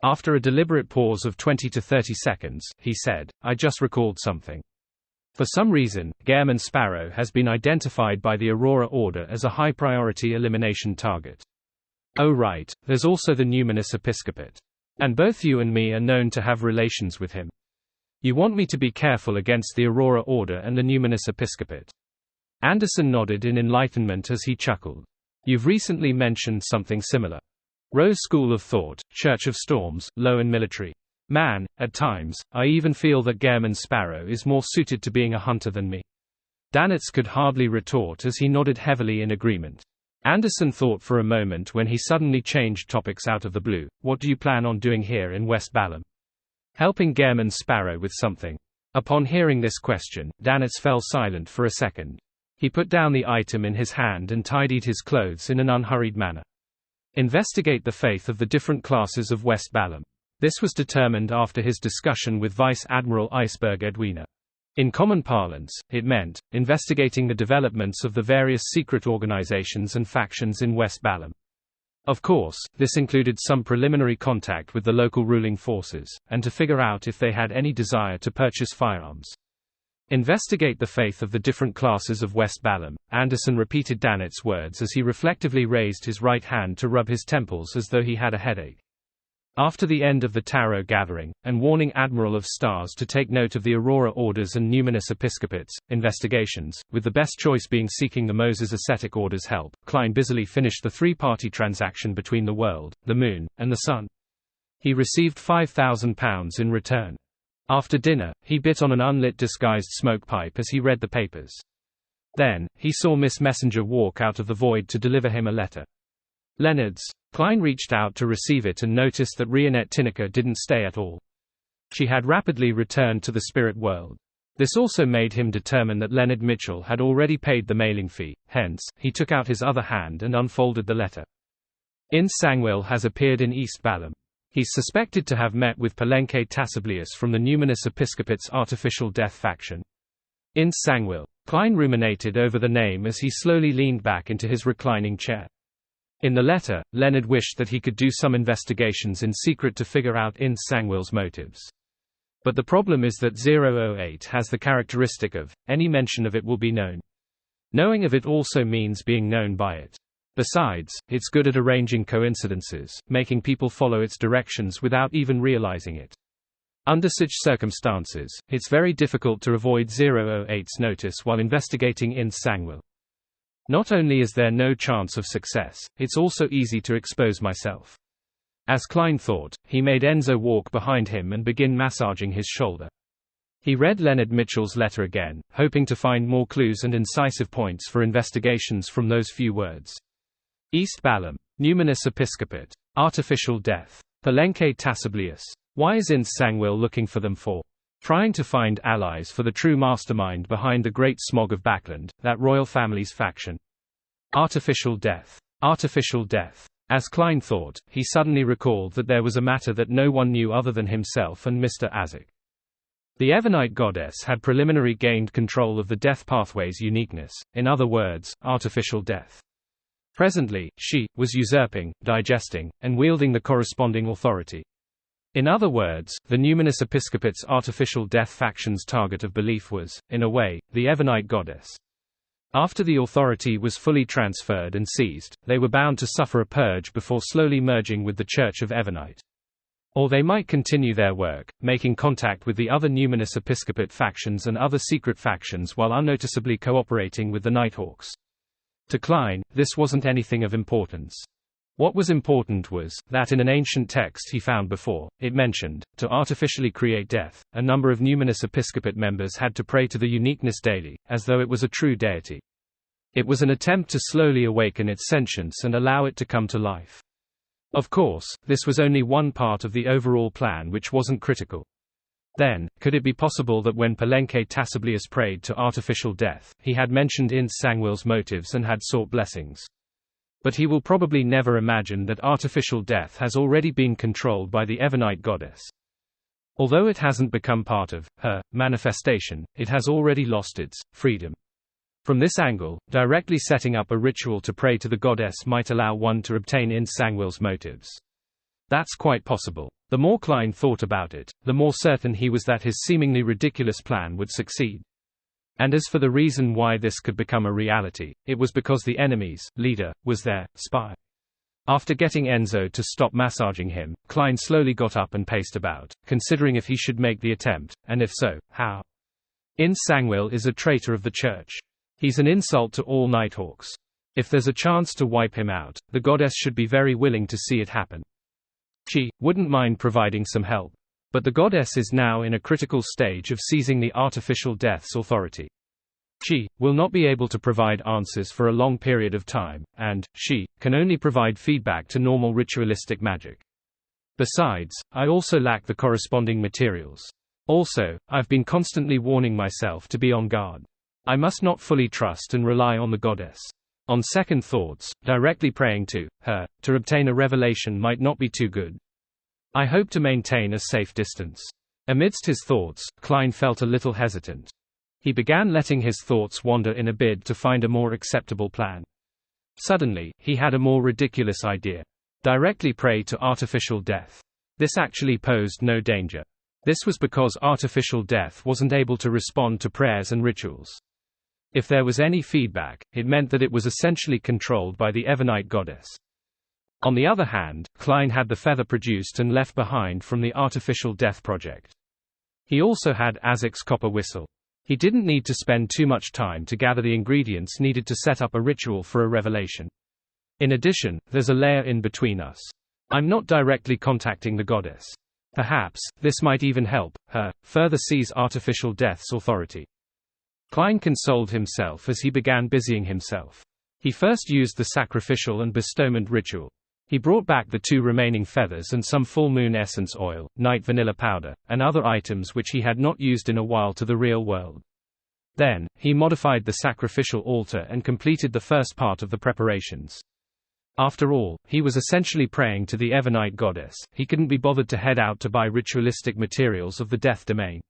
After a deliberate pause of 20 to 30 seconds, he said, I just recalled something. For some reason, Gehrman Sparrow has been identified by the Aurora Order as a high-priority elimination target. Oh right, there's also the Numinous Episcopate. And both you and me are known to have relations with him. You want me to be careful against the Aurora Order and the Numinous Episcopate? Anderson nodded in enlightenment as he chuckled. You've recently mentioned something similar. Rose School of Thought, Church of Storms, low and military. Man, at times, I even feel that Gehrman Sparrow is more suited to being a hunter than me. Danitz could hardly retort as he nodded heavily in agreement. Anderson thought for a moment when he suddenly changed topics out of the blue. What do you plan on doing here in West Balam? Helping Gehrman Sparrow with something. Upon hearing this question, Danitz fell silent for a second. He put down the item in his hand and tidied his clothes in an unhurried manner. Investigate the faith of the different classes of West Balam. This was determined after his discussion with Vice Admiral Iceberg Edwina. In common parlance, it meant investigating the developments of the various secret organizations and factions in West Balam. Of course, this included some preliminary contact with the local ruling forces, and to figure out if they had any desire to purchase firearms. Investigate the faith of the different classes of West Balam, Anderson repeated Danitz's words as he reflectively raised his right hand to rub his temples as though he had a headache. After the end of the tarot gathering, and warning Admiral of Stars to take note of the Aurora Orders and Numinous Episcopates investigations, with the best choice being seeking the Moses Ascetic Order's help, Klein busily finished the three-party transaction between the world, the moon, and the sun. He received £5,000 in return. After dinner, he bit on an unlit disguised smoke pipe as he read the papers. Then, he saw Miss Messenger walk out of the void to deliver him a letter. Leonard's. Klein reached out to receive it and noticed that Rionette Tinnicker didn't stay at all. She had rapidly returned to the spirit world. This also made him determine that Leonard Mitchell had already paid the mailing fee, hence, he took out his other hand and unfolded the letter. Ince Sangwil has appeared in East Balam. He's suspected to have met with Palenque Tassiblius from the Numinous Episcopate's Artificial Death faction. Ince Sangwil. Klein ruminated over the name as he slowly leaned back into his reclining chair. In the letter, Leonard wished that he could do some investigations in secret to figure out Ince Sangwil's motives. But the problem is that 008 has the characteristic of, any mention of it will be known. Knowing of it also means being known by it. Besides, it's good at arranging coincidences, making people follow its directions without even realizing it. Under such circumstances, it's very difficult to avoid 008's notice while investigating in Sangwell. Not only is there no chance of success, it's also easy to expose myself. As Klein thought, he made Enzo walk behind him and begin massaging his shoulder. He read Leonard Mitchell's letter again, hoping to find more clues and incisive points for investigations from those few words. East Balham, Numinous Episcopate, artificial death, Palenque Taciblius. Why is Ince Sangwell looking for them for? Trying to find allies for the true mastermind behind the Great Smog of Backland, that royal family's faction. Artificial death. Artificial death. As Klein thought, he suddenly recalled that there was a matter that no one knew other than himself and Mr. Azek. The Evernite goddess had preliminarily gained control of the death pathway's uniqueness, in other words, artificial death. Presently, she was usurping, digesting, and wielding the corresponding authority. In other words, the Numinous Episcopate's artificial death faction's target of belief was, in a way, the Evernite goddess. After the authority was fully transferred and seized, they were bound to suffer a purge before slowly merging with the Church of Evernite. Or they might continue their work, making contact with the other Numinous Episcopate factions and other secret factions while unnoticeably cooperating with the Nighthawks. To Klein, this wasn't anything of importance. What was important was that in an ancient text he found before, it mentioned, to artificially create death, a number of Numinous Episcopate members had to pray to the uniqueness daily, as though it was a true deity. It was an attempt to slowly awaken its sentience and allow it to come to life. Of course, this was only one part of the overall plan which wasn't critical. Then, could it be possible that when Palenque Taciblius prayed to artificial death, he had mentioned Ince Sangwell's motives and had sought blessings? But he will probably never imagine that artificial death has already been controlled by the Evernite goddess. Although it hasn't become part of her manifestation, it has already lost its freedom. From this angle, directly setting up a ritual to pray to the goddess might allow one to obtain Ince Sangwell's motives. That's quite possible. The more Klein thought about it, the more certain he was that his seemingly ridiculous plan would succeed. And as for the reason why this could become a reality, it was because the enemy's leader was their spy. After getting Enzo to stop massaging him, Klein slowly got up and paced about, considering if he should make the attempt, and if so, how. Ince Sangwell is a traitor of the church. He's an insult to all Nighthawks. If there's a chance to wipe him out, the goddess should be very willing to see it happen. She wouldn't mind providing some help. But the goddess is now in a critical stage of seizing the artificial death's authority. She will not be able to provide answers for a long period of time, and she can only provide feedback to normal ritualistic magic. Besides, I also lack the corresponding materials. Also, I've been constantly warning myself to be on guard. I must not fully trust and rely on the goddess. On second thoughts, directly praying to her to obtain a revelation might not be too good. I hope to maintain a safe distance. Amidst his thoughts, Klein felt a little hesitant. He began letting his thoughts wander in a bid to find a more acceptable plan. Suddenly, he had a more ridiculous idea. Directly pray to artificial death. This actually posed no danger. This was because artificial death wasn't able to respond to prayers and rituals. If there was any feedback, it meant that it was essentially controlled by the Evernite goddess. On the other hand, Klein had the feather produced and left behind from the artificial death project. He also had Azek's copper whistle. He didn't need to spend too much time to gather the ingredients needed to set up a ritual for a revelation. In addition, there's a layer in between us. I'm not directly contacting the goddess. Perhaps, this might even help her further seize artificial death's authority. Klein consoled himself as he began busying himself. He first used the sacrificial and bestowment ritual. He brought back the 2 remaining feathers and some full moon essence oil, night vanilla powder, and other items which he had not used in a while to the real world. Then, he modified the sacrificial altar and completed the first part of the preparations. After all, he was essentially praying to the Evernite goddess. He couldn't be bothered to head out to buy ritualistic materials of the death domain.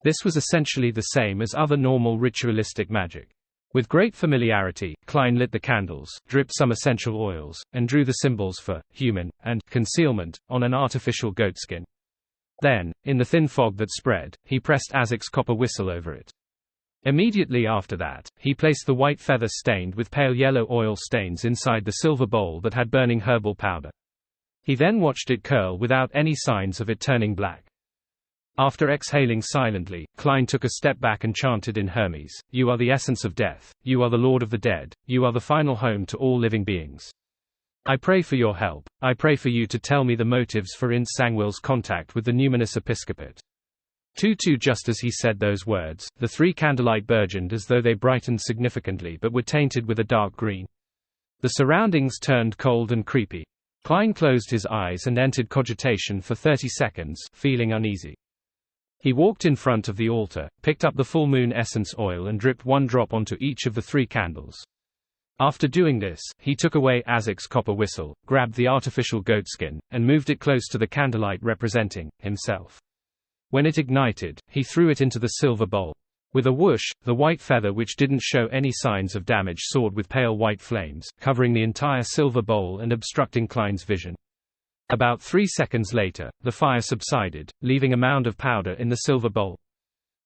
This was essentially the same as other normal ritualistic magic. With great familiarity, Klein lit the candles, dripped some essential oils, and drew the symbols for human and concealment on an artificial goatskin. Then, in the thin fog that spread, he pressed Azek's copper whistle over it. Immediately after that, he placed the white feather stained with pale yellow oil stains inside the silver bowl that had burning herbal powder. He then watched it curl without any signs of it turning black. After exhaling silently, Klein took a step back and chanted in Hermes, "You are the essence of death, you are the Lord of the dead, you are the final home to all living beings. I pray for your help, I pray for you to tell me the motives for Ins Sangwill's contact with the numinous episcopate." Just as he said those words, the three candlelight burgeoned as though they brightened significantly but were tainted with a dark green. The surroundings turned cold and creepy. Klein closed his eyes and entered cogitation for 30 seconds, feeling uneasy. He walked in front of the altar, picked up the full moon essence oil and dripped one drop onto each of the three candles. After doing this, he took away Azek's copper whistle, grabbed the artificial goatskin, and moved it close to the candlelight representing himself. When it ignited, he threw it into the silver bowl. With a whoosh, the white feather, which didn't show any signs of damage, soared with pale white flames, covering the entire silver bowl and obstructing Klein's vision. About 3 seconds later, the fire subsided, leaving a mound of powder in the silver bowl.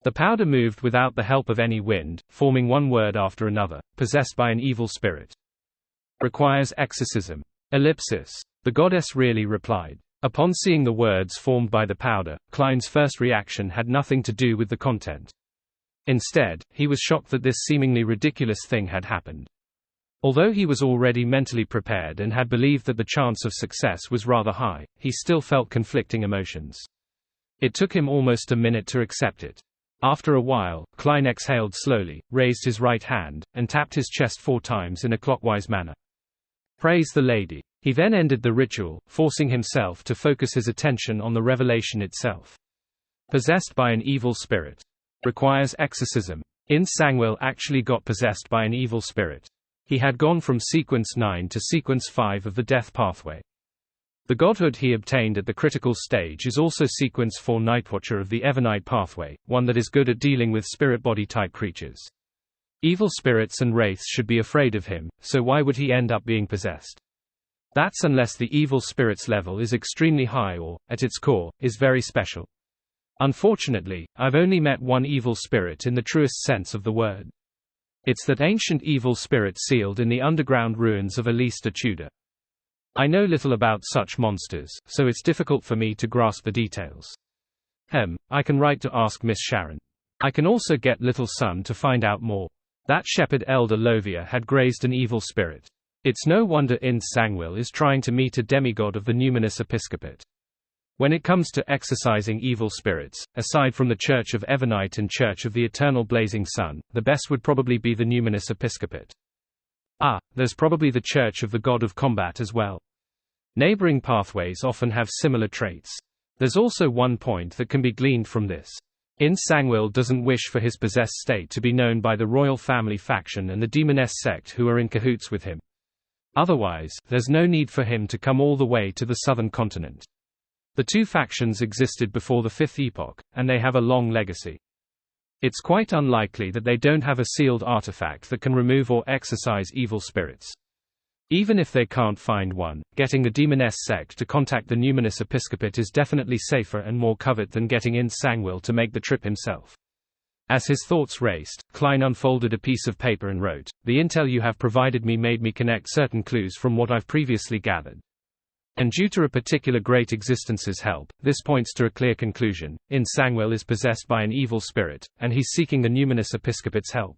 The powder moved without the help of any wind, forming one word after another: possessed by an evil spirit. Requires exorcism. Ellipsis. The goddess really replied. Upon seeing the words formed by the powder, Klein's first reaction had nothing to do with the content. Instead, he was shocked that this seemingly ridiculous thing had happened. Although he was already mentally prepared and had believed that the chance of success was rather high, he still felt conflicting emotions. It took him almost a minute to accept it. After a while, Klein exhaled slowly, raised his right hand, and tapped his chest 4 times in a clockwise manner. Praise the Lady. He then ended the ritual, forcing himself to focus his attention on the revelation itself. Possessed by an evil spirit. Requires exorcism. Ins Sangwill actually got possessed by an evil spirit. He had gone from sequence 9 to sequence 5 of the death pathway. The godhood he obtained at the critical stage is also sequence 4 Nightwatcher of the Evernight pathway, one that is good at dealing with spirit body type creatures. Evil spirits and wraiths should be afraid of him, so why would he end up being possessed? That's unless the evil spirit's level is extremely high or, at its core, is very special. Unfortunately, I've only met one evil spirit in the truest sense of the word. It's that ancient evil spirit sealed in the underground ruins of Alista Tudor. I know little about such monsters, so it's difficult for me to grasp the details. I can write to ask Miss Sharon. I can also get Little Son to find out more. That shepherd elder Lovia had grazed an evil spirit. It's no wonder Ins Sangwill is trying to meet a demigod of the numinous episcopate. When it comes to exorcising evil spirits, aside from the Church of Evernight and Church of the Eternal Blazing Sun, the best would probably be the numinous episcopate. There's probably the Church of the God of Combat as well. Neighboring pathways often have similar traits. There's also one point that can be gleaned from this. Ins Sangwill doesn't wish for his possessed state to be known by the royal family faction and the demoness sect who are in cahoots with him. Otherwise, there's no need for him to come all the way to the southern continent. The two factions existed before the Fifth Epoch, and they have a long legacy. It's quite unlikely that they don't have a sealed artifact that can remove or exorcise evil spirits. Even if they can't find one, getting the demoness sect to contact the numinous episcopate is definitely safer and more covert than getting Ins Sangwill to make the trip himself. As his thoughts raced, Klein unfolded a piece of paper and wrote, "The intel you have provided me made me connect certain clues from what I've previously gathered. And due to a particular great existence's help, this points to a clear conclusion. Ins Sangwill is possessed by an evil spirit, and he's seeking the numinous episcopate's help.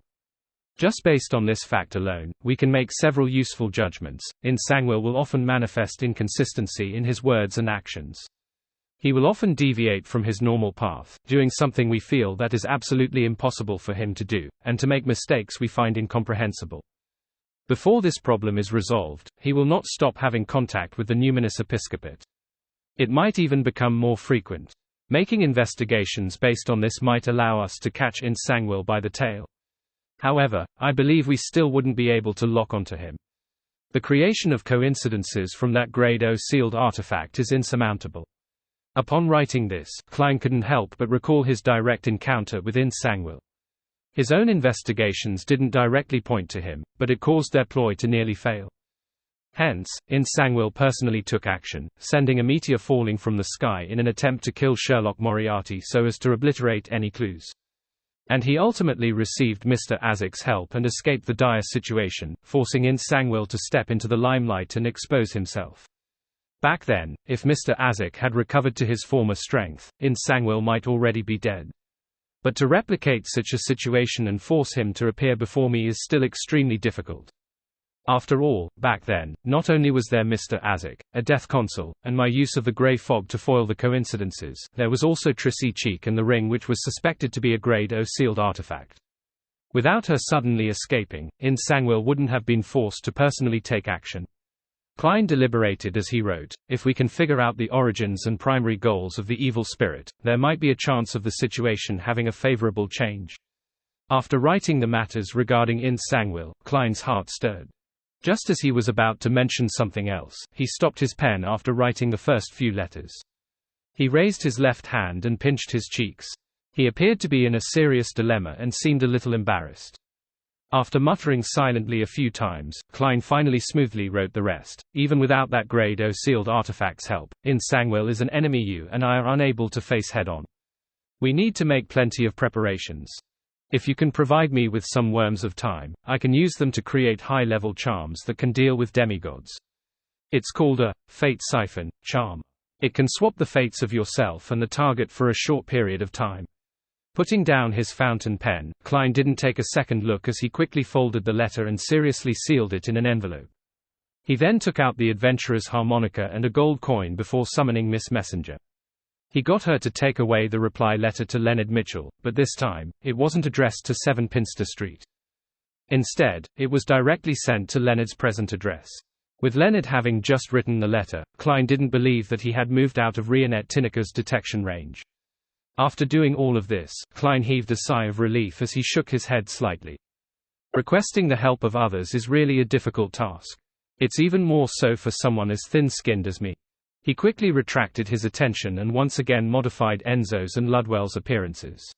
Just based on this fact alone, we can make several useful judgments. Ins Sangwill will often manifest inconsistency in his words and actions. He will often deviate from his normal path, doing something we feel that is absolutely impossible for him to do, and to make mistakes we find incomprehensible. Before this problem is resolved, he will not stop having contact with the numinous episcopate. It might even become more frequent. Making investigations based on this might allow us to catch Ins Sangwill by the tail. However, I believe we still wouldn't be able to lock onto him. The creation of coincidences from that Grade O sealed artifact is insurmountable." Upon writing this, Klein couldn't help but recall his direct encounter with Ins Sangwill. His own investigations didn't directly point to him, but it caused their ploy to nearly fail. Hence, Ins Sangwill personally took action, sending a meteor falling from the sky in an attempt to kill Sherlock Moriarty so as to obliterate any clues. And he ultimately received Mr. Azek's help and escaped the dire situation, forcing Ins Sangwill to step into the limelight and expose himself. Back then, if Mr. Azek had recovered to his former strength, In Sangwil might already be dead. But to replicate such a situation and force him to appear before me is still extremely difficult. After all, back then, not only was there Mr. Azek, a death consul, and my use of the grey fog to foil the coincidences, there was also Trissy Cheek and the ring, which was suspected to be a Grade O sealed artifact. Without her suddenly escaping, In Sangwil wouldn't have been forced to personally take action. Klein deliberated as he wrote, "If we can figure out the origins and primary goals of the evil spirit, there might be a chance of the situation having a favorable change." After writing the matters regarding In Sangwil, Klein's heart stirred. Just as he was about to mention something else, he stopped his pen after writing the first few letters. He raised his left hand and pinched his cheeks. He appeared to be in a serious dilemma and seemed a little embarrassed. After muttering silently a few times, Klein finally smoothly wrote the rest. "Even without that Grade O sealed artifact's help, In Sangwil is an enemy you and I are unable to face head-on. We need to make plenty of preparations. If you can provide me with some worms of time, I can use them to create high-level charms that can deal with demigods. It's called a Fate Siphon charm. It can swap the fates of yourself and the target for a short period of time." Putting down his fountain pen, Klein didn't take a second look as he quickly folded the letter and seriously sealed it in an envelope. He then took out the adventurer's harmonica and a gold coin before summoning Miss Messenger. He got her to take away the reply letter to Leonard Mitchell, but this time, it wasn't addressed to 7 Pinster Street. Instead, it was directly sent to Leonard's present address. With Leonard having just written the letter, Klein didn't believe that he had moved out of Rionette Tinniker's detection range. After doing all of this, Klein heaved a sigh of relief as he shook his head slightly. Requesting the help of others is really a difficult task. It's even more so for someone as thin-skinned as me. He quickly retracted his attention and once again modified Enzo's and Ludwell's appearances.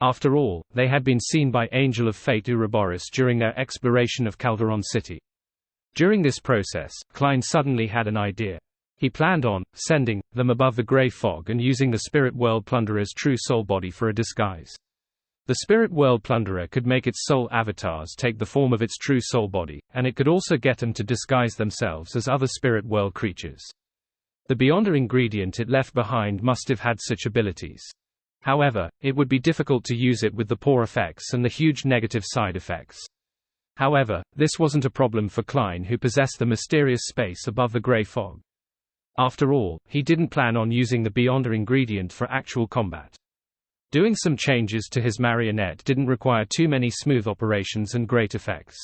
After all, they had been seen by Angel of Fate Ouroboros during their exploration of Calderon City. During this process, Klein suddenly had an idea. He planned on sending them above the grey fog and using the Spirit World Plunderer's true soul body for a disguise. The Spirit World Plunderer could make its soul avatars take the form of its true soul body, and it could also get them to disguise themselves as other Spirit World creatures. The Beyonder ingredient it left behind must have had such abilities. However, it would be difficult to use it with the poor effects and the huge negative side effects. However, this wasn't a problem for Klein, who possessed the mysterious space above the grey fog. After all, he didn't plan on using the Beyonder ingredient for actual combat. Doing some changes to his marionette didn't require too many smooth operations and great effects.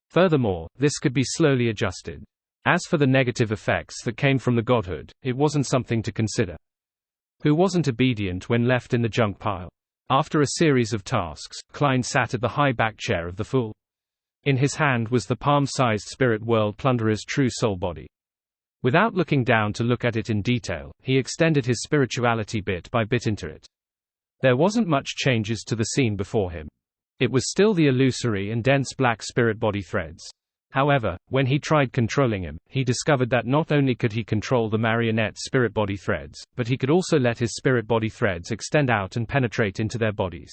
Furthermore, this could be slowly adjusted. As for the negative effects that came from the godhood, it wasn't something to consider. Who wasn't obedient when left in the junk pile? After a series of tasks, Klein sat at the high back chair of the Fool. In his hand was the palm-sized Spirit World Plunderer's true soul body. Without looking down to look at it in detail, he extended his spirituality bit by bit into it. There wasn't much changes to the scene before him. It was still the illusory and dense black spirit body threads. However, when he tried controlling him, he discovered that not only could he control the marionette spirit body threads, but he could also let his spirit body threads extend out and penetrate into their bodies.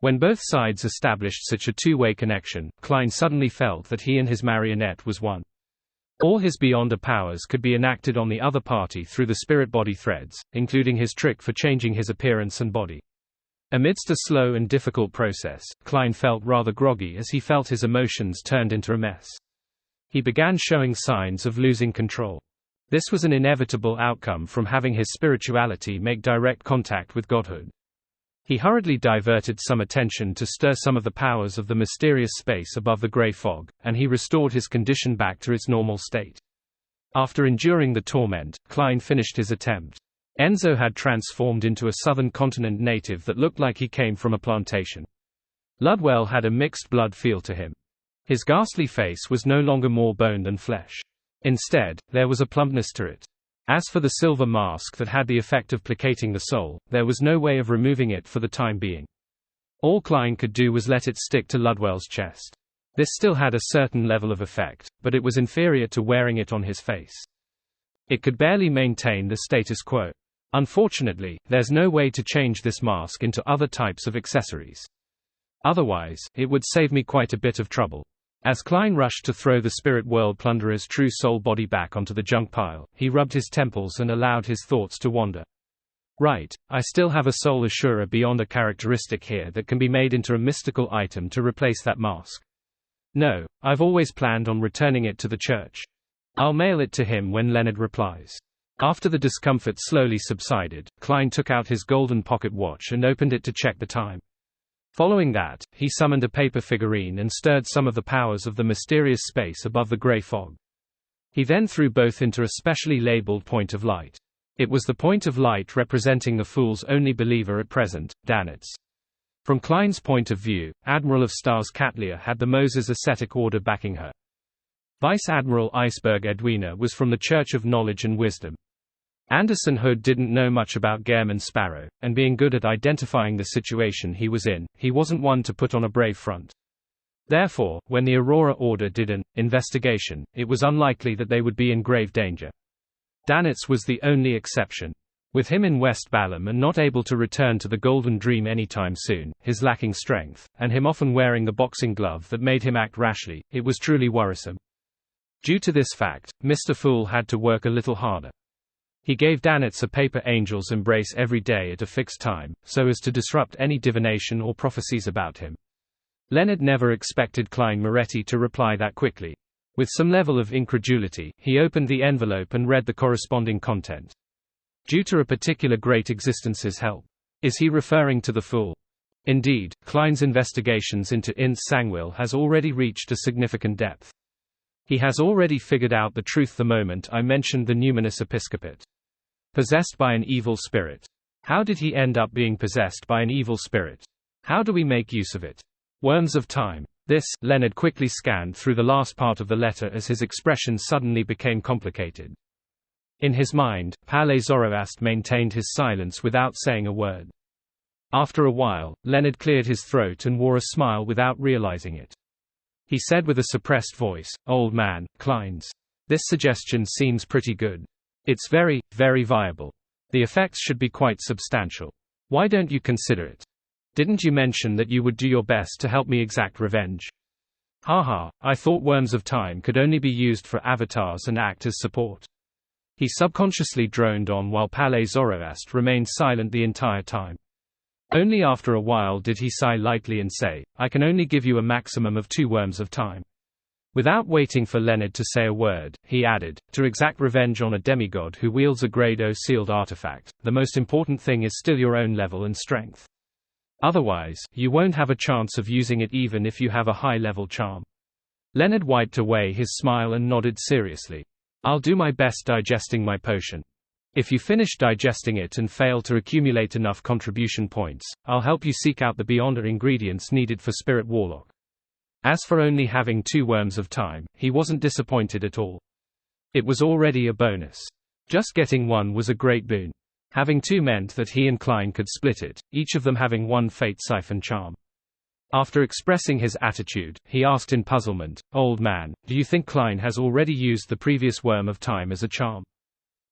When both sides established such a two-way connection, Klein suddenly felt that he and his marionette was one. All his Beyonder powers could be enacted on the other party through the spirit body threads, including his trick for changing his appearance and body. Amidst a slow and difficult process, Klein felt rather groggy as he felt his emotions turned into a mess. He began showing signs of losing control. This was an inevitable outcome from having his spirituality make direct contact with godhood. He hurriedly diverted some attention to stir some of the powers of the mysterious space above the grey fog, and he restored his condition back to its normal state. After enduring the torment, Klein finished his attempt. Enzo had transformed into a southern continent native that looked like he came from a plantation. Ludwell had a mixed blood feel to him. His ghastly face was no longer more bone than flesh. Instead, there was a plumpness to it. As for the silver mask that had the effect of placating the soul, there was no way of removing it for the time being. All Klein could do was let it stick to Ludwell's chest. This still had a certain level of effect, but it was inferior to wearing it on his face. It could barely maintain the status quo. Unfortunately, there's no way to change this mask into other types of accessories. Otherwise, it would save me quite a bit of trouble. As Klein rushed to throw the spirit world plunderer's true soul body back onto the junk pile, he rubbed his temples and allowed his thoughts to wander. Right, I still have a soul assurer beyond a characteristic here that can be made into a mystical item to replace that mask. No, I've always planned on returning it to the church. I'll mail it to him when Leonard replies. After the discomfort slowly subsided, Klein took out his golden pocket watch and opened it to check the time. Following that, he summoned a paper figurine and stirred some of the powers of the mysterious space above the gray fog. He then threw both into a specially labeled point of light. It was the point of light representing the fool's only believer at present, Danitz. From Klein's point of view, Admiral of Stars Katlia had the Moses ascetic order backing her. Vice Admiral Iceberg Edwina was from the Church of Knowledge and Wisdom. Anderson Hood didn't know much about Gehrman Sparrow, and being good at identifying the situation he was in, he wasn't one to put on a brave front. Therefore, when the Aurora Order did an investigation, it was unlikely that they would be in grave danger. Danitz was the only exception. With him in West Balam and not able to return to the Golden Dream anytime soon, his lacking strength, and him often wearing the boxing glove that made him act rashly, it was truly worrisome. Due to this fact, Mr. Fool had to work a little harder. He gave Danitz a paper angel's embrace every day at a fixed time, so as to disrupt any divination or prophecies about him. Leonard never expected Klein Moretti to reply that quickly. With some level of incredulity, he opened the envelope and read the corresponding content. Due to a particular great existence's help. Is he referring to the Fool? Indeed, Klein's investigations into Inth Sangwil has already reached a significant depth. He has already figured out the truth the moment I mentioned the Numinous Episcopate. Possessed by an evil spirit. How did he end up being possessed by an evil spirit? How do we make use of it? Worms of time. This, Leonard quickly scanned through the last part of the letter as his expression suddenly became complicated. In his mind, Palais Zoroast maintained his silence without saying a word. After a while, Leonard cleared his throat and wore a smile without realizing it. He said with a suppressed voice, "Old man, Klein's. This suggestion seems pretty good. It's very, very viable. The effects should be quite substantial. Why don't you consider it? Didn't you mention that you would do your best to help me exact revenge? Haha, I thought Worms of Time could only be used for avatars and act as support." He subconsciously droned on while Palais Zoroast remained silent the entire time. Only after a while did he sigh lightly and say, "I can only give you a maximum of 2 Worms of Time." Without waiting for Leonard to say a word, he added, "To exact revenge on a demigod who wields a Grade O sealed artifact, the most important thing is still your own level and strength. Otherwise, you won't have a chance of using it even if you have a high-level charm." Leonard wiped away his smile and nodded seriously. "I'll do my best digesting my potion. If you finish digesting it and fail to accumulate enough contribution points, I'll help you seek out the Beyonder ingredients needed for Spirit Warlock." As for only having 2 Worms of Time, he wasn't disappointed at all. It was already a bonus. Just getting 1 was a great boon. Having 2 meant that he and Klein could split it, each of them having 1 Fate Siphon charm. After expressing his attitude, he asked in puzzlement, "Old man, do you think Klein has already used the previous Worm of Time as a charm?"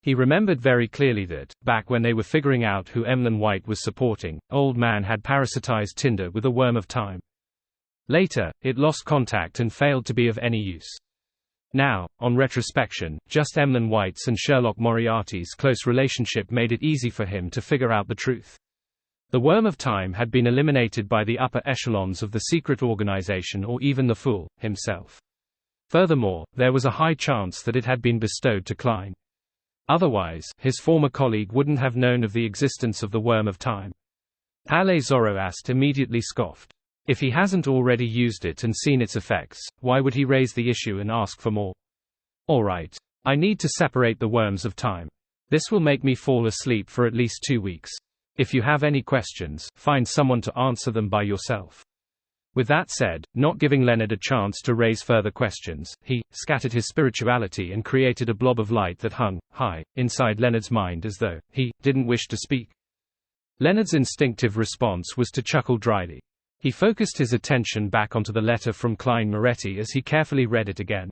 He remembered very clearly that, back when they were figuring out who Emlyn White was supporting, Old Man had parasitized Tinder with a Worm of Time. Later, it lost contact and failed to be of any use. Now, on retrospection, just Emlyn White's and Sherlock Moriarty's close relationship made it easy for him to figure out the truth. The Worm of Time had been eliminated by the upper echelons of the secret organization or even the Fool himself. Furthermore, there was a high chance that it had been bestowed to Klein. Otherwise, his former colleague wouldn't have known of the existence of the Worm of Time. Palais Zoroast immediately scoffed. If he hasn't already used it and seen its effects, why would he raise the issue and ask for more? Alright. I need to separate the Worms of Time. This will make me fall asleep for at least 2 weeks. If you have any questions, find someone to answer them by yourself. With that said, not giving Leonard a chance to raise further questions, he scattered his spirituality and created a blob of light that hung high inside Leonard's mind as though he didn't wish to speak. Leonard's instinctive response was to chuckle dryly. He focused his attention back onto the letter from Klein Moretti as he carefully read it again.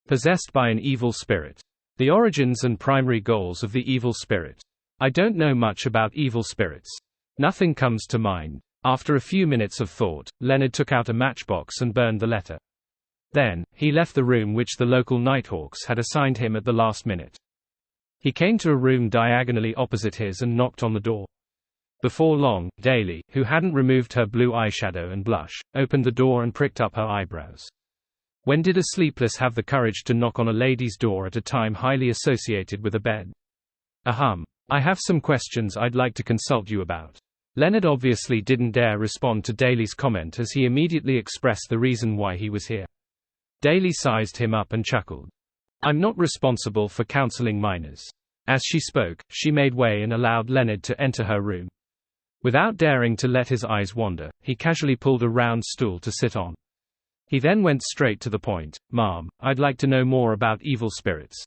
Possessed by an evil spirit. The origins and primary goals of the evil spirit. I don't know much about evil spirits. Nothing comes to mind. After a few minutes of thought, Leonard took out a matchbox and burned the letter. Then, he left the room which the local Nighthawks had assigned him at the last minute. He came to a room diagonally opposite his and knocked on the door. Before long, Daly, who hadn't removed her blue eyeshadow and blush, opened the door and pricked up her eyebrows. When did a sleepless have the courage to knock on a lady's door at a time highly associated with a bed? Ahem. I have some questions I'd like to consult you about. Leonard obviously didn't dare respond to Daly's comment as he immediately expressed the reason why he was here. Daly sized him up and chuckled. I'm not responsible for counseling minors. As she spoke, she made way and allowed Leonard to enter her room. Without daring to let his eyes wander, he casually pulled a round stool to sit on. He then went straight to the point. Ma'am, I'd like to know more about evil spirits.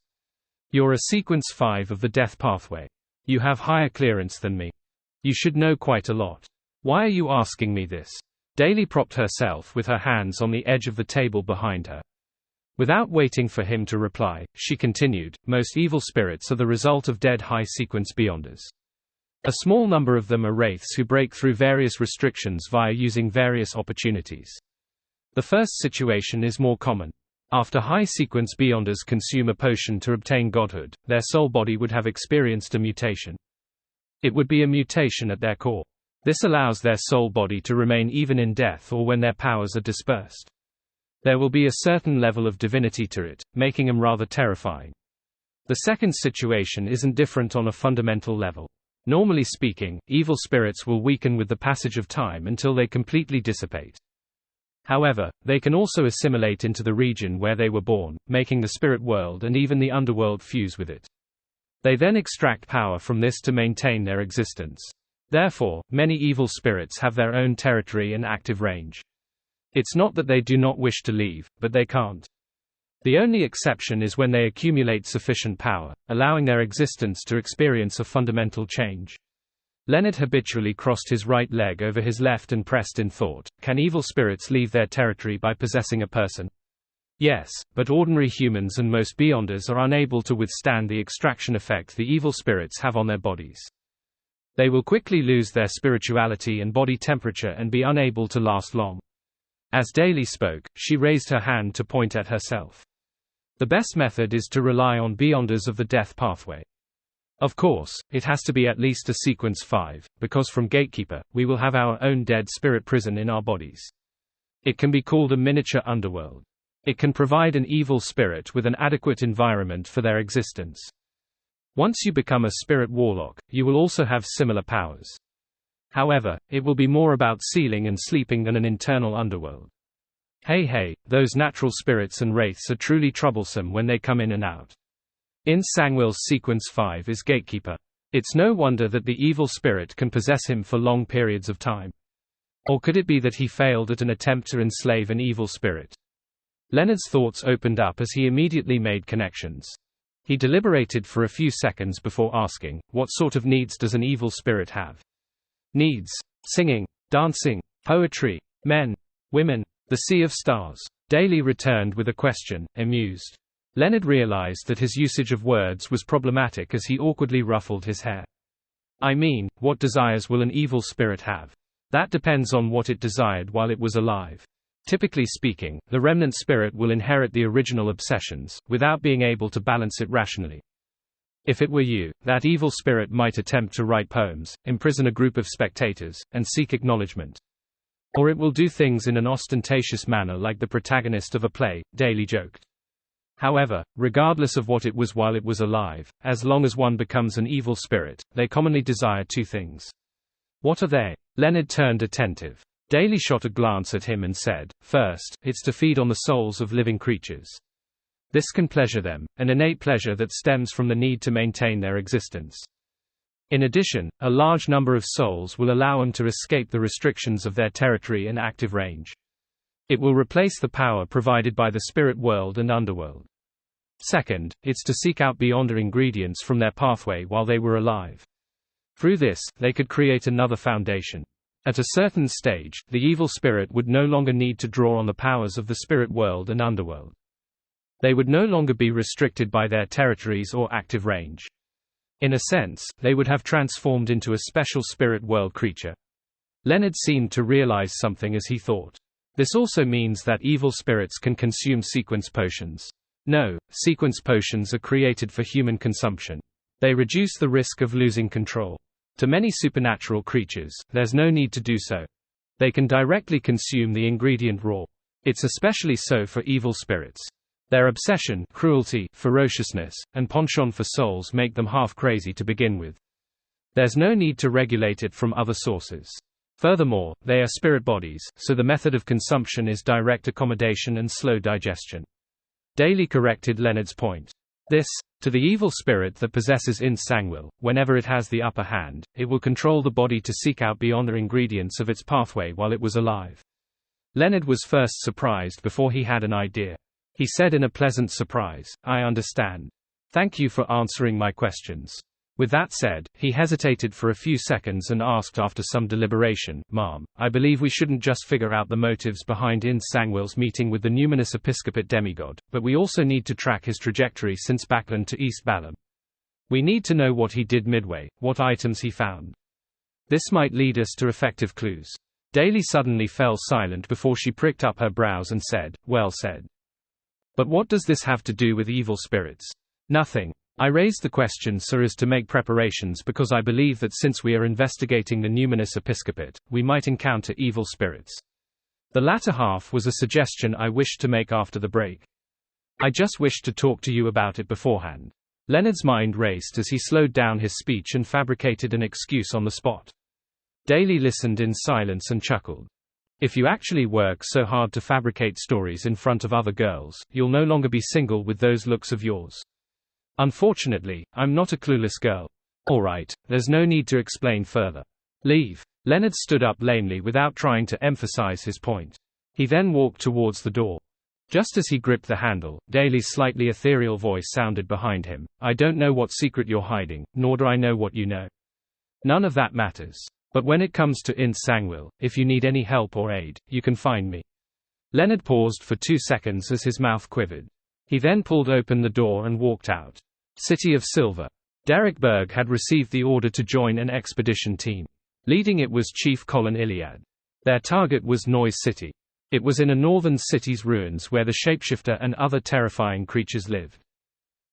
You're a sequence 5 of the death pathway. You have higher clearance than me. You should know quite a lot. Why are you asking me this? Daly propped herself with her hands on the edge of the table behind her. Without waiting for him to reply, she continued, most evil spirits are the result of dead high-sequence beyonders. A small number of them are wraiths who break through various restrictions via using various opportunities. The first situation is more common. After high-sequence beyonders consume a potion to obtain godhood, their soul body would have experienced a mutation. It would be a mutation at their core. This allows their soul body to remain even in death or when their powers are dispersed. There will be a certain level of divinity to it, making them rather terrifying. The second situation isn't different on a fundamental level. Normally speaking, evil spirits will weaken with the passage of time until they completely dissipate. However, they can also assimilate into the region where they were born, making the spirit world and even the underworld fuse with it. They then extract power from this to maintain their existence. Therefore, many evil spirits have their own territory and active range. It's not that they do not wish to leave, but they can't. The only exception is when they accumulate sufficient power, allowing their existence to experience a fundamental change. Leonard habitually crossed his right leg over his left and pressed in thought. Can evil spirits leave their territory by possessing a person? Yes, but ordinary humans and most beyonders are unable to withstand the extraction effect the evil spirits have on their bodies. They will quickly lose their spirituality and body temperature and be unable to last long. As Daly spoke, she raised her hand to point at herself. The best method is to rely on beyonders of the death pathway. Of course, it has to be at least a sequence 5, because from Gatekeeper, we will have our own dead spirit prison in our bodies. It can be called a miniature underworld. It can provide an evil spirit with an adequate environment for their existence. Once you become a spirit warlock, you will also have similar powers. However, it will be more about sealing and sleeping than an internal underworld. Hey, those natural spirits and wraiths are truly troublesome when they come in and out. In Sangwill's sequence 5 is Gatekeeper. It's no wonder that the evil spirit can possess him for long periods of time. Or could it be that he failed at an attempt to enslave an evil spirit? Leonard's thoughts opened up as he immediately made connections. He deliberated for a few seconds before asking, what sort of needs does an evil spirit have? Needs: singing, dancing, poetry, men, women, the sea of stars. Daly returned with a question, amused. Leonard realized that his usage of words was problematic as he awkwardly ruffled his hair. I mean, what desires will an evil spirit have? That depends on what it desired while it was alive. Typically speaking, the remnant spirit will inherit the original obsessions, without being able to balance it rationally. If it were you, that evil spirit might attempt to write poems, imprison a group of spectators, and seek acknowledgement. Or it will do things in an ostentatious manner like the protagonist of a play, Daly joked. However, regardless of what it was while it was alive, as long as one becomes an evil spirit, they commonly desire two things. What are they? Leonard turned attentive. Daly shot a glance at him and said, first, it's to feed on the souls of living creatures. This can pleasure them, an innate pleasure that stems from the need to maintain their existence. In addition, a large number of souls will allow them to escape the restrictions of their territory and active range. It will replace the power provided by the spirit world and underworld. Second, it's to seek out beyonder ingredients from their pathway while they were alive. Through this, they could create another foundation. At a certain stage, the evil spirit would no longer need to draw on the powers of the spirit world and underworld. They would no longer be restricted by their territories or active range. In a sense, they would have transformed into a special spirit world creature. Leonard seemed to realize something as he thought. This also means that evil spirits can consume sequence potions. No, sequence potions are created for human consumption. They reduce the risk of losing control. To many supernatural creatures, there's no need to do so. They can directly consume the ingredient raw. It's especially so for evil spirits. Their obsession, cruelty, ferociousness, and penchant for souls make them half crazy to begin with. There's no need to regulate it from other sources. Furthermore, they are spirit bodies, so the method of consumption is direct accommodation and slow digestion. Daly corrected Leonard's point. This, to the evil spirit that possesses Ynth Sangwyl, whenever it has the upper hand, it will control the body to seek out beyond the ingredients of its pathway while it was alive. Leonard was first surprised before he had an idea. He said in a pleasant surprise, "I understand. Thank you for answering my questions." With that said, he hesitated for a few seconds and asked after some deliberation, "Ma'am, I believe we shouldn't just figure out the motives behind Ynth Sangwyl's meeting with the numinous episcopate demigod, but we also need to track his trajectory since Backland to East Balam. We need to know what he did midway, what items he found. This might lead us to effective clues." Daly suddenly fell silent before she pricked up her brows and said, "Well said. But what does this have to do with evil spirits?" "Nothing. I raised the question so as to make preparations because I believe that since we are investigating the numinous episcopate, we might encounter evil spirits. The latter half was a suggestion I wished to make after the break. I just wished to talk to you about it beforehand." Leonard's mind raced as he slowed down his speech and fabricated an excuse on the spot. Daly listened in silence and chuckled. "If you actually work so hard to fabricate stories in front of other girls, you'll no longer be single with those looks of yours. Unfortunately, I'm not a clueless girl. All right, there's no need to explain further. Leave." Leonard stood up lamely without trying to emphasize his point. He then walked towards the door. Just as he gripped the handle, Daly's slightly ethereal voice sounded behind him. "I don't know what secret you're hiding, nor do I know what you know. None of that matters. But when it comes to Ynth Sangwyl, if you need any help or aid, you can find me." Leonard paused for 2 seconds as his mouth quivered. He then pulled open the door and walked out. City of Silver. Derek Berg had received the order to join an expedition team. Leading it was Chief Colin Iliad. Their target was Noise City. It was in a northern city's ruins where the shapeshifter and other terrifying creatures lived.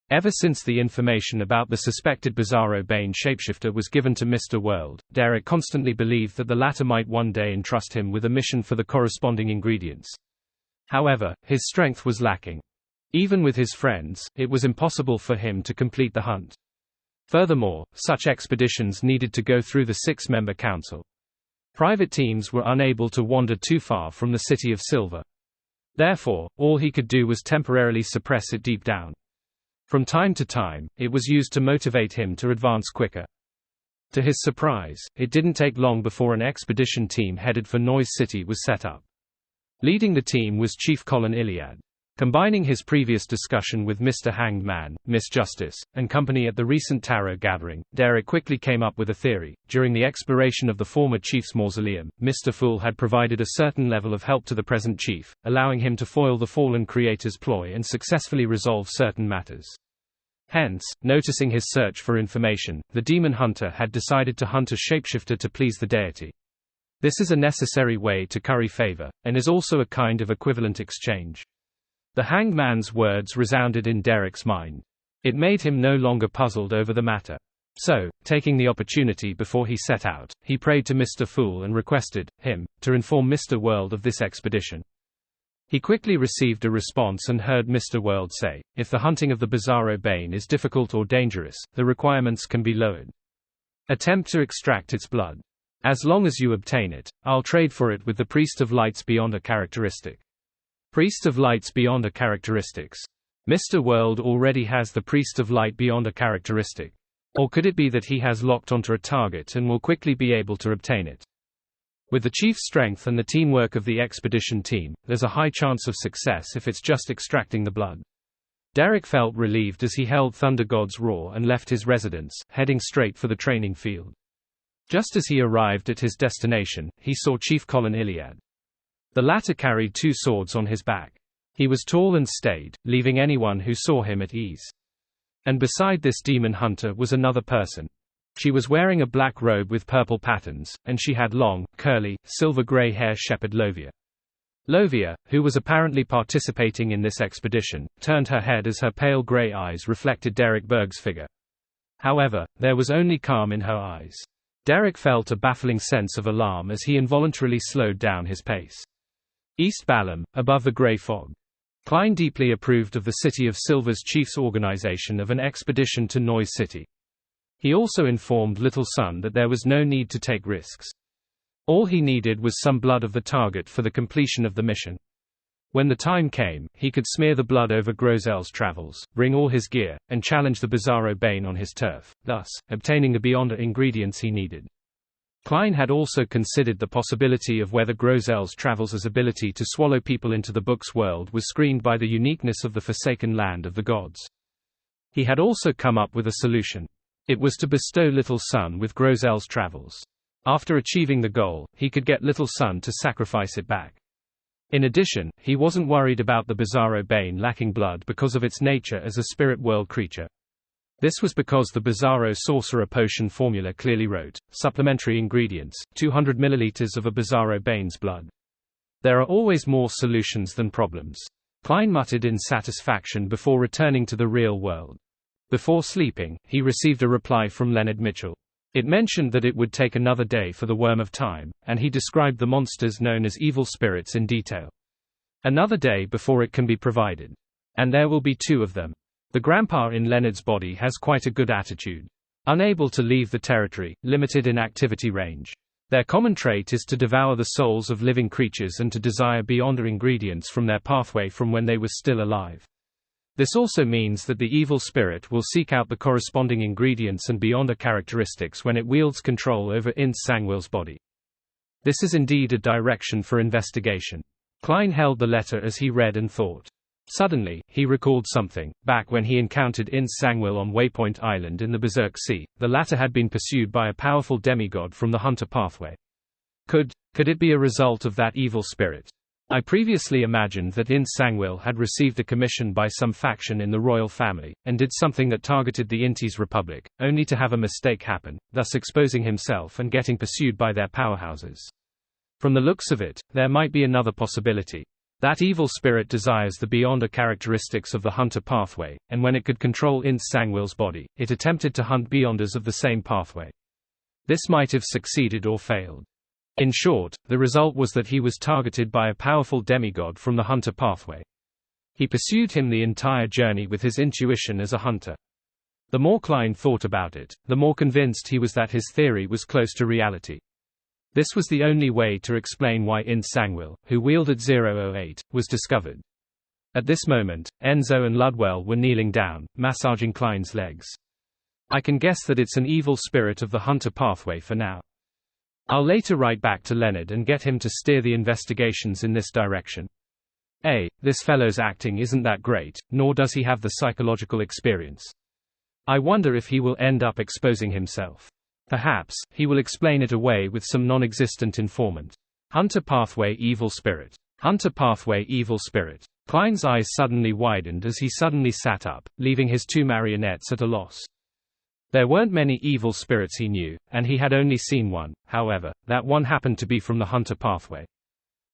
Ever since the information about the suspected Bizarro Bane shapeshifter was given to Mr. World, Derek constantly believed that the latter might one day entrust him with a mission for the corresponding ingredients. However, his strength was lacking. Even with his friends, it was impossible for him to complete the hunt. Furthermore, such expeditions needed to go through the 6-member council. Private teams were unable to wander too far from the City of Silver. Therefore, all he could do was temporarily suppress it deep down. From time to time, it was used to motivate him to advance quicker. To his surprise, it didn't take long before an expedition team headed for Noise City was set up. Leading the team was Chief Colin Iliad. Combining his previous discussion with Mr. Hanged Man, Miss Justice, and company at the recent tarot gathering, Derek quickly came up with a theory. During the exploration of the former chief's mausoleum, Mr. Fool had provided a certain level of help to the present chief, allowing him to foil the fallen creator's ploy and successfully resolve certain matters. Hence, noticing his search for information, the demon hunter had decided to hunt a shapeshifter to please the deity. This is a necessary way to curry favor, and is also a kind of equivalent exchange. The Hanged Man's words resounded in Derek's mind. It made him no longer puzzled over the matter. So, taking the opportunity before he set out, he prayed to Mr. Fool and requested him to inform Mr. World of this expedition. He quickly received a response and heard Mr. World say, "If the hunting of the Bizarro Bane is difficult or dangerous, the requirements can be lowered. Attempt to extract its blood. As long as you obtain it, I'll trade for it with the Priest of Lights beyond a characteristic." Priest of Lights beyond a characteristics. Mr. World already has the Priest of Light beyond a characteristic. Or could it be that he has locked onto a target and will quickly be able to obtain it? With the chief's strength and the teamwork of the expedition team, there's a high chance of success if it's just extracting the blood. Derek felt relieved as he held Thunder God's roar and left his residence, heading straight for the training field. Just as he arrived at his destination, he saw Chief Colin Iliad. The latter carried 2 swords on his back. He was tall and staid, leaving anyone who saw him at ease. And beside this demon hunter was another person. She was wearing a black robe with purple patterns, and she had long, curly, silver-gray hair shepherd Lovia. Lovia, who was apparently participating in this expedition, turned her head as her pale grey eyes reflected Derek Berg's figure. However, there was only calm in her eyes. Derek felt a baffling sense of alarm as he involuntarily slowed down his pace. East Balam, above the grey fog. Klein deeply approved of the City of Silver's chief's organization of an expedition to Noise City. He also informed Little Sun that there was no need to take risks. All he needed was some blood of the target for the completion of the mission. When the time came, he could smear the blood over Grozel's travels, bring all his gear, and challenge the Bizarro Bane on his turf, thus, obtaining the Beyonder ingredients he needed. Klein had also considered the possibility of whether Grozel's travels' ability to swallow people into the book's world was screened by the uniqueness of the forsaken land of the gods. He had also come up with a solution. It was to bestow Little Sun with Grozel's travels. After achieving the goal, he could get Little Sun to sacrifice it back. In addition, he wasn't worried about the Bizarro Bane lacking blood because of its nature as a spirit world creature. This was because the Bizarro Sorcerer Potion formula clearly wrote, supplementary ingredients, 200 milliliters of a Bizarro Bane's blood. There are always more solutions than problems. Klein muttered in satisfaction before returning to the real world. Before sleeping, he received a reply from Leonard Mitchell. It mentioned that it would take another day for the Worm of Time, and he described the monsters known as evil spirits in detail. Another day before it can be provided. And there will be 2 of them. The grandpa in Leonard's body has quite a good attitude. Unable to leave the territory, limited in activity range. Their common trait is to devour the souls of living creatures and to desire Beyonder ingredients from their pathway from when they were still alive. This also means that the evil spirit will seek out the corresponding ingredients and Beyonder characteristics when it wields control over Ince Sangwill's body. This is indeed a direction for investigation. Klein held the letter as he read and thought. Suddenly, he recalled something. Back when he encountered Ince Sangwill on Waypoint Island in the Berserk Sea, the latter had been pursued by a powerful demigod from the Hunter pathway. Could it be a result of that evil spirit? I previously imagined that Ince Sangwill had received a commission by some faction in the royal family, and did something that targeted the Intes Republic, only to have a mistake happen, thus exposing himself and getting pursued by their powerhouses. From the looks of it, there might be another possibility. That evil spirit desires the Beyonder characteristics of the Hunter pathway, and when it could control Ince Sangwill's body, it attempted to hunt Beyonders of the same pathway. This might have succeeded or failed. In short, the result was that he was targeted by a powerful demigod from the Hunter pathway. He pursued him the entire journey with his intuition as a hunter. The more Klein thought about it, the more convinced he was that his theory was close to reality. This was the only way to explain why Ince Sangwill, who wielded 008, was discovered. At this moment, Enzo and Ludwell were kneeling down, massaging Klein's legs. I can guess that it's an evil spirit of the Hunter pathway for now. I'll later write back to Leonard and get him to steer the investigations in this direction. This fellow's acting isn't that great, nor does he have the psychological experience. I wonder if he will end up exposing himself. Perhaps, he will explain it away with some non-existent informant. Hunter pathway evil spirit. Hunter pathway evil spirit. Klein's eyes suddenly widened as he suddenly sat up, leaving his 2 marionettes at a loss. There weren't many evil spirits he knew, and he had only seen one, however, that one happened to be from the Hunter pathway.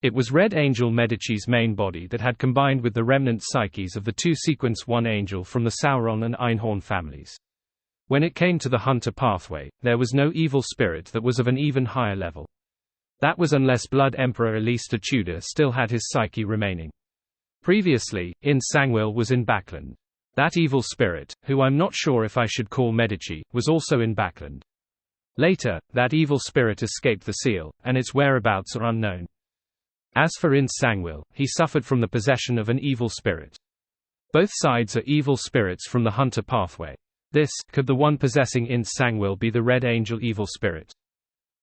It was Red Angel Medici's main body that had combined with the remnant psyches of the 2 Sequence 1 Angel from the Sauron and Einhorn families. When it came to the Hunter pathway, there was no evil spirit that was of an even higher level. That was unless Blood Emperor Alista Tudor still had his psyche remaining. Previously, Ince Sangwill was in Backland. That evil spirit, who I'm not sure if I should call Medici, was also in Backland. Later, that evil spirit escaped the seal, and its whereabouts are unknown. As for Ince Sangwill, he suffered from the possession of an evil spirit. Both sides are evil spirits from the Hunter pathway. Could the one possessing Ince Sangwill be the Red Angel evil spirit?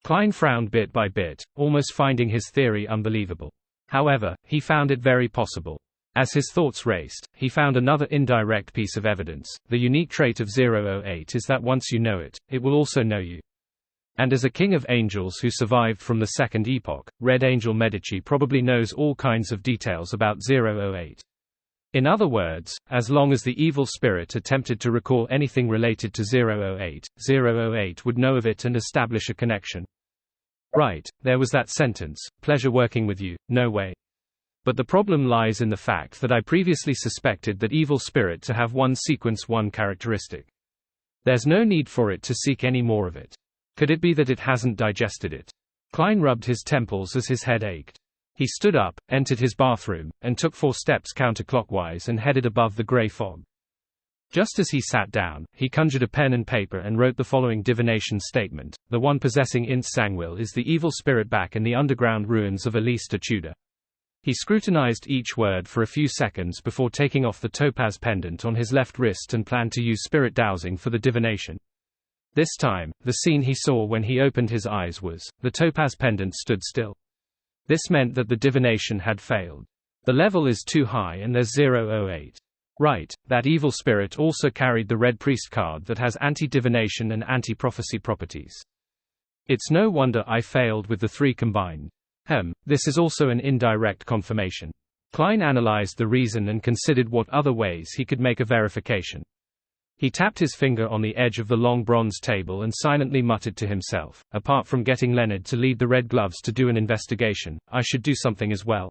Klein frowned bit by bit, almost finding his theory unbelievable. However, he found it very possible. As his thoughts raced, he found another indirect piece of evidence. The unique trait of 008 is that once you know it, it will also know you. And as a king of angels who survived from the Second Epoch, Red Angel Medici probably knows all kinds of details about 008. In other words, as long as the evil spirit attempted to recall anything related to 008, 008 would know of it and establish a connection. Right, there was that sentence, pleasure working with you, no way. But the problem lies in the fact that I previously suspected that evil spirit to have one sequence, one characteristic. There's no need for it to seek any more of it. Could it be that it hasn't digested it? Klein rubbed his temples as his head ached. He stood up, entered his bathroom, and took 4 steps counterclockwise and headed above the grey fog. Just as he sat down, he conjured a pen and paper and wrote the following divination statement: the one possessing Ynth Sangwyl is the evil spirit back in the underground ruins of Elis Tudor. He scrutinized each word for a few seconds before taking off the topaz pendant on his left wrist and planned to use spirit dowsing for the divination. This time, the scene he saw when he opened his eyes was, the topaz pendant stood still. This meant that the divination had failed. The level is too high and there's 008. Right, that evil spirit also carried the red priest card that has anti-divination and anti-prophecy properties. It's no wonder I failed with the 3 combined. This is also an indirect confirmation. Klein analyzed the reason and considered what other ways he could make a verification. He tapped his finger on the edge of the long bronze table and silently muttered to himself, apart from getting Leonard to lead the Red Gloves to do an investigation, I should do something as well.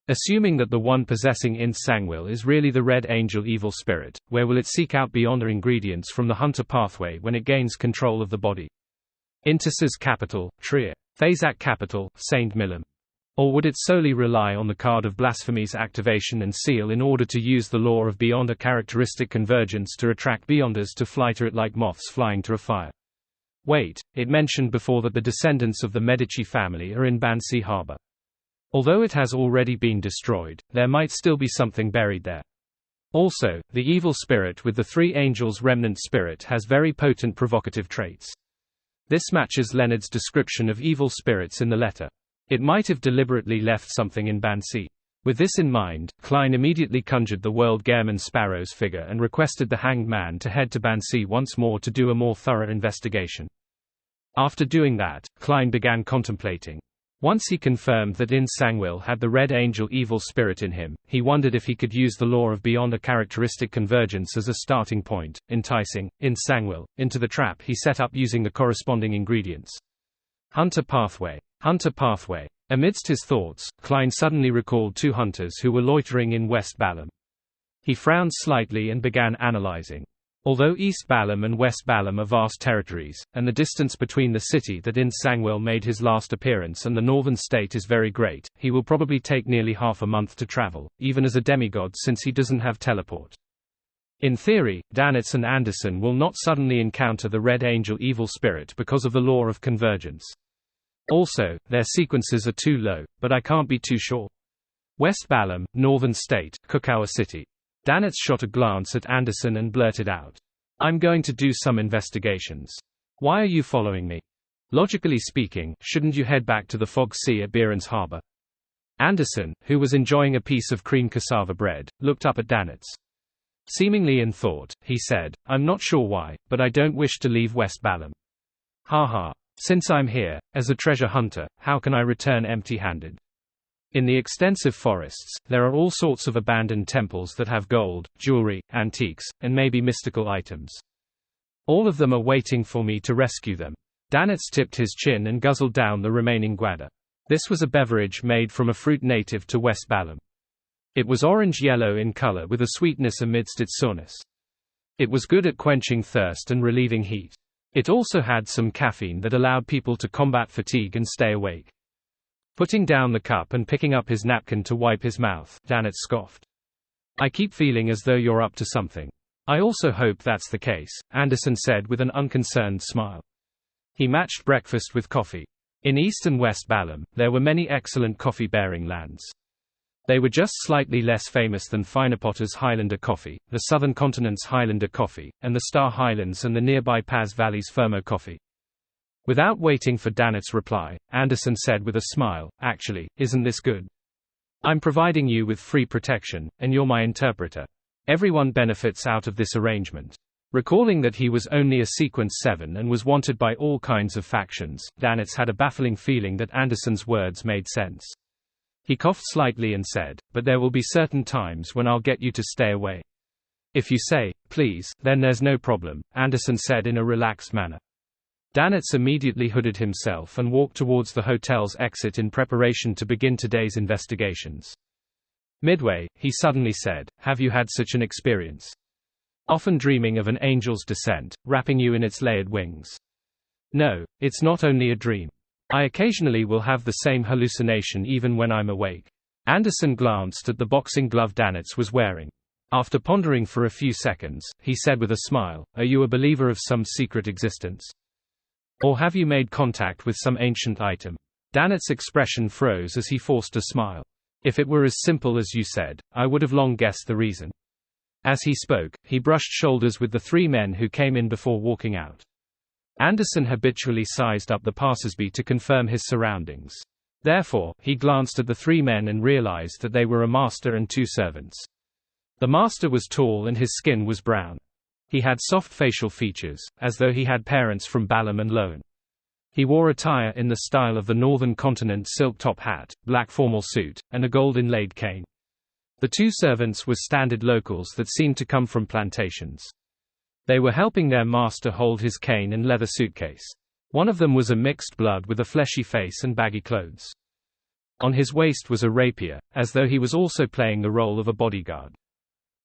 Assuming that the one possessing Ynth Sangwyl is really the Red Angel evil spirit, where will it seek out Beyonder ingredients from the Hunter pathway when it gains control of the body? Intis's capital, Trier. Thazak capital, Saint Milam. Or would it solely rely on the card of blasphemy's activation and seal in order to use the law of Beyonder characteristic convergence to attract Beyonders to fly to it like moths flying to a fire? Wait, it mentioned before that the descendants of the Medici family are in Bansi Harbor. Although it has already been destroyed, there might still be something buried there. Also, the evil spirit with the 3 angels remnant spirit has very potent provocative traits. This matches Leonard's description of evil spirits in the letter. It might have deliberately left something in Bansi. With this in mind, Klein immediately conjured the World Gehrman Sparrows figure and requested the Hanged Man to head to Bansi once more to do a more thorough investigation. After doing that, Klein began contemplating. Once he confirmed that Ynth Sangwyl had the Red Angel evil spirit in him, he wondered if he could use the law of Beyonder characteristic convergence as a starting point, enticing Ynth Sangwyl into the trap he set up using the corresponding ingredients. Hunter pathway. Hunter pathway. Amidst his thoughts, Klein suddenly recalled 2 hunters who were loitering in West Balam. He frowned slightly and began analyzing. Although East Balam and West Balam are vast territories, and the distance between the city that Ynth Sangwyl made his last appearance and the northern state is very great, he will probably take nearly half a month to travel, even as a demigod since he doesn't have teleport. In theory, Danitz and Anderson will not suddenly encounter the Red Angel evil spirit because of the law of convergence. Also, their sequences are too low, but I can't be too sure. West Balam, northern state, Kukawa city. Danitz shot a glance at Anderson and blurted out, I'm going to do some investigations. Why are you following me? Logically speaking, shouldn't you head back to the Fog Sea at Behrens Harbor? Anderson, who was enjoying a piece of cream cassava bread, looked up at Danitz. Seemingly in thought, he said, I'm not sure why, but I don't wish to leave West Balam. Ha. Since I'm here, as a treasure hunter, how can I return empty-handed? In the extensive forests, there are all sorts of abandoned temples that have gold, jewelry, antiques, and maybe mystical items. All of them are waiting for me to rescue them. Danitz tipped his chin and guzzled down the remaining guada. This was a beverage made from a fruit native to West Balam. It was orange-yellow in color with a sweetness amidst its sourness. It was good at quenching thirst and relieving heat. It also had some caffeine that allowed people to combat fatigue and stay awake. Putting down the cup and picking up his napkin to wipe his mouth, Danitz scoffed. I keep feeling as though you're up to something. I also hope that's the case, Anderson said with an unconcerned smile. He matched breakfast with coffee. In East and West Balam, there were many excellent coffee-bearing lands. They were just slightly less famous than Finapotter's Highlander coffee, the Southern Continent's Highlander coffee, and the Star Highlands and the nearby Paz Valley's Fermo coffee. Without waiting for Danitz's reply, Anderson said with a smile, Actually, isn't this good? I'm providing you with free protection, and you're my interpreter. Everyone benefits out of this arrangement. Recalling that he was only a Sequence 7 and was wanted by all kinds of factions, Danitz had a baffling feeling that Anderson's words made sense. He coughed slightly and said, But there will be certain times when I'll get you to stay away. If you say, please, then there's no problem, Anderson said in a relaxed manner. Danitz immediately hooded himself and walked towards the hotel's exit in preparation to begin today's investigations. Midway, he suddenly said, "Have you had such an experience? Often dreaming of an angel's descent, wrapping you in its layered wings?" "No, it's not only a dream. I occasionally will have the same hallucination even when I'm awake." Anderson glanced at the boxing glove Danitz was wearing. After pondering for a few seconds, he said with a smile, "Are you a believer of some secret existence? Or have you made contact with some ancient item?" Danitz's expression froze as he forced a smile. "If it were as simple as you said, I would have long guessed the reason." As he spoke, he brushed shoulders with the three men who came in before walking out. Anderson habitually sized up the passersby to confirm his surroundings. Therefore, he glanced at the three men and realized that they were a master and two servants. The master was tall and his skin was brown. He had soft facial features, as though he had parents from Balaam and Loan. He wore attire in the style of the northern continent: silk top hat, black formal suit, and a gold inlaid cane. The two servants were standard locals that seemed to come from plantations. They were helping their master hold his cane and leather suitcase. One of them was a mixed blood with a fleshy face and baggy clothes. On his waist was a rapier, as though he was also playing the role of a bodyguard.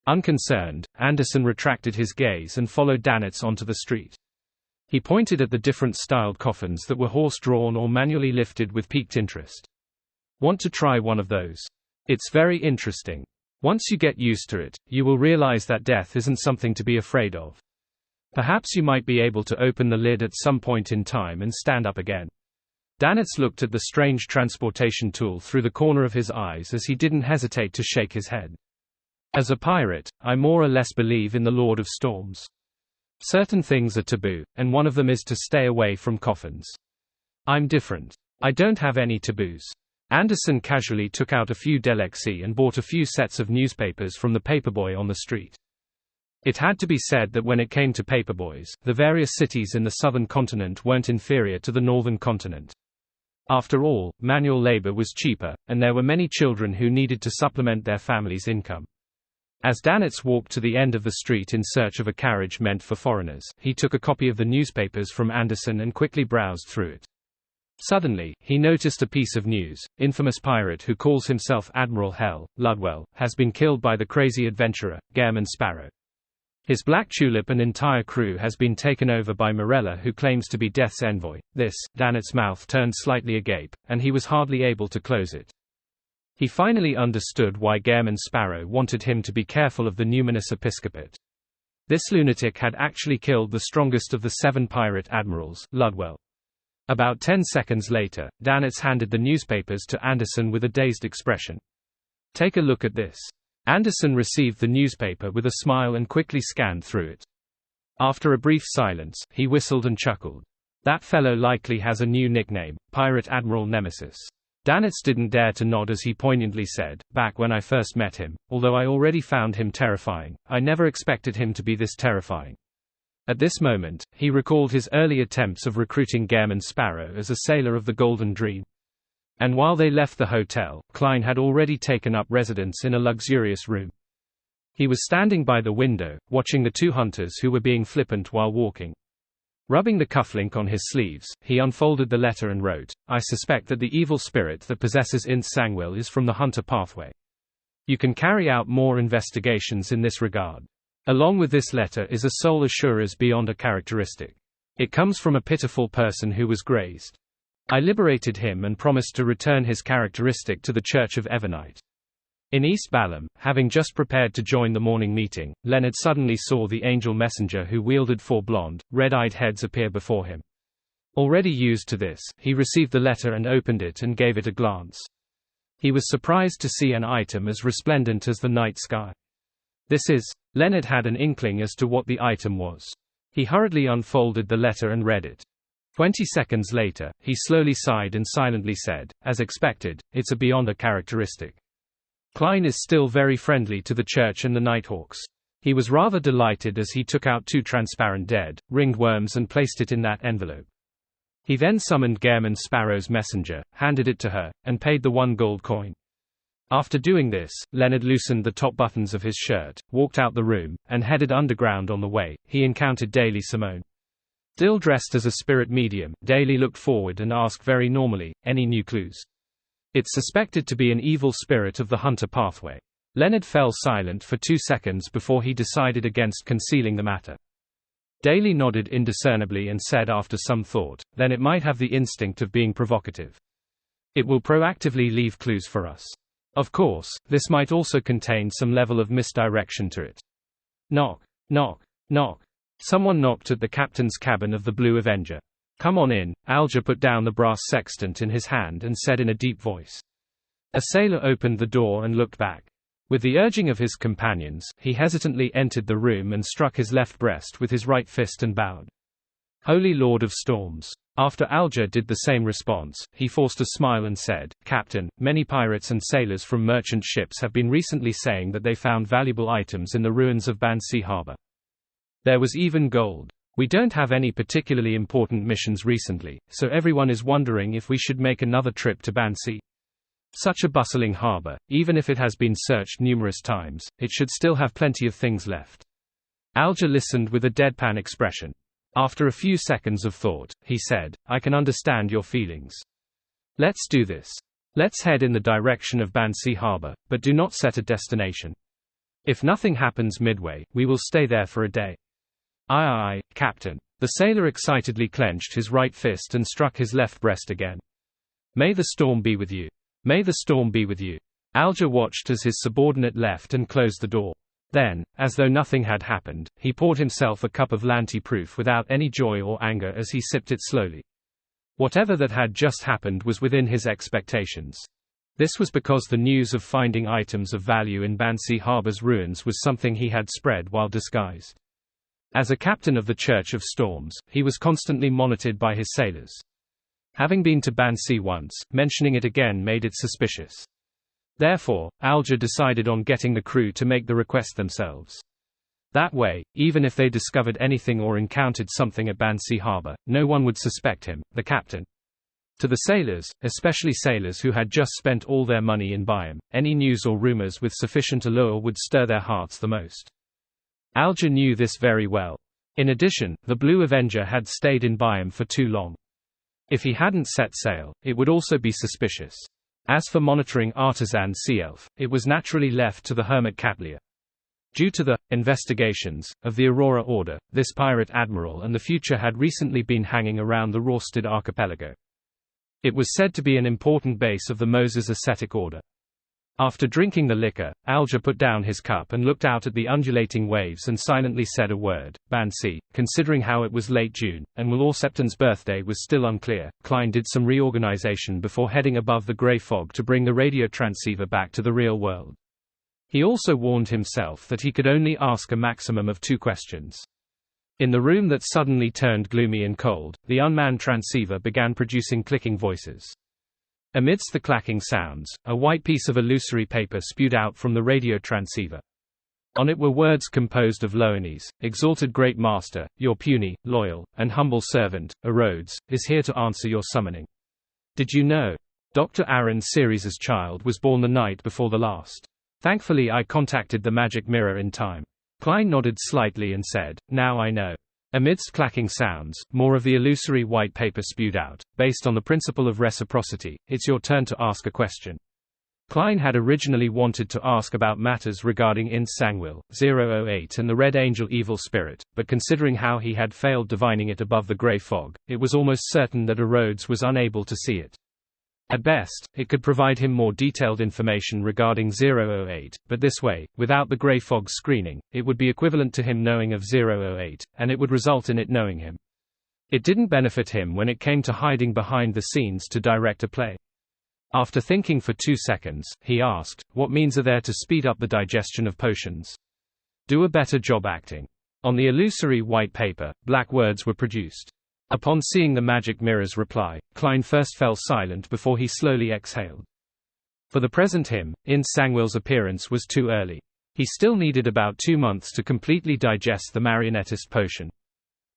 Unconcerned, Anderson retracted his gaze and followed Danitz onto the street. He pointed at the different styled coffins that were horse-drawn or manually lifted with piqued interest. "Want to try one of those? It's very interesting. Once you get used to it, you will realize that death isn't something to be afraid of. Perhaps you might be able to open the lid at some point in time and stand up again." Danitz looked at the strange transportation tool through the corner of his eyes as he didn't hesitate to shake his head. "As a pirate, I more or less believe in the Lord of Storms. Certain things are taboo, and one of them is to stay away from coffins. I'm different. I don't have any taboos." Anderson casually took out a few Delexi and bought a few sets of newspapers from the paperboy on the street. It had to be said that when it came to paperboys, the various cities in the southern continent weren't inferior to the northern continent. After all, manual labor was cheaper, and there were many children who needed to supplement their family's income. As Danitz walked to the end of the street in search of a carriage meant for foreigners, he took a copy of the newspapers from Anderson and quickly browsed through it. Suddenly, he noticed a piece of news: infamous pirate who calls himself Admiral Hell, Ludwell, has been killed by the crazy adventurer, Gairman Sparrow. His Black Tulip and entire crew has been taken over by Morella, who claims to be Death's envoy. Danitz's mouth turned slightly agape, and he was hardly able to close it. He finally understood why Gairman Sparrow wanted him to be careful of the numinous episcopate. This lunatic had actually killed the strongest of the 7 pirate admirals, Ludwell. About 10 seconds later, Danitz handed the newspapers to Anderson with a dazed expression. "Take a look at this." Anderson received the newspaper with a smile and quickly scanned through it. After a brief silence, he whistled and chuckled. "That fellow likely has a new nickname, Pirate Admiral Nemesis." Danitz didn't dare to nod as he poignantly said, "Back when I first met him, although I already found him terrifying, I never expected him to be this terrifying." At this moment, he recalled his early attempts of recruiting Gairman Sparrow as a sailor of the Golden Dream. And while they left the hotel, Klein had already taken up residence in a luxurious room. He was standing by the window, watching the two hunters who were being flippant while walking. Rubbing the cufflink on his sleeves, he unfolded the letter and wrote, "I suspect that the evil spirit that possesses Inth Sangwil is from the Hunter pathway. You can carry out more investigations in this regard. Along with this letter is a soul assurer's beyond a characteristic. It comes from a pitiful person who was grazed. I liberated him and promised to return his characteristic to the Church of Evernite." In East Balaam, having just prepared to join the morning meeting, Leonard suddenly saw the angel messenger who wielded 4 blonde, red-eyed heads appear before him. Already used to this, he received the letter and opened it and gave it a glance. He was surprised to see an item as resplendent as the night sky. "This is..." Leonard had an inkling as to what the item was. He hurriedly unfolded the letter and read it. 20 seconds later, he slowly sighed and silently said, "As expected, it's a beyond a characteristic. Klein is still very friendly to the Church and the Nighthawks." He was rather delighted as he took out 2 transparent dead, ringed worms and placed it in that envelope. He then summoned Gairman Sparrow's messenger, handed it to her, and paid the 1 gold coin. After doing this, Leonard loosened the top buttons of his shirt, walked out the room, and headed underground. On the way, he encountered Daly Simone. Still dressed as a spirit medium, Daly looked forward and asked very normally, "Any new clues?" It's suspected to be an evil spirit of the Hunter pathway. Leonard fell silent for 2 seconds before he decided against concealing the matter. Daly nodded indiscernibly and said after some thought, then it might have the instinct of being provocative. It will proactively leave clues for us. Of course, this might also contain some level of misdirection to it. Knock, knock, knock. Someone knocked at the captain's cabin of the Blue Avenger. Come on in. Alger put down the brass sextant in his hand and said in a deep voice. A sailor opened the door and looked back. With the urging of his companions, he hesitantly entered the room and struck his left breast with his right fist and bowed. Holy Lord of Storms. After Alger did the same response, he forced a smile and said, Captain, many pirates and sailors from merchant ships have been recently saying that they found valuable items in the ruins of Bansi Harbor. There was even gold. We don't have any particularly important missions recently, so everyone is wondering if we should make another trip to Bansi. Such a bustling harbor, even if it has been searched numerous times, it should still have plenty of things left. Alger listened with a deadpan expression. After a few seconds of thought, he said, I can understand your feelings. Let's do this. Let's head in the direction of Bansi Harbor, but do not set a destination. If nothing happens midway, we will stay there for a day. Aye, Captain. The sailor excitedly clenched his right fist and struck his left breast again. May the storm be with you. May the storm be with you. Alger watched as his subordinate left and closed the door. Then, as though nothing had happened, he poured himself a cup of Lanty Proof without any joy or anger as he sipped it slowly. Whatever that had just happened was within his expectations. This was because the news of finding items of value in Bansi Harbor's ruins was something he had spread while disguised. As a captain of the Church of Storms, he was constantly monitored by his sailors. Having been to Bansi once, mentioning it again made it suspicious. Therefore, Alger decided on getting the crew to make the request themselves. That way, even if they discovered anything or encountered something at Bansi Harbor, no one would suspect him, the captain. To the sailors, especially sailors who had just spent all their money in Byam, any news or rumors with sufficient allure would stir their hearts the most. Alger knew this very well. In addition, the Blue Avenger had stayed in Byam for too long. If he hadn't set sail, it would also be suspicious. As for monitoring Artisan Sea Elf, it was naturally left to the Hermit Catleer. Due to the investigations of the Aurora Order, this pirate admiral and the Future had recently been hanging around the Rorstad archipelago. It was said to be an important base of the Moses Ascetic Order. After drinking the liquor, Alger put down his cup and looked out at the undulating waves and silently said a word, Bansi. Considering how it was late June, and Will-Septon's birthday was still unclear, Klein did some reorganization before heading above the grey fog to bring the radio transceiver back to the real world. He also warned himself that he could only ask a maximum of 2 questions. In the room that suddenly turned gloomy and cold, the unmanned transceiver began producing clicking voices. Amidst the clacking sounds, a white piece of illusory paper spewed out from the radio transceiver. On it were words composed of Loanese, exalted great master, your puny, loyal, and humble servant, Rhodes, is here to answer your summoning. Did you know? Dr. Aaron Ceres's child was born the night before the last. Thankfully I contacted the magic mirror in time. Klein nodded slightly and said, now I know. Amidst clacking sounds, more of the illusory white paper spewed out. Based on the principle of reciprocity, it's your turn to ask a question. Klein had originally wanted to ask about matters regarding Ins Sangwil, 008 and the Red Angel evil spirit, but considering how he had failed divining it above the grey fog, it was almost certain that Rhodes was unable to see it. At best, it could provide him more detailed information regarding 008, but this way, without the grey fog screening, it would be equivalent to him knowing of 008, and it would result in it knowing him. It didn't benefit him when it came to hiding behind the scenes to direct a play. After thinking for 2 seconds, he asked, what means are there to speed up the digestion of potions? Do a better job acting. On the illusory white paper, black words were produced. Upon seeing the magic mirror's reply, Klein first fell silent before he slowly exhaled. For the present him, Ins Sangwil's appearance was too early. He still needed about 2 months to completely digest the marionettist potion.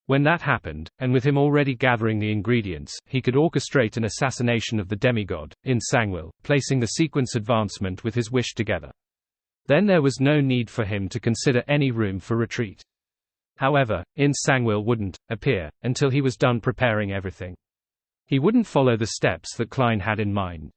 When that happened, and with him already gathering the ingredients, he could orchestrate an assassination of the demigod, Ins Sangwil, placing the sequence advancement with his wish together. Then there was no need for him to consider any room for retreat. However, Ins Sangwil wouldn't appear until he was done preparing everything. He wouldn't follow the steps that Klein had in mind.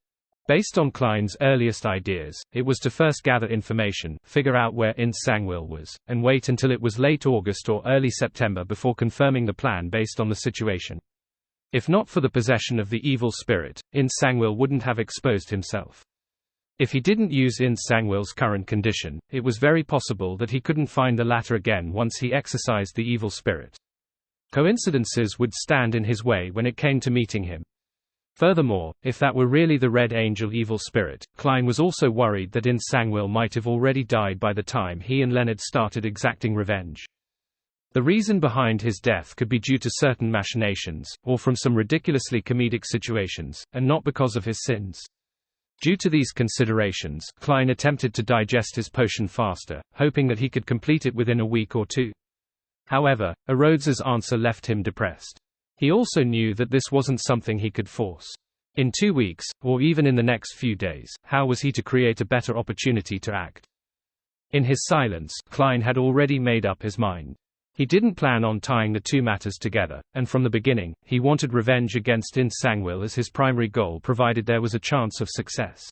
Based on Klein's earliest ideas, it was to first gather information, figure out where Ince Sangwyl was, and wait until it was late August or early September before confirming the plan based on the situation. If not for the possession of the evil spirit, Ince Sangwyl wouldn't have exposed himself. If he didn't use Ince Sangwyl's current condition, it was very possible that he couldn't find the latter again once he exorcised the evil spirit. Coincidences would stand in his way when it came to meeting him. Furthermore, if that were really the Red Angel evil spirit, Klein was also worried that Ince Sangwyl might have already died by the time he and Leonard started exacting revenge. The reason behind his death could be due to certain machinations, or from some ridiculously comedic situations, and not because of his sins. Due to these considerations, Klein attempted to digest his potion faster, hoping that he could complete it within a week or two. However, Rhodes's answer left him depressed. He also knew that this wasn't something he could force. In 2 weeks, or even in the next few days, how was he to create a better opportunity to act? In his silence, Klein had already made up his mind. He didn't plan on tying the two matters together, and from the beginning, he wanted revenge against Ince Sangwyl as his primary goal provided there was a chance of success.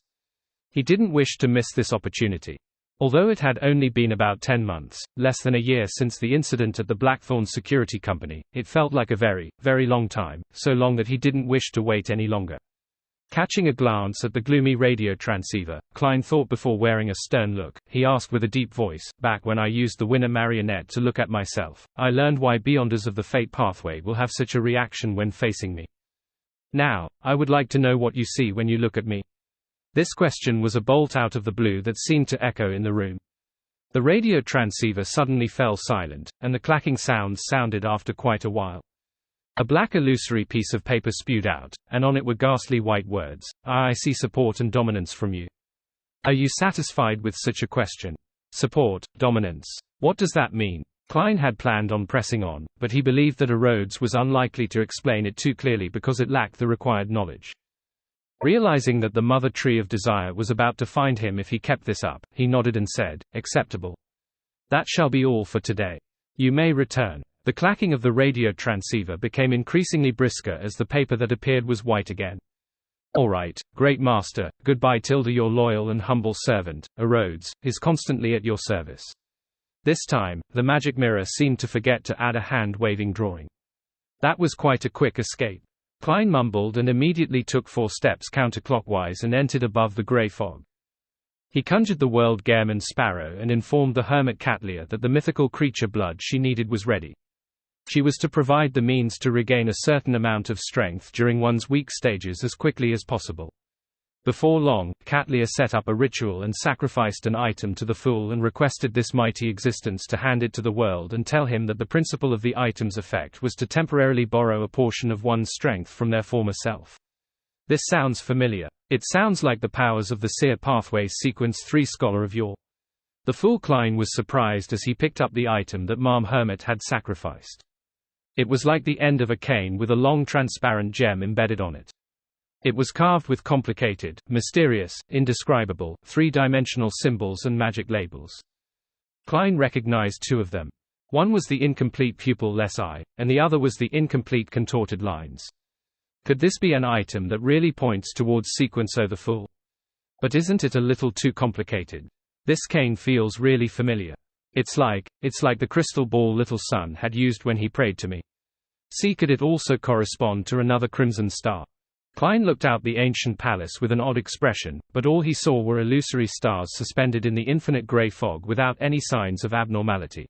He didn't wish to miss this opportunity. Although it had only been about 10 months, less than a year since the incident at the Blackthorn Security Company, it felt like a very, very long time, so long that he didn't wish to wait any longer. Catching a glance at the gloomy radio transceiver, Klein thought before wearing a stern look. He asked with a deep voice, "Back when I used the Winner marionette to look at myself, I learned why Beyonders of the Fate Pathway will have such a reaction when facing me. Now, I would like to know what you see when you look at me." This question was a bolt out of the blue that seemed to echo in the room. The radio transceiver suddenly fell silent, and the clacking sounds sounded after quite a while. A black illusory piece of paper spewed out, and on it were ghastly white words, "I see support and dominance from you. Are you satisfied with such a question? Support, dominance. What does that mean?" Klein had planned on pressing on, but he believed that Rhodes was unlikely to explain it too clearly because it lacked the required knowledge. Realizing that the Mother Tree of Desire was about to find him if he kept this up, he nodded and said, "Acceptable. That shall be all for today. You may return." The clacking of the radio transceiver became increasingly brisker as the paper that appeared was white again. "All right, Great Master, goodbye tilde your loyal and humble servant, Rhodes, is constantly at your service." This time, the magic mirror seemed to forget to add a hand-waving drawing. That was quite a quick escape. Klein mumbled and immediately took 4 steps counterclockwise and entered above the grey fog. He conjured the world Gehrman Sparrow and informed the hermit Katlia that the mythical creature blood she needed was ready. She was to provide the means to regain a certain amount of strength during one's weak stages as quickly as possible. Before long, Katlia set up a ritual and sacrificed an item to the fool and requested this mighty existence to hand it to the world and tell him that the principle of the item's effect was to temporarily borrow a portion of one's strength from their former self. This sounds familiar. It sounds like the powers of the Seer Pathways Sequence 3 Scholar of Yore. The fool Klein was surprised as he picked up the item that Mom Hermit had sacrificed. It was like the end of a cane with a long transparent gem embedded on it. It was carved with complicated, mysterious, indescribable, 3-dimensional symbols and magic labels. Klein recognized 2 of them. One was the incomplete pupil-less eye, and the other was the incomplete contorted lines. Could this be an item that really points towards Sequence O the Fool? But isn't it a little too complicated? This cane feels really familiar. It's like the crystal ball Little Sun had used when he prayed to me. See, could it also correspond to another crimson star? Klein looked out the ancient palace with an odd expression, but all he saw were illusory stars suspended in the infinite grey fog without any signs of abnormality.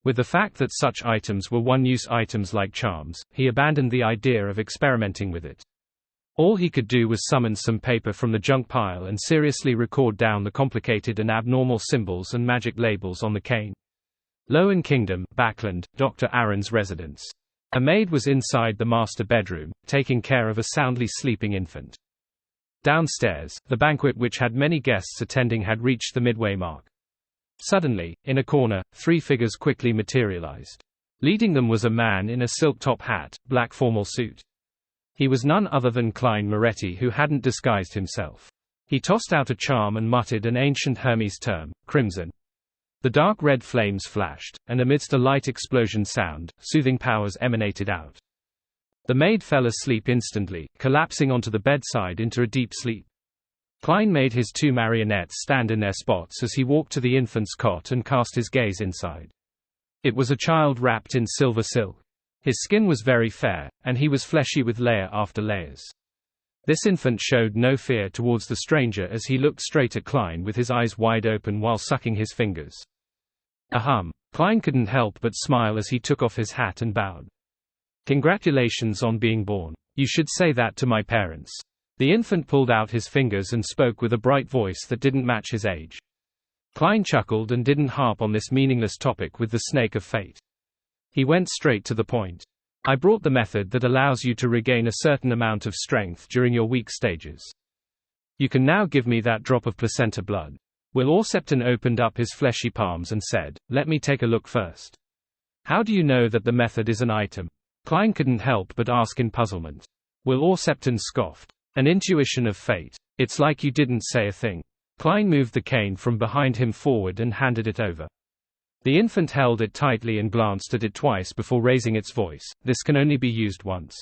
With the fact that such items were one-use items like charms, he abandoned the idea of experimenting with it. All he could do was summon some paper from the junk pile and seriously record down the complicated and abnormal symbols and magic labels on the cane. Lowen Kingdom, Backland, Dr. Aaron's residence. A maid was inside the master bedroom, taking care of a soundly sleeping infant. Downstairs, the banquet which had many guests attending had reached the midway mark. Suddenly, in a corner, 3 figures quickly materialized. Leading them was a man in a silk top hat, black formal suit. He was none other than Klein Moretti, who hadn't disguised himself. He tossed out a charm and muttered an ancient Hermes term, crimson. The dark red flames flashed, and amidst a light explosion sound, soothing powers emanated out. The maid fell asleep instantly, collapsing onto the bedside into a deep sleep. Klein made his two marionettes stand in their spots as he walked to the infant's cot and cast his gaze inside. It was a child wrapped in silver silk. His skin was very fair, and he was fleshy with layer after layers. This infant showed no fear towards the stranger as he looked straight at Klein with his eyes wide open while sucking his fingers. Ahem. Klein couldn't help but smile as he took off his hat and bowed. Congratulations on being born. You should say that to my parents. The infant pulled out his fingers and spoke with a bright voice that didn't match his age. Klein chuckled and didn't harp on this meaningless topic with the snake of fate. He went straight to the point. I brought the method that allows you to regain a certain amount of strength during your weak stages. You can now give me that drop of placenta blood. Will Aucepton opened up his fleshy palms and said, let me take a look first. How do you know that the method is an item? Klein couldn't help but ask in puzzlement. Will Aucepton scoffed. An intuition of fate. It's like you didn't say a thing. Klein moved the cane from behind him forward and handed it over. The infant held it tightly and glanced at it twice before raising its voice. This can only be used once.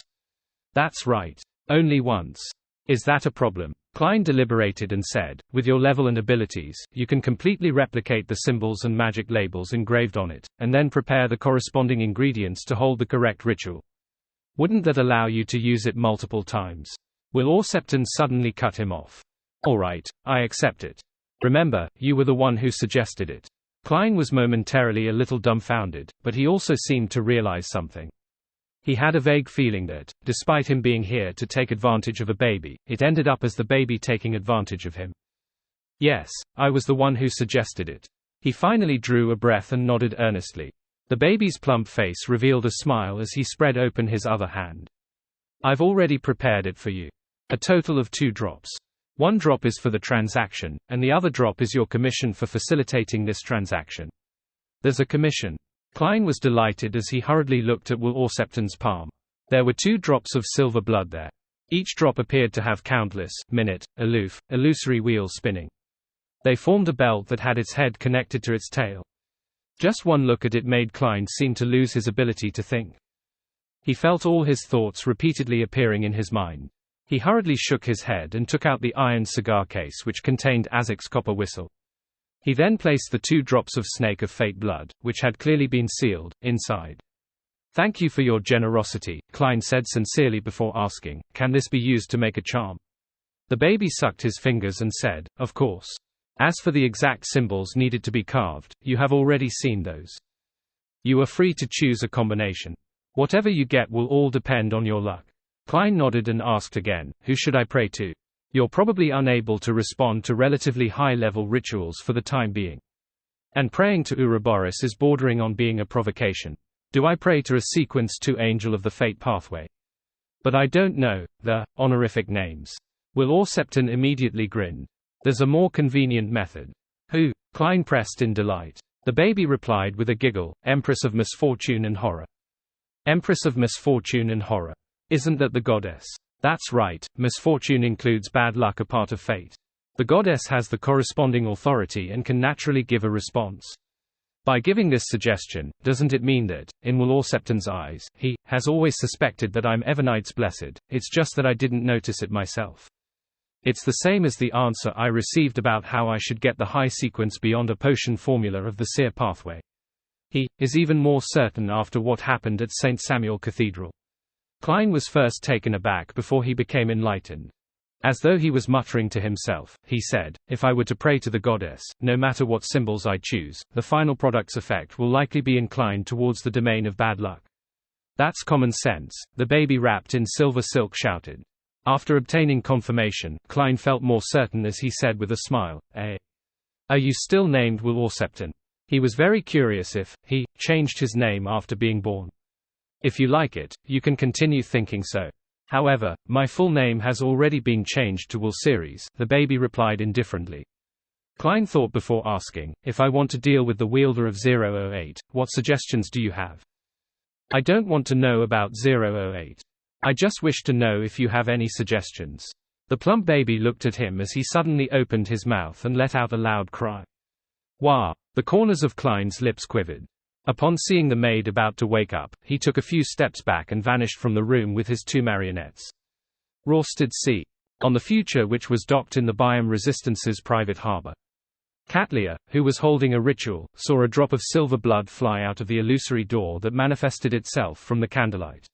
That's right. Only once. Is that a problem? Klein deliberated and said, with your level and abilities, you can completely replicate the symbols and magic labels engraved on it, and then prepare the corresponding ingredients to hold the correct ritual. Wouldn't that allow you to use it multiple times? Will Aucepton suddenly cut him off. Alright, I accept it. Remember, you were the one who suggested it. Klein was momentarily a little dumbfounded, but he also seemed to realize something. He had a vague feeling that, despite him being here to take advantage of a baby, it ended up as the baby taking advantage of him. Yes, I was the one who suggested it. He finally drew a breath and nodded earnestly. The baby's plump face revealed a smile as he spread open his other hand. I've already prepared it for you. A total of 2 drops. 1 drop is for the transaction, and the other drop is your commission for facilitating this transaction. There's a commission. Klein was delighted as he hurriedly looked at Will Aucepton's palm. There were 2 drops of silver blood there. Each drop appeared to have countless, illusory wheels spinning. They formed a belt that had its head connected to its tail. Just one look at it made Klein seem to lose his ability to think. He felt all his thoughts repeatedly appearing in his mind. He hurriedly shook his head and took out the iron cigar case which contained Azek's copper whistle. He then placed the 2 drops of Snake of Fate blood, which had clearly been sealed, inside. Thank you for your generosity, Klein said sincerely before asking, can this be used to make a charm? The baby sucked his fingers and said, of course. As for the exact symbols needed to be carved, you have already seen those. You are free to choose a combination. Whatever you get will all depend on your luck. Klein nodded and asked again, who should I pray to? You're probably unable to respond to relatively high-level rituals for the time being. And praying to Ouroboros is bordering on being a provocation. Do I pray to a sequence 2 Angel of the Fate pathway? But I don't know the honorific names. Will Aucepton immediately grinned. There's a more convenient method. Who? Klein pressed in delight. The baby replied with a giggle, Empress of Misfortune and Horror. Empress of Misfortune and Horror. Isn't that the goddess? That's right, misfortune includes bad luck, a part of fate. The goddess has the corresponding authority and can naturally give a response. By giving this suggestion, doesn't it mean that, in Will Aucepton's eyes, he has always suspected that I'm Evernight's blessed, it's just that I didn't notice it myself. It's the same as the answer I received about how I should get the high sequence beyond a potion formula of the seer pathway. He is even more certain after what happened at St. Samuel Cathedral. Klein was first taken aback before he became enlightened. As though he was muttering to himself, he said, if I were to pray to the goddess, no matter what symbols I choose, the final product's effect will likely be inclined towards the domain of bad luck. That's common sense, the baby wrapped in silver silk shouted. After obtaining confirmation, Klein felt more certain as he said with a smile, Are you still named Will Aucepton? He was very curious if he changed his name after being born. If you like it, you can continue thinking so. However, my full name has already been changed to Will Ceres, the baby replied indifferently. Klein thought before asking, if I want to deal with the wielder of 008, what suggestions do you have? I don't want to know about 008. I just wish to know if you have any suggestions. The plump baby looked at him as he suddenly opened his mouth and let out a loud cry. Wah! The corners of Klein's lips quivered. Upon seeing the maid about to wake up, he took a few steps back and vanished from the room with his 2 marionettes. Rorsted C. on the Future, which was docked in the Biome Resistance's private harbor. Katlia, who was holding a ritual, saw a drop of silver blood fly out of the illusory door that manifested itself from the candlelight.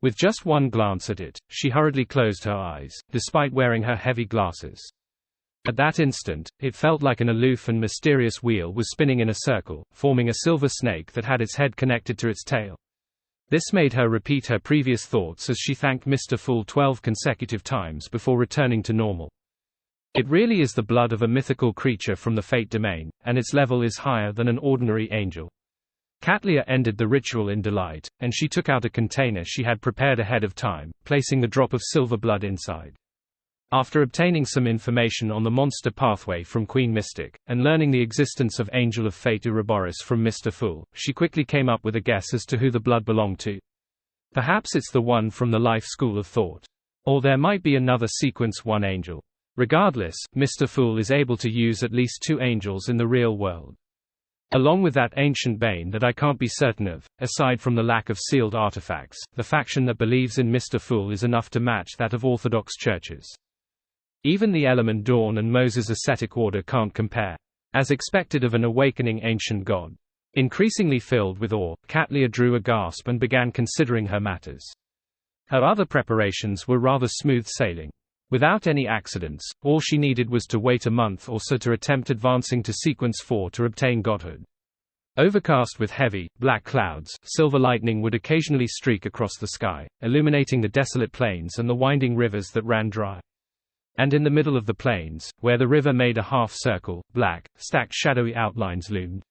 With just one glance at it, she hurriedly closed her eyes, despite wearing her heavy glasses. At that instant, it felt like an aloof and mysterious wheel was spinning in a circle, forming a silver snake that had its head connected to its tail. This made her repeat her previous thoughts as she thanked Mr. Fool 12 consecutive times before returning to normal. It really is the blood of a mythical creature from the Fate domain, and its level is higher than an ordinary angel. Katlia ended the ritual in delight, and she took out a container she had prepared ahead of time, placing the drop of silver blood inside. After obtaining some information on the monster pathway from Queen Mystic, and learning the existence of Angel of Fate Ouroboros from Mr. Fool, she quickly came up with a guess as to who the blood belonged to. Perhaps it's the one from the Life School of Thought. Or there might be another Sequence 1 angel. Regardless, Mr. Fool is able to use at least 2 angels in the real world. Along with that ancient bane that I can't be certain of, aside from the lack of sealed artifacts, the faction that believes in Mr. Fool is enough to match that of Orthodox churches. Even the Element Dawn and Moses Ascetic Order can't compare. As expected of an awakening ancient god. Increasingly filled with awe, Katlia drew a gasp and began considering her matters. Her other preparations were rather smooth sailing. Without any accidents, all she needed was to wait a month or so to attempt advancing to Sequence 4 to obtain godhood. Overcast with heavy, black clouds, silver lightning would occasionally streak across the sky, illuminating the desolate plains and the winding rivers that ran dry. And in the middle of the plains, where the river made a half circle, black, stacked shadowy outlines loomed.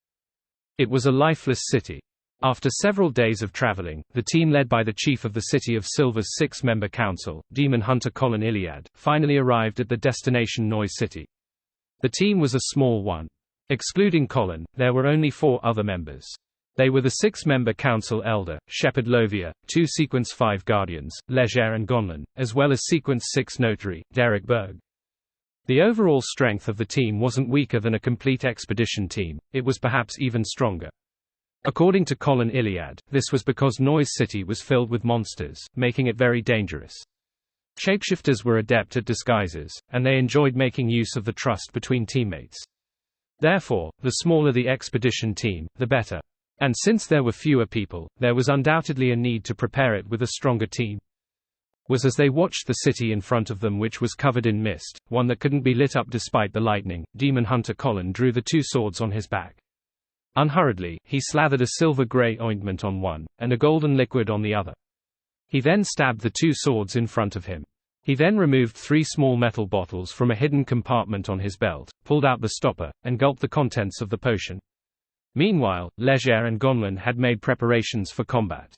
It was a lifeless city. After several days of traveling, the team led by the chief of the City of Silver's 6-member council, demon hunter Colin Iliad, finally arrived at the destination Noise City. The team was a small one. Excluding Colin, there were only 4 other members. They were the 6-member council elder, Shepherd Lovia, 2 Sequence 5 guardians, Leger and Gonlin, as well as Sequence 6 notary, Derek Berg. The overall strength of the team wasn't weaker than a complete expedition team, it was perhaps even stronger. According to Colin Iliad, this was because Noise City was filled with monsters, making it very dangerous. Shapeshifters were adept at disguises, and they enjoyed making use of the trust between teammates. Therefore, the smaller the expedition team, the better. And since there were fewer people, there was undoubtedly a need to prepare it with a stronger team. Was as they watched the city in front of them, which was covered in mist, one that couldn't be lit up despite the lightning, demon hunter Colin drew the 2 swords on his back. Unhurriedly, he slathered a silver-gray ointment on one, and a golden liquid on the other. He then stabbed the 2 swords in front of him. He then removed 3 small metal bottles from a hidden compartment on his belt, pulled out the stopper, and gulped the contents of the potion. Meanwhile, Leger and Gonlin had made preparations for combat.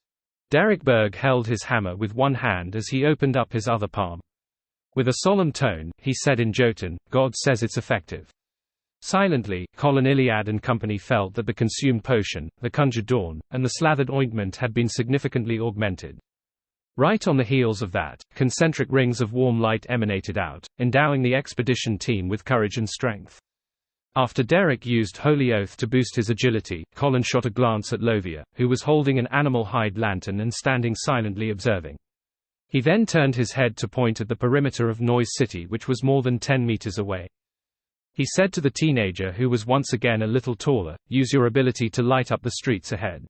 Derek Berg held his hammer with one hand as he opened up his other palm. With a solemn tone, he said in Jotun, "God says it's effective." Silently, Colin Iliad and company felt that the consumed potion, the conjured dawn, and the slathered ointment had been significantly augmented. Right on the heels of that, concentric rings of warm light emanated out, endowing the expedition team with courage and strength. After Derek used Holy Oath to boost his agility, Colin shot a glance at Lovia, who was holding an animal hide lantern and standing silently observing. He then turned his head to point at the perimeter of Noise City, which was more than 10 meters away. He said to the teenager, who was once again a little taller, "Use your ability to light up the streets ahead."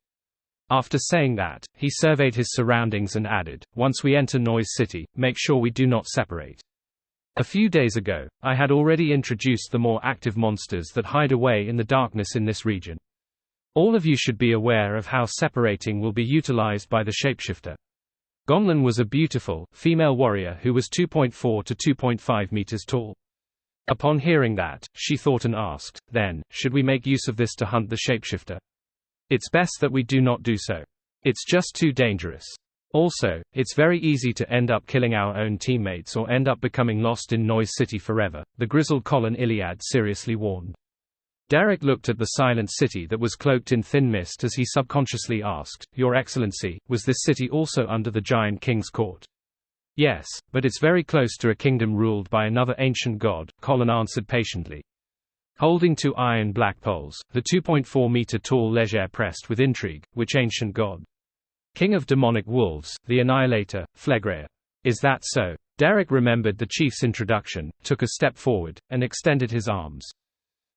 After saying that, he surveyed his surroundings and added, "Once we enter Noise City, make sure we do not separate." A few days ago, I had already introduced the more active monsters that hide away in the darkness in this region. All of you should be aware of how separating will be utilized by the shapeshifter. Gonlin was a beautiful, female warrior who was 2.4 to 2.5 meters tall. Upon hearing that, she thought and asked, "Then, should we make use of this to hunt the shapeshifter?" "It's best that we do not do so. It's just too dangerous. Also, it's very easy to end up killing our own teammates or end up becoming lost in Noise City forever," the grizzled Colin Iliad seriously warned. Derek looked at the silent city that was cloaked in thin mist as he subconsciously asked, "Your Excellency, was this city also under the Giant King's court?" "Yes, but it's very close to a kingdom ruled by another ancient god," Colin answered patiently. Holding 2 iron black poles, the 2.4-meter-tall Leger pressed with intrigue, "Which ancient god?" "King of demonic wolves, the Annihilator, Phlegrea." "Is that so?" Derek remembered the chief's introduction, took a step forward, and extended his arms.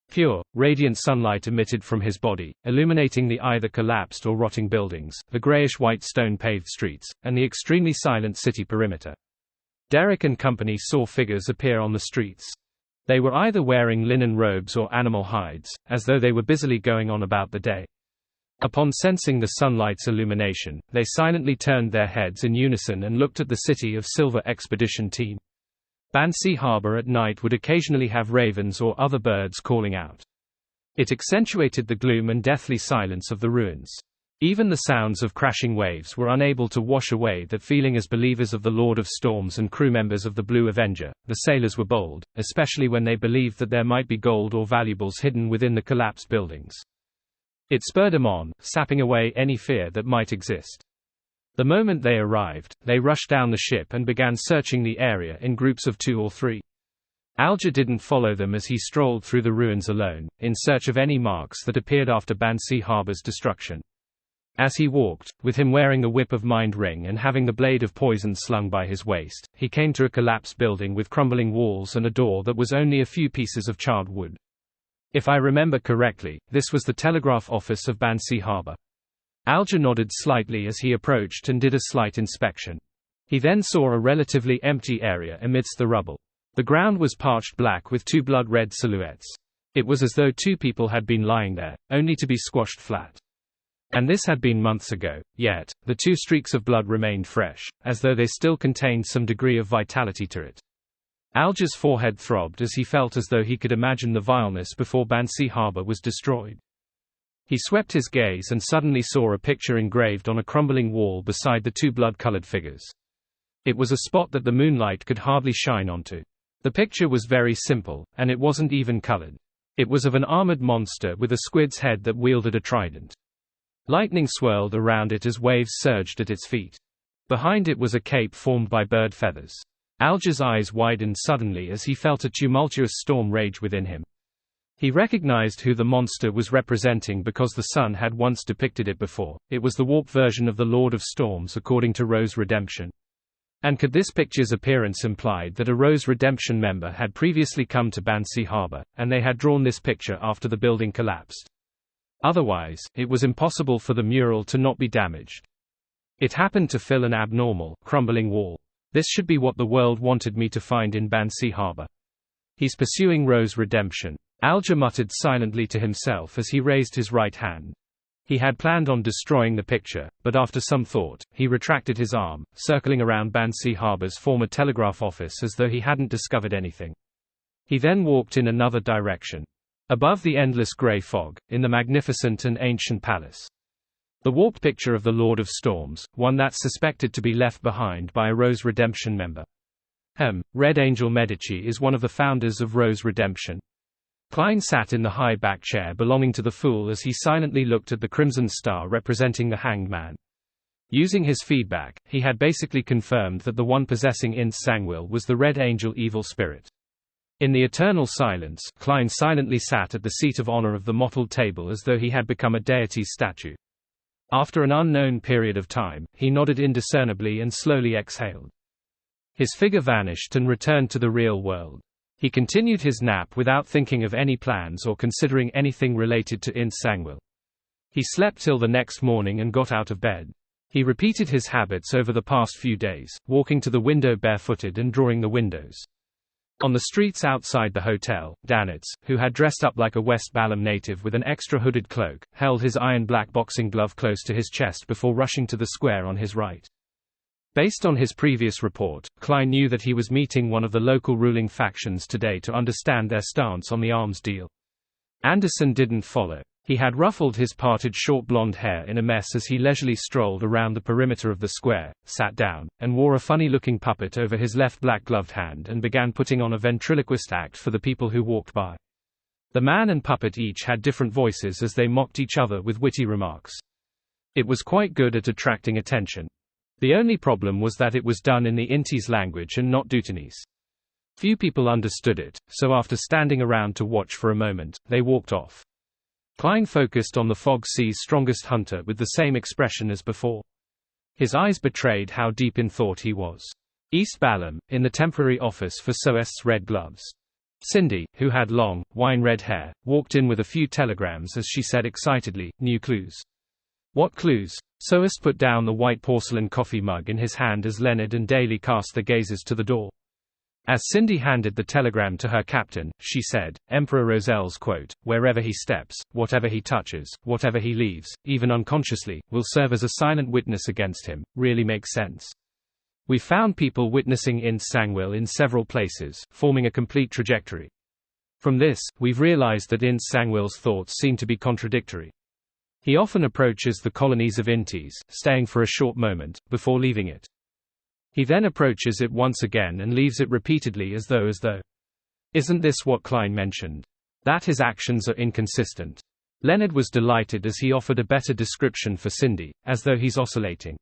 Pure, radiant sunlight emitted from his body, illuminating the either collapsed or rotting buildings, the grayish-white stone-paved streets, and the extremely silent city perimeter. Derek and company saw figures appear on the streets. They were either wearing linen robes or animal hides, as though they were busily going on about the day. Upon sensing the sunlight's illumination, they silently turned their heads in unison and looked at the City of Silver expedition team. Bansi Harbor at night would occasionally have ravens or other birds calling out. It accentuated the gloom and deathly silence of the ruins. Even the sounds of crashing waves were unable to wash away that feeling. As believers of the Lord of Storms and crew members of the Blue Avenger, the sailors were bold, especially when they believed that there might be gold or valuables hidden within the collapsed buildings. It spurred them on, sapping away any fear that might exist. The moment they arrived, they rushed down the ship and began searching the area in groups of 2 or 3. Alger didn't follow them as he strolled through the ruins alone, in search of any marks that appeared after Bansi Harbor's destruction. As he walked, with him wearing the Whip of Mind ring and having the blade of poison slung by his waist, he came to a collapsed building with crumbling walls and a door that was only a few pieces of charred wood. If I remember correctly, this was the telegraph office of Bansi Harbor. Alger nodded slightly as he approached and did a slight inspection. He then saw a relatively empty area amidst the rubble. The ground was parched black with 2 blood-red silhouettes. It was as though 2 people had been lying there, only to be squashed flat. And this had been months ago, yet, the 2 streaks of blood remained fresh, as though they still contained some degree of vitality to it. Alger's forehead throbbed as he felt as though he could imagine the vileness before Bansi Harbor was destroyed. He swept his gaze and suddenly saw a picture engraved on a crumbling wall beside the 2 blood-colored figures. It was a spot that the moonlight could hardly shine onto. The picture was very simple, and it wasn't even colored. It was of an armored monster with a squid's head that wielded a trident. Lightning swirled around it as waves surged at its feet. Behind it was a cape formed by bird feathers. Alger's eyes widened suddenly as he felt a tumultuous storm rage within him. He recognized who the monster was representing because the sun had once depicted it before. It was the warped version of the Lord of Storms according to Rose Redemption. And could this picture's appearance implied that a Rose Redemption member had previously come to Bansi Harbor, and they had drawn this picture after the building collapsed? Otherwise, it was impossible for the mural to not be damaged. It happened to fill an abnormal, crumbling wall. This should be what the world wanted me to find in Bansi Harbor. He's pursuing Rose Redemption. Alger muttered silently to himself as he raised his right hand. He had planned on destroying the picture, but after some thought, he retracted his arm, circling around Bansi Harbor's former telegraph office as though he hadn't discovered anything. He then walked in another direction. Above the endless grey fog, in the magnificent and ancient palace. The warped picture of the Lord of Storms, one that's suspected to be left behind by a Rose Redemption member. Red Angel Medici is one of the founders of Rose Redemption. Klein sat in the high back chair belonging to the Fool as he silently looked at the crimson star representing the Hanged Man. Using his feedback, he had basically confirmed that the one possessing Ince Sangwil was the Red Angel evil spirit. In the eternal silence, Klein silently sat at the seat of honor of the mottled table as though he had become a deity's statue. After an unknown period of time, he nodded indiscernibly and slowly exhaled. His figure vanished and returned to the real world. He continued his nap without thinking of any plans or considering anything related to Ince Sangwil. He slept till the next morning and got out of bed. He repeated his habits over the past few days, walking to the window barefooted and drawing the windows. On the streets outside the hotel, Danitz, who had dressed up like a West Balam native with an extra hooded cloak, held his iron-black boxing glove close to his chest before rushing to the square on his right. Based on his previous report, Klein knew that he was meeting one of the local ruling factions today to understand their stance on the arms deal. Anderson didn't follow. He had ruffled his parted short blonde hair in a mess as he leisurely strolled around the perimeter of the square, sat down, and wore a funny-looking puppet over his left black-gloved hand and began putting on a ventriloquist act for the people who walked by. The man and puppet each had different voices as they mocked each other with witty remarks. It was quite good at attracting attention. The only problem was that it was done in the Intis language and not Dutanese. Few people understood it, so after standing around to watch for a moment, they walked off. Klein focused on the Fog Sea's strongest hunter with the same expression as before. His eyes betrayed how deep in thought he was. East Balham, in the temporary office for SOEST's Red Gloves. Cindy, who had long, wine-red hair, walked in with a few telegrams as she said excitedly, "New clues." "What clues?" SOEST put down the white porcelain coffee mug in his hand as Leonard and Daly cast their gazes to the door. As Cindy handed the telegram to her captain, she said, Emperor Rozel's quote, "Wherever he steps, whatever he touches, whatever he leaves, even unconsciously, will serve as a silent witness against him," really makes sense. We found people witnessing Ince Sangwil in several places, forming a complete trajectory. From this, we've realized that Ince Sangwil's thoughts seem to be contradictory. He often approaches the colonies of Intes, staying for a short moment, before leaving it. He then approaches it once again and leaves it repeatedly as though. Isn't this what Klein mentioned? That his actions are inconsistent. Leonard was delighted as he offered a better description for Cindy, as though he's oscillating.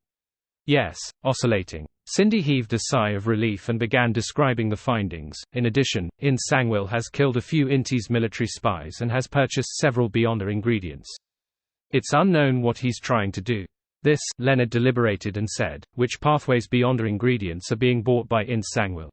Yes, oscillating. Cindy heaved a sigh of relief and began describing the findings. In addition, Ince Sangwil has killed a few Intes military spies and has purchased several Beyonder ingredients. It's unknown what he's trying to do. This, Leonard deliberated and said, which pathways Beyonder ingredients are being bought by Ince Sangwil?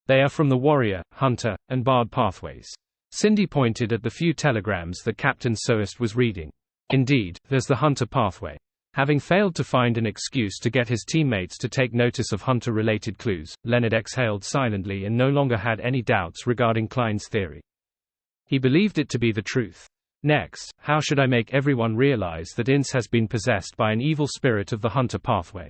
They are from the warrior, hunter, and bard pathways. Cindy pointed at the few telegrams that Captain SOEST was reading. Indeed, there's the hunter pathway. Having failed to find an excuse to get his teammates to take notice of hunter-related clues, Leonard exhaled silently and no longer had any doubts regarding Klein's theory. He believed it to be the truth. Next, how should I make everyone realize that Ince has been possessed by an evil spirit of the hunter pathway?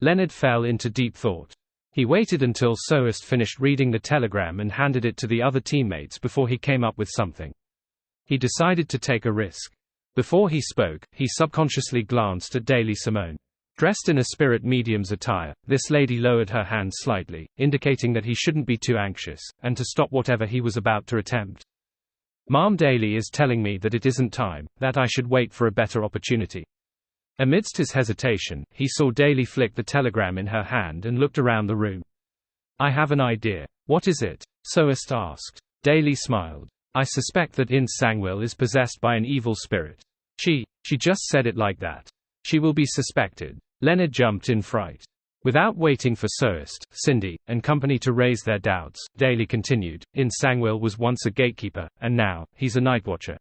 Leonard fell into deep thought. He waited until SOEST finished reading the telegram and handed it to the other teammates before he came up with something. He decided to take a risk. Before he spoke, he subconsciously glanced at Daly Simone. Dressed in a spirit medium's attire, this lady lowered her hand slightly, indicating that he shouldn't be too anxious, and to stop whatever he was about to attempt. "Ma'am, Daly is telling me that it isn't time, that I should wait for a better opportunity." Amidst his hesitation, he saw Daly flick the telegram in her hand and looked around the room. "I have an idea." "What is it?" SOEST asked. Daly smiled. "I suspect that Ince Sangwil is possessed by an evil spirit." She just said it like that. She will be suspected. Leonard jumped in fright. Without waiting for SOEST, Cindy, and company to raise their doubts, Daly continued, Ince Sangwil was once a gatekeeper, and now, he's a nightwatcher.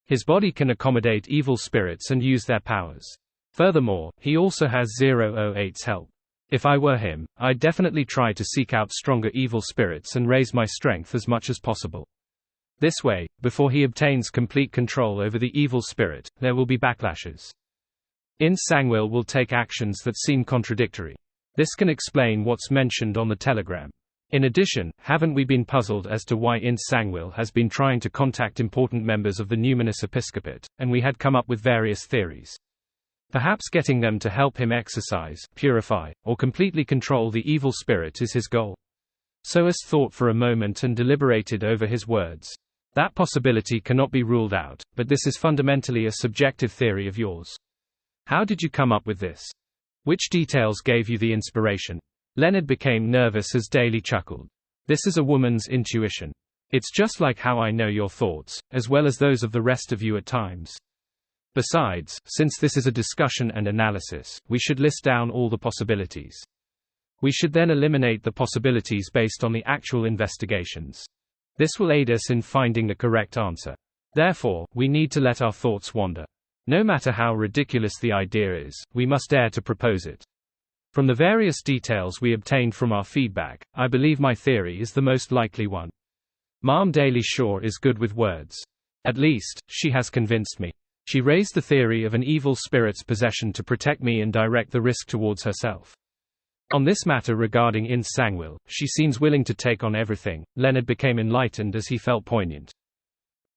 His body can accommodate evil spirits and use their powers. Furthermore, he also has 008's help. If I were him, I'd definitely try to seek out stronger evil spirits and raise my strength as much as possible. This way, before he obtains complete control over the evil spirit, there will be backlashes. Ince Sangwil will take actions that seem contradictory. This can explain what's mentioned on the telegram. In addition, haven't we been puzzled as to why Ince Sangwil has been trying to contact important members of the Numinous Episcopate, and we had come up with various theories. Perhaps getting them to help him exorcise, purify, or completely control the evil spirit is his goal. SOEST thought for a moment and deliberated over his words. That possibility cannot be ruled out, but this is fundamentally a subjective theory of yours. How did you come up with this? Which details gave you the inspiration? Leonard became nervous as Daly chuckled. This is a woman's intuition. It's just like how I know your thoughts, as well as those of the rest of you at times. Besides, since this is a discussion and analysis, we should list down all the possibilities. We should then eliminate the possibilities based on the actual investigations. This will aid us in finding the correct answer. Therefore, we need to let our thoughts wander. No matter how ridiculous the idea is, we must dare to propose it. From the various details we obtained from our feedback, I believe my theory is the most likely one. Ma'am Daly Shaw is good with words. At least, she has convinced me. She raised the theory of an evil spirit's possession to protect me and direct the risk towards herself. On this matter regarding Ince Sangwil, she seems willing to take on everything. Leonard became enlightened as he felt poignant.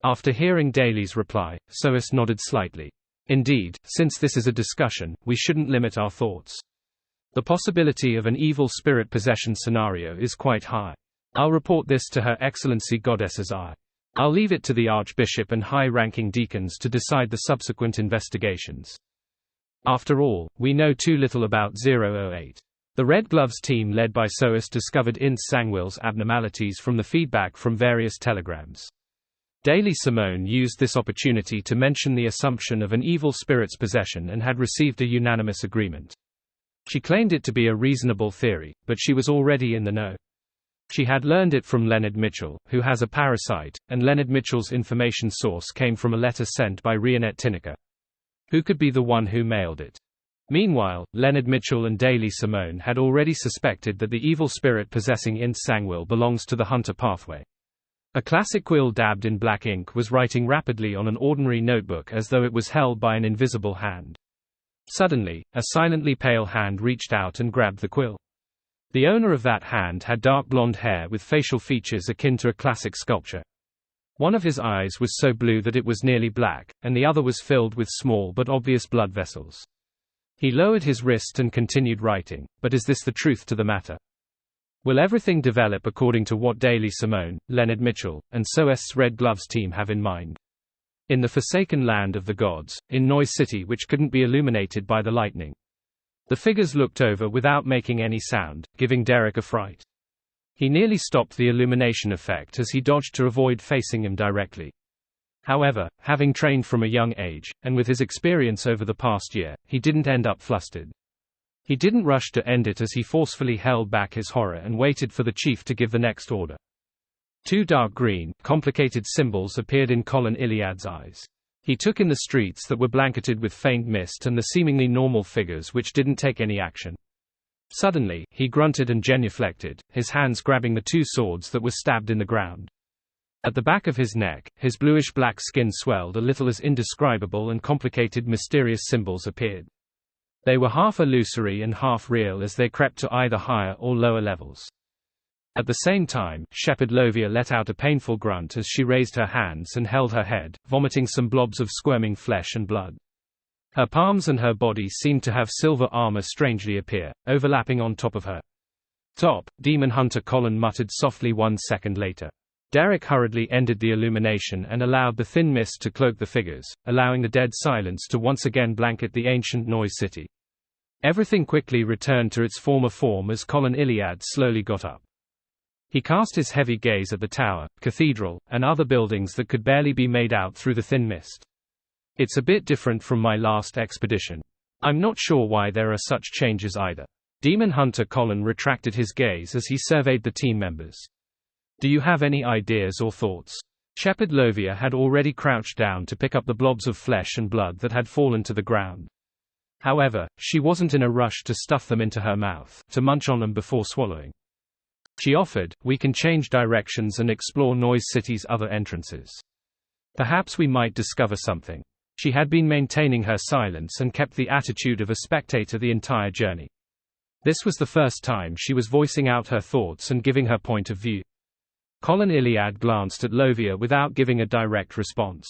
After hearing Daly's reply, SOEST nodded slightly. Indeed, since this is a discussion, we shouldn't limit our thoughts. The possibility of an evil spirit possession scenario is quite high. I'll report this to Her Excellency Goddess's Eye. I'll leave it to the Archbishop and high-ranking deacons to decide the subsequent investigations. After all, we know too little about 008. The Red Gloves team led by SOEST discovered Ince Sangwil's abnormalities from the feedback from various telegrams. Daly Simone used this opportunity to mention the assumption of an evil spirit's possession and had received a unanimous agreement. She claimed it to be a reasonable theory, but she was already in the know. She had learned it from Leonard Mitchell, who has a parasite, and Leonard Mitchell's information source came from a letter sent by Rionette Tinnicker. Who could be the one who mailed it? Meanwhile, Leonard Mitchell and Daily Simone had already suspected that the evil spirit possessing Int Sangwil belongs to the Hunter pathway. A classic quill dabbed in black ink was writing rapidly on an ordinary notebook as though it was held by an invisible hand. Suddenly, a silently pale hand reached out and grabbed the quill. The owner of that hand had dark blonde hair with facial features akin to a classic sculpture. One of his eyes was so blue that it was nearly black, and the other was filled with small but obvious blood vessels. He lowered his wrist and continued writing, but is this the truth to the matter? Will everything develop according to what Daily Simone, Leonard Mitchell, and SOS's Red Gloves team have in mind? In the forsaken land of the gods, in Noise City which couldn't be illuminated by the lightning. The figures looked over without making any sound, giving Derek a fright. He nearly stopped the illumination effect as he dodged to avoid facing him directly. However, having trained from a young age, and with his experience over the past year, he didn't end up flustered. He didn't rush to end it as he forcefully held back his horror and waited for the chief to give the next order. Two dark green, complicated symbols appeared in Colin Iliad's eyes. He took in the streets that were blanketed with faint mist and the seemingly normal figures which didn't take any action. Suddenly, he grunted and genuflected, his hands grabbing the two swords that were stabbed in the ground. At the back of his neck, his bluish-black skin swelled a little as indescribable and complicated mysterious symbols appeared. They were half illusory and half real as they crept to either higher or lower levels. At the same time, Shepherd Lovia let out a painful grunt as she raised her hands and held her head, vomiting some blobs of squirming flesh and blood. Her palms and her body seemed to have silver armor strangely appear, overlapping on top of her. Top, Demon Hunter Colin muttered softly 1 second later. Derek hurriedly ended the illumination and allowed the thin mist to cloak the figures, allowing the dead silence to once again blanket the ancient Noise City. Everything quickly returned to its former form as Colin Iliad slowly got up. He cast his heavy gaze at the tower, cathedral, and other buildings that could barely be made out through the thin mist. It's a bit different from my last expedition. I'm not sure why there are such changes either. Demon Hunter Colin retracted his gaze as he surveyed the team members. Do you have any ideas or thoughts? Shepherd Lovia had already crouched down to pick up the blobs of flesh and blood that had fallen to the ground. However, she wasn't in a rush to stuff them into her mouth, to munch on them before swallowing. She offered, we can change directions and explore Noise City's other entrances. Perhaps we might discover something. She had been maintaining her silence and kept the attitude of a spectator the entire journey. This was the first time she was voicing out her thoughts and giving her point of view. Colin Iliad glanced at Lovia without giving a direct response.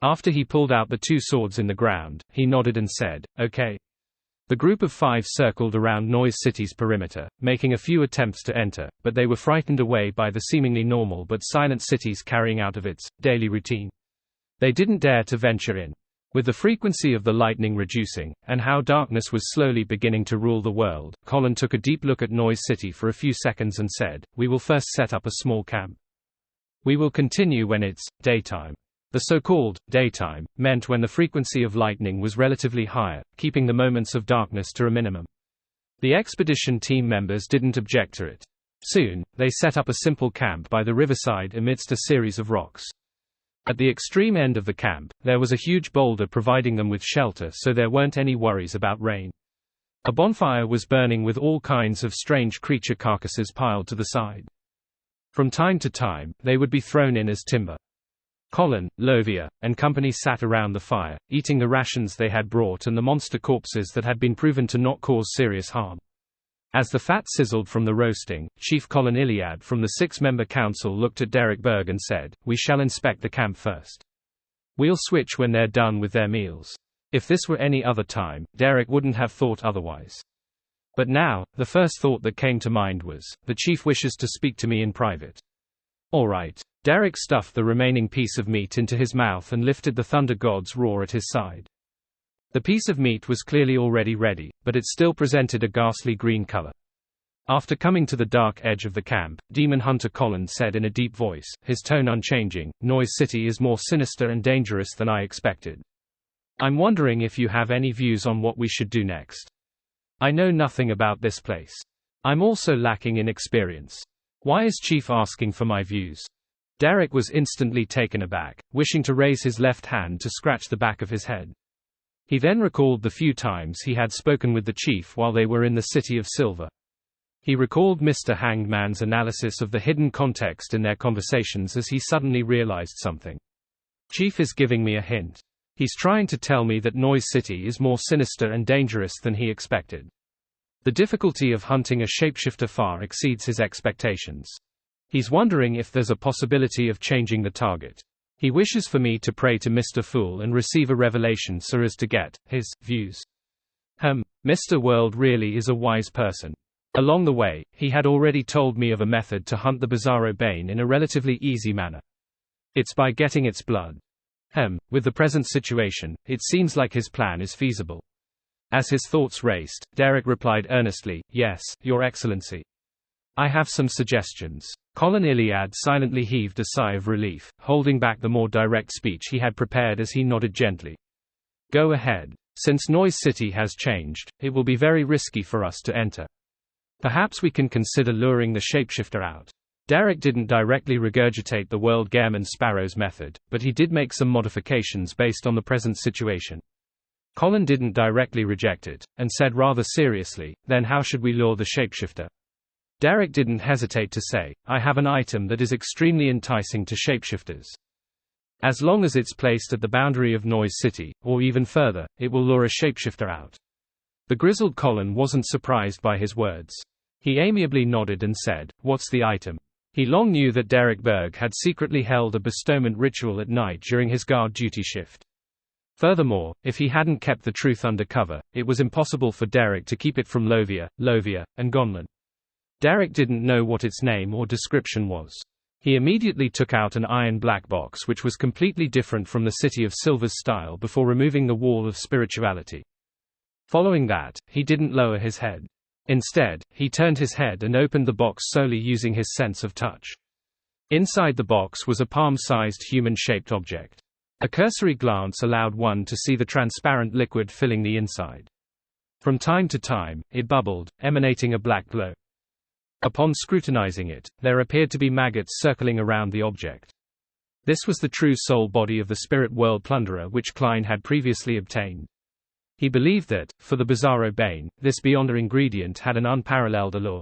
After he pulled out the two swords in the ground, he nodded and said, okay. The group of 5 circled around Noise City's perimeter, making a few attempts to enter, but they were frightened away by the seemingly normal but silent city's carrying out of its daily routine. They didn't dare to venture in. With the frequency of the lightning reducing, and how darkness was slowly beginning to rule the world, Colin took a deep look at Noise City for a few seconds and said, we will first set up a small camp. We will continue when it's daytime. The so-called daytime meant when the frequency of lightning was relatively higher, keeping the moments of darkness to a minimum. The expedition team members didn't object to it. Soon, they set up a simple camp by the riverside amidst a series of rocks. At the extreme end of the camp, there was a huge boulder providing them with shelter, so there weren't any worries about rain. A bonfire was burning with all kinds of strange creature carcasses piled to the side. From time to time, they would be thrown in as timber. Colin, Lovia, and company sat around the fire, eating the rations they had brought and the monster corpses that had been proven to not cause serious harm. As the fat sizzled from the roasting, Chief Colin Iliad from the 6-member council looked at Derek Berg and said, we shall inspect the camp first. We'll switch when they're done with their meals. If this were any other time, Derek wouldn't have thought otherwise. But now, the first thought that came to mind was, the chief wishes to speak to me in private. All right. Derek stuffed the remaining piece of meat into his mouth and lifted the Thunder God's roar at his side. The piece of meat was clearly already ready, but it still presented a ghastly green color. After coming to the dark edge of the camp, Demon Hunter Colin said in a deep voice, his tone unchanging, Noise City is more sinister and dangerous than I expected. I'm wondering if you have any views on what we should do next. I know nothing about this place. I'm also lacking in experience. Why is Chief asking for my views? Derek was instantly taken aback, wishing to raise his left hand to scratch the back of his head. He then recalled the few times he had spoken with the chief while they were in the City of Silver. He recalled Mr. Hangman's analysis of the hidden context in their conversations as he suddenly realized something. Chief is giving me a hint. He's trying to tell me that Noise City is more sinister and dangerous than he expected. The difficulty of hunting a shapeshifter far exceeds his expectations. He's wondering if there's a possibility of changing the target. He wishes for me to pray to Mr. Fool and receive a revelation so as to get his views. Mr. World really is a wise person. Along the way, he had already told me of a method to hunt the Bizarro Bane in a relatively easy manner. It's by getting its blood. With the present situation, it seems like his plan is feasible. As his thoughts raced, Derek replied earnestly, "Yes, Your Excellency. I have some suggestions." Colin Iliad silently heaved a sigh of relief, holding back the more direct speech he had prepared as he nodded gently. "Go ahead. Since Noise City has changed, it will be very risky for us to enter. Perhaps we can consider luring the shapeshifter out." Derek didn't directly regurgitate the World Gareman Sparrow's method, but he did make some modifications based on the present situation. Colin didn't directly reject it, and said rather seriously, "Then how should we lure the shapeshifter?" Derek didn't hesitate to say, "I have an item that is extremely enticing to shapeshifters. As long as it's placed at the boundary of Noise City, or even further, it will lure a shapeshifter out." The grizzled Colin wasn't surprised by his words. He amiably nodded and said, "What's the item?" He long knew that Derek Berg had secretly held a bestowment ritual at night during his guard duty shift. Furthermore, if he hadn't kept the truth undercover, it was impossible for Derek to keep it from Lovia, and Gonlin. Derek didn't know what its name or description was. He immediately took out an iron black box which was completely different from the City of Silver's style before removing the wall of spirituality. Following that, he didn't lower his head. Instead, he turned his head and opened the box solely using his sense of touch. Inside the box was a palm-sized human-shaped object. A cursory glance allowed one to see the transparent liquid filling the inside. From time to time, it bubbled, emanating a black glow. Upon scrutinizing it, there appeared to be maggots circling around the object. This was the true soul body of the Spirit World Plunderer which Klein had previously obtained. He believed that, for the Bizarro Bane, this Beyonder ingredient had an unparalleled allure.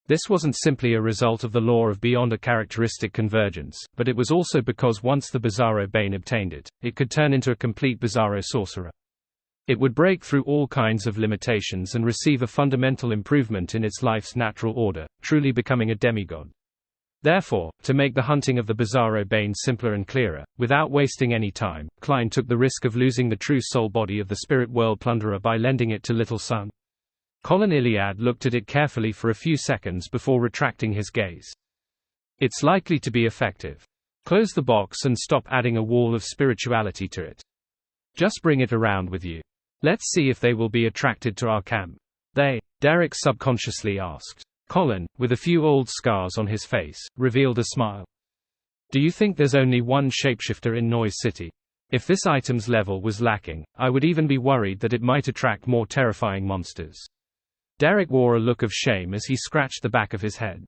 This wasn't simply a result of the law of Beyonder characteristic convergence, but it was also because once the Bizarro Bane obtained it, it could turn into a complete Bizarro sorcerer. It would break through all kinds of limitations and receive a fundamental improvement in its life's natural order, truly becoming a demigod. Therefore, to make the hunting of the Bizarro Bane simpler and clearer, without wasting any time, Klein took the risk of losing the true soul body of the Spirit World Plunderer by lending it to Little Sun. Colin Iliad looked at it carefully for a few seconds before retracting his gaze. "It's likely to be effective. Close the box and stop adding a wall of spirituality to it. Just bring it around with you. Let's see if they will be attracted to our camp." Derek subconsciously asked. Colin, with a few old scars on his face, revealed a smile. "Do you think there's only one shapeshifter in Noise City? If this item's level was lacking, I would even be worried that it might attract more terrifying monsters." Derek wore a look of shame as he scratched the back of his head.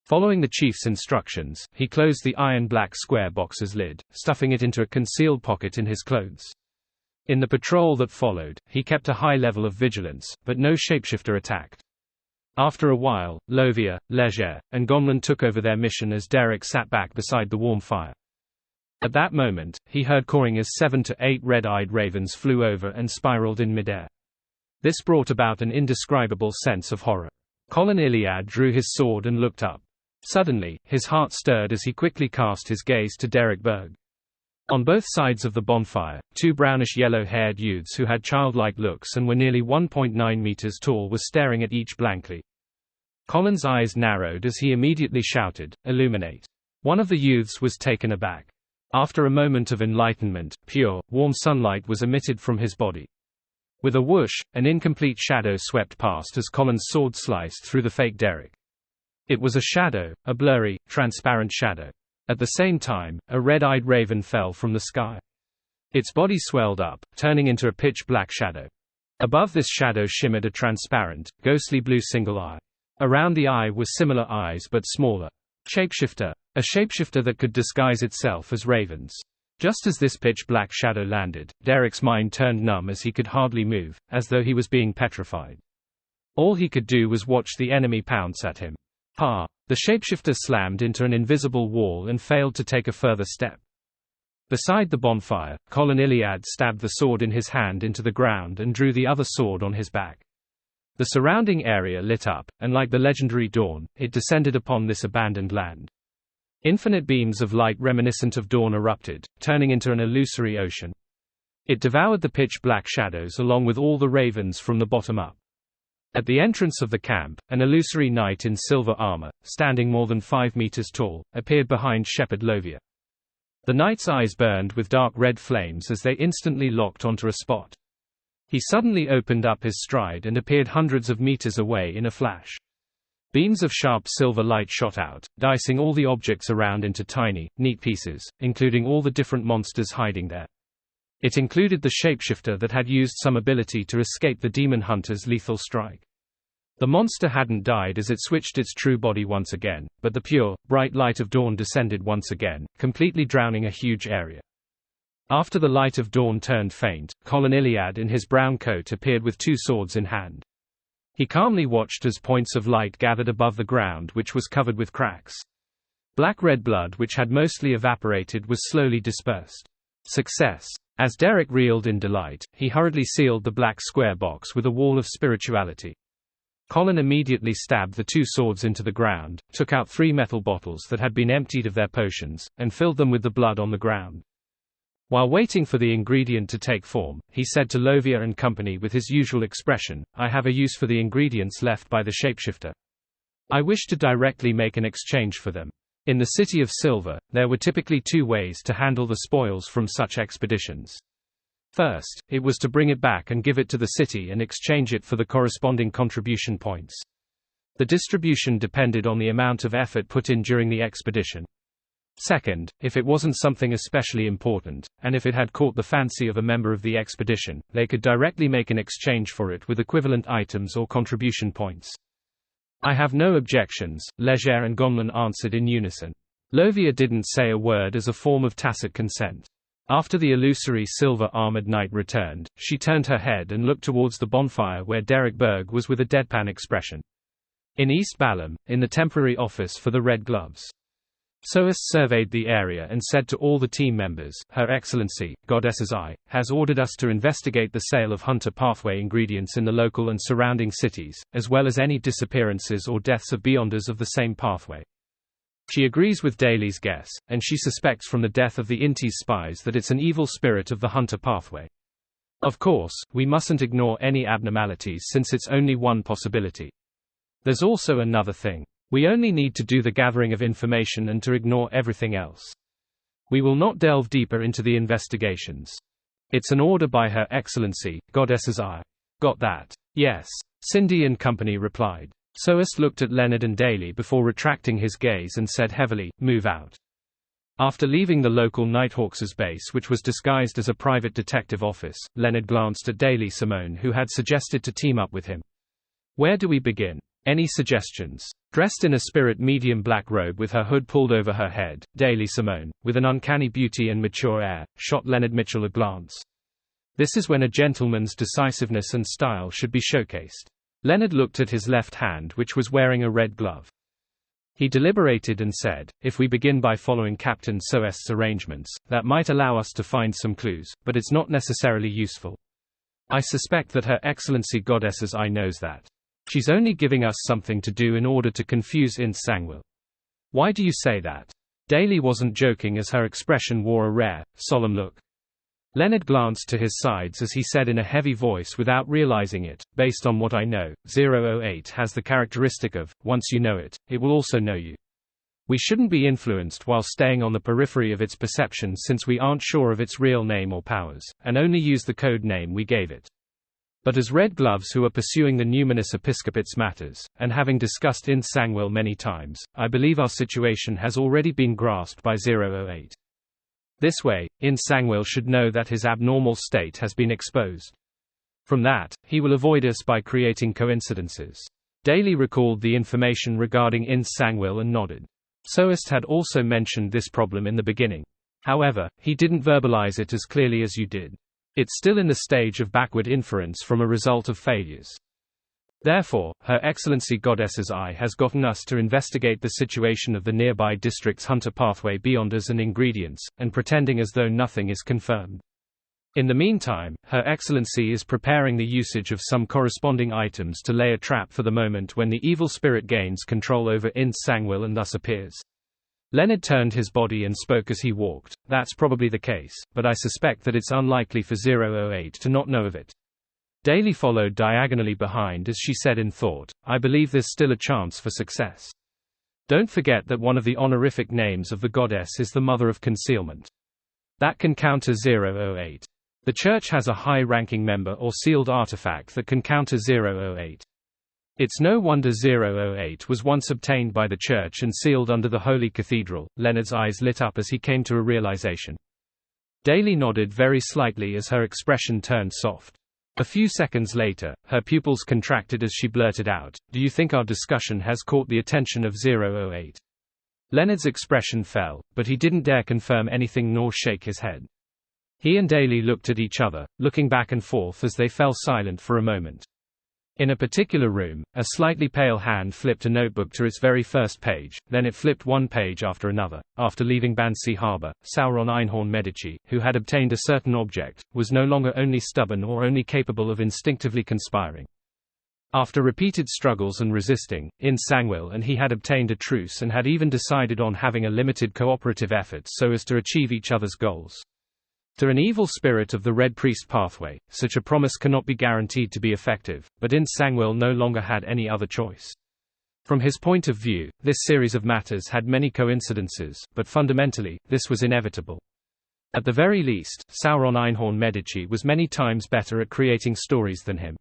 Following the chief's instructions, he closed the iron black square box's lid, stuffing it into a concealed pocket in his clothes. In the patrol that followed, he kept a high level of vigilance, but no shapeshifter attacked. After a while, Lovia, Leger, and Gonlin took over their mission as Derek sat back beside the warm fire. At that moment, he heard cawing as 7 to 8 red-eyed ravens flew over and spiraled in midair. This brought about an indescribable sense of horror. Colin Iliad drew his sword and looked up. Suddenly, his heart stirred as he quickly cast his gaze to Derek Berg. On both sides of the bonfire, two brownish-yellow-haired youths who had childlike looks and were nearly 1.9 meters tall were staring at each blankly. Colin's eyes narrowed as he immediately shouted, "Illuminate." One of the youths was taken aback. After a moment of enlightenment, pure, warm sunlight was emitted from his body. With a whoosh, an incomplete shadow swept past as Colin's sword sliced through the fake Derek. It was a shadow, a blurry, transparent shadow. At the same time, a red-eyed raven fell from the sky. Its body swelled up, turning into a pitch-black shadow. Above this shadow shimmered a transparent, ghostly blue single eye. Around the eye were similar eyes but smaller. Shapeshifter. A shapeshifter that could disguise itself as ravens. Just as this pitch-black shadow landed, Derek's mind turned numb as he could hardly move, as though he was being petrified. All he could do was watch the enemy pounce at him. Ha! The shapeshifter slammed into an invisible wall and failed to take a further step. Beside the bonfire, Colin Iliad stabbed the sword in his hand into the ground and drew the other sword on his back. The surrounding area lit up, and like the legendary dawn, it descended upon this abandoned land. Infinite beams of light reminiscent of dawn erupted, turning into an illusory ocean. It devoured the pitch-black shadows along with all the ravens from the bottom up. At the entrance of the camp, an illusory knight in silver armor, standing more than 5 meters tall, appeared behind Shepherd Lovia. The knight's eyes burned with dark red flames as they instantly locked onto a spot. He suddenly opened up his stride and appeared hundreds of meters away in a flash. Beams of sharp silver light shot out, dicing all the objects around into tiny, neat pieces, including all the different monsters hiding there. It included the shapeshifter that had used some ability to escape the demon hunter's lethal strike. The monster hadn't died as it switched its true body once again, but the pure, bright light of dawn descended once again, completely drowning a huge area. After the light of dawn turned faint, Colin Iliad in his brown coat appeared with 2 swords in hand. He calmly watched as points of light gathered above the ground which was covered with cracks. Black-red blood which had mostly evaporated was slowly dispersed. Success! As Derek reeled in delight, he hurriedly sealed the black square box with a wall of spirituality. Colin immediately stabbed the 2 swords into the ground, took out 3 metal bottles that had been emptied of their potions, and filled them with the blood on the ground. While waiting for the ingredient to take form, he said to Lovia and company with his usual expression, "I have a use for the ingredients left by the shapeshifter. I wish to directly make an exchange for them." In the City of Silver, there were typically 2 ways to handle the spoils from such expeditions. First, it was to bring it back and give it to the city and exchange it for the corresponding contribution points. The distribution depended on the amount of effort put in during the expedition. Second, if it wasn't something especially important, and if it had caught the fancy of a member of the expedition, they could directly make an exchange for it with equivalent items or contribution points. "I have no objections," Leger and Gonlin answered in unison. Lovia didn't say a word as a form of tacit consent. After the illusory silver-armored knight returned, she turned her head and looked towards the bonfire where Derek Berg was with a deadpan expression. In East Balam, in the temporary office for the Red Gloves. Soest surveyed the area and said to all the team members, "Her Excellency, Goddess's Eye, has ordered us to investigate the sale of Hunter Pathway ingredients in the local and surrounding cities, as well as any disappearances or deaths of Beyonders of the same pathway. She agrees with Daly's guess, and she suspects from the death of the Intis spies that it's an evil spirit of the Hunter Pathway. Of course, we mustn't ignore any abnormalities since it's only one possibility. There's also another thing. We only need to do the gathering of information and to ignore everything else. We will not delve deeper into the investigations. It's an order by Her Excellency, Goddess's Eye. Got that?" "Yes," Cindy and company replied. Soest looked at Leonard and Daly before retracting his gaze and said heavily, "Move out." After leaving the local Nighthawks' base which was disguised as a private detective office, Leonard glanced at Daly Simone who had suggested to team up with him. "Where do we begin? Any suggestions?" Dressed in a spirit medium black robe with her hood pulled over her head, Daly Simone, with an uncanny beauty and mature air, shot Leonard Mitchell a glance. This is when a gentleman's decisiveness and style should be showcased. Leonard looked at his left hand which was wearing a red glove. He deliberated and said, "If we begin by following Captain Soest's arrangements, that might allow us to find some clues, but it's not necessarily useful. I suspect that Her Excellency Goddess's Eye knows that. She's only giving us something to do in order to confuse Ince Sangwil." "Why do you say that?" Daly wasn't joking as her expression wore a rare, solemn look. Leonard glanced to his sides as he said in a heavy voice without realizing it, "Based on what I know, 008 has the characteristic of, once you know it, it will also know you. We shouldn't be influenced while staying on the periphery of its perception since we aren't sure of its real name or powers, and only use the code name we gave it. But as Red Gloves who are pursuing the Numinous Episcopate's matters, and having discussed Ince Sangwil many times, I believe our situation has already been grasped by 008. This way, Ince Sangwil should know that his abnormal state has been exposed. From that, he will avoid us by creating coincidences. Daly recalled the information regarding Ince Sangwil and nodded. Soest had also mentioned this problem in the beginning. However, he didn't verbalize it as clearly as you did. It's still in the stage of backward inference from a result of failures. Therefore, Her Excellency Goddess's Eye has gotten us to investigate the situation of the nearby district's hunter pathway beyonders and ingredients, and pretending as though nothing is confirmed. In the meantime, Her Excellency is preparing the usage of some corresponding items to lay a trap for the moment when the evil spirit gains control over Ince Sangwil and thus appears. Leonard turned his body and spoke as he walked. That's probably the case, but I suspect that it's unlikely for 008 to not know of it. Daly followed diagonally behind as she said in thought, I believe there's still a chance for success. Don't forget that one of the honorific names of the goddess is the Mother of Concealment. That can counter 008. The Church has a high-ranking member or sealed artifact that can counter 008. It's no wonder 008 was once obtained by the Church and sealed under the Holy Cathedral. Leonard's eyes lit up as he came to a realization. Daly nodded very slightly as her expression turned soft. A few seconds later, her pupils contracted as she blurted out, Do you think our discussion has caught the attention of 008? Leonard's expression fell, but he didn't dare confirm anything nor shake his head. He and Daly looked at each other, looking back and forth as they fell silent for a moment. In a particular room, a slightly pale hand flipped a notebook to its very first page, then it flipped one page after another. After leaving Bansi Harbor, Sauron Einhorn Medici, who had obtained a certain object, was no longer only stubborn or only capable of instinctively conspiring. After repeated struggles and resisting, Ince Sangwil and he had obtained a truce and had even decided on having a limited cooperative effort so as to achieve each other's goals. To an evil spirit of the Red Priest pathway, such a promise cannot be guaranteed to be effective, but Ince Sangwil no longer had any other choice. From his point of view, this series of matters had many coincidences, but fundamentally, this was inevitable. At the very least, Sauron Einhorn Medici was many times better at creating stories than him.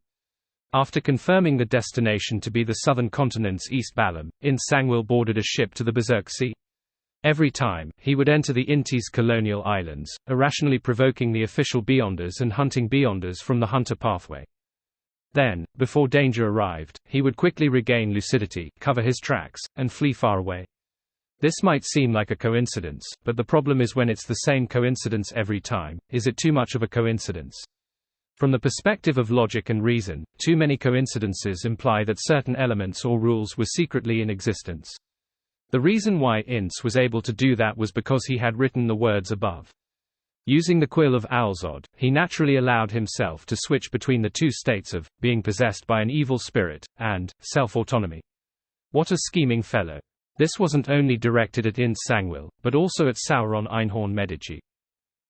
After confirming the destination to be the southern continent's East Balam, Ince Sangwil boarded a ship to the Berserk Sea. Every time, he would enter the Intis colonial islands, irrationally provoking the official Beyonders and hunting Beyonders from the hunter pathway. Then, before danger arrived, he would quickly regain lucidity, cover his tracks, and flee far away. This might seem like a coincidence, but the problem is when it's the same coincidence every time, is it too much of a coincidence? From the perspective of logic and reason, too many coincidences imply that certain elements or rules were secretly in existence. The reason why Ince was able to do that was because he had written the words above. Using the quill of Alzod, he naturally allowed himself to switch between the two states of being possessed by an evil spirit and self-autonomy. What a scheming fellow. This wasn't only directed at Ince Sangwil, but also at Sauron Einhorn Medici.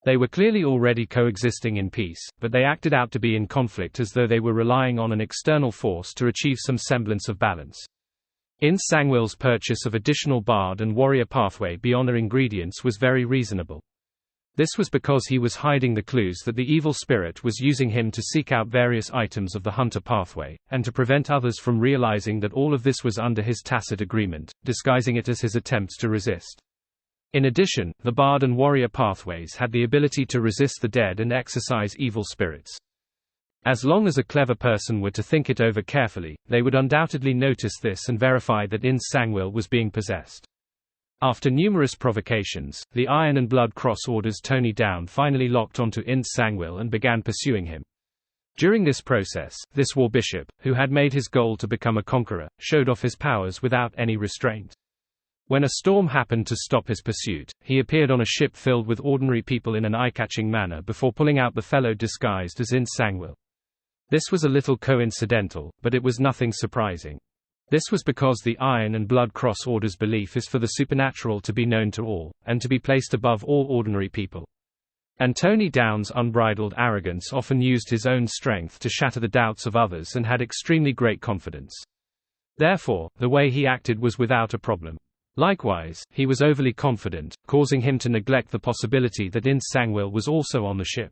They were clearly already coexisting in peace, but they acted out to be in conflict as though they were relying on an external force to achieve some semblance of balance. Ince Sangwil's purchase of additional Bard and Warrior pathway Beyonder ingredients was very reasonable. This was because he was hiding the clues that the evil spirit was using him to seek out various items of the hunter pathway, and to prevent others from realizing that all of this was under his tacit agreement, disguising it as his attempts to resist. In addition, the Bard and Warrior pathways had the ability to resist the dead and exorcise evil spirits. As long as a clever person were to think it over carefully, they would undoubtedly notice this and verify that Ince Sangwil was being possessed. After numerous provocations, the Iron and Blood Cross Order's Tony Down finally locked onto Ince Sangwil and began pursuing him. During this process, this war bishop, who had made his goal to become a conqueror, showed off his powers without any restraint. When a storm happened to stop his pursuit, he appeared on a ship filled with ordinary people in an eye-catching manner before pulling out the fellow disguised as Ince Sangwil. This was a little coincidental, but it was nothing surprising. This was because the Iron and Blood Cross Order's belief is for the supernatural to be known to all, and to be placed above all ordinary people. And Tony Down's unbridled arrogance often used his own strength to shatter the doubts of others and had extremely great confidence. Therefore, the way he acted was without a problem. Likewise, he was overly confident, causing him to neglect the possibility that Ince Sangwil was also on the ship.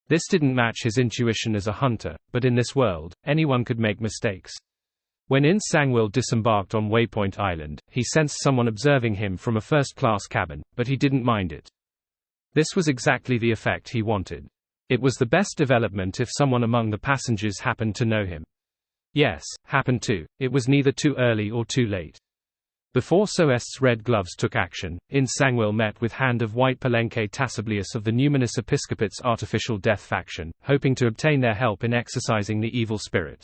This didn't match his intuition as a hunter, but in this world, anyone could make mistakes. When Ince Sangwil disembarked on Waypoint Island, he sensed someone observing him from a first-class cabin, but he didn't mind it. This was exactly the effect he wanted. It was the best development if someone among the passengers happened to know him. Yes, happened to. It was neither too early or too late. Before SOEST's Red Gloves took action, In Sangwil met with Hand of White Palenque Taciblius of the Numinous Episcopate's Artificial Death faction, hoping to obtain their help in exorcising the evil spirit.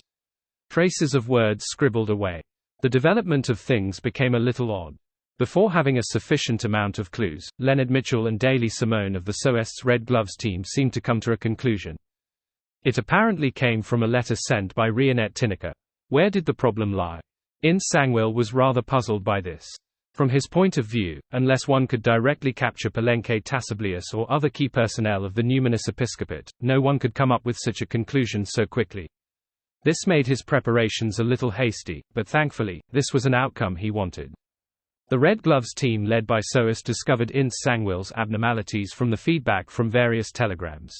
Traces of words scribbled away. The development of things became a little odd. Before having a sufficient amount of clues, Leonard Mitchell and Daley Simone of the SOEST's Red Gloves team seemed to come to a conclusion. It apparently came from a letter sent by Rionette Tinnicker. Where did the problem lie? In Sangwil was rather puzzled by this. From his point of view, unless one could directly capture Palenque Taciblius or other key personnel of the Numinous Episcopate, no one could come up with such a conclusion so quickly. This made his preparations a little hasty, but thankfully, this was an outcome he wanted. The Red Gloves team led by SOEST discovered In Sangwil's abnormalities from the feedback from various telegrams.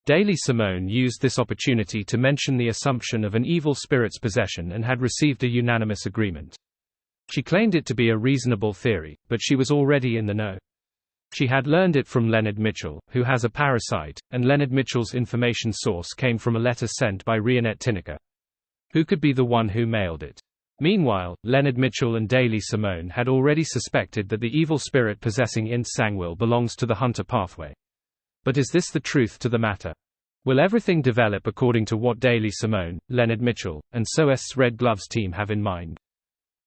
Daley Simone used this opportunity to mention the assumption of an evil spirit's possession and had received a unanimous agreement. She claimed it to be a reasonable theory, but she was already in the know. She had learned it from Leonard Mitchell, who has a parasite, and Leonard Mitchell's information source came from a letter sent by Rionette Tinnicker. Who could be the one who mailed it? Meanwhile, Leonard Mitchell and Daley Simone had already suspected that the evil spirit possessing In Sangwil belongs to the Hunter pathway. But is this the truth to the matter? Will everything develop according to what Daley Simone, Leonard Mitchell, and SOEST's Red Gloves team have in mind?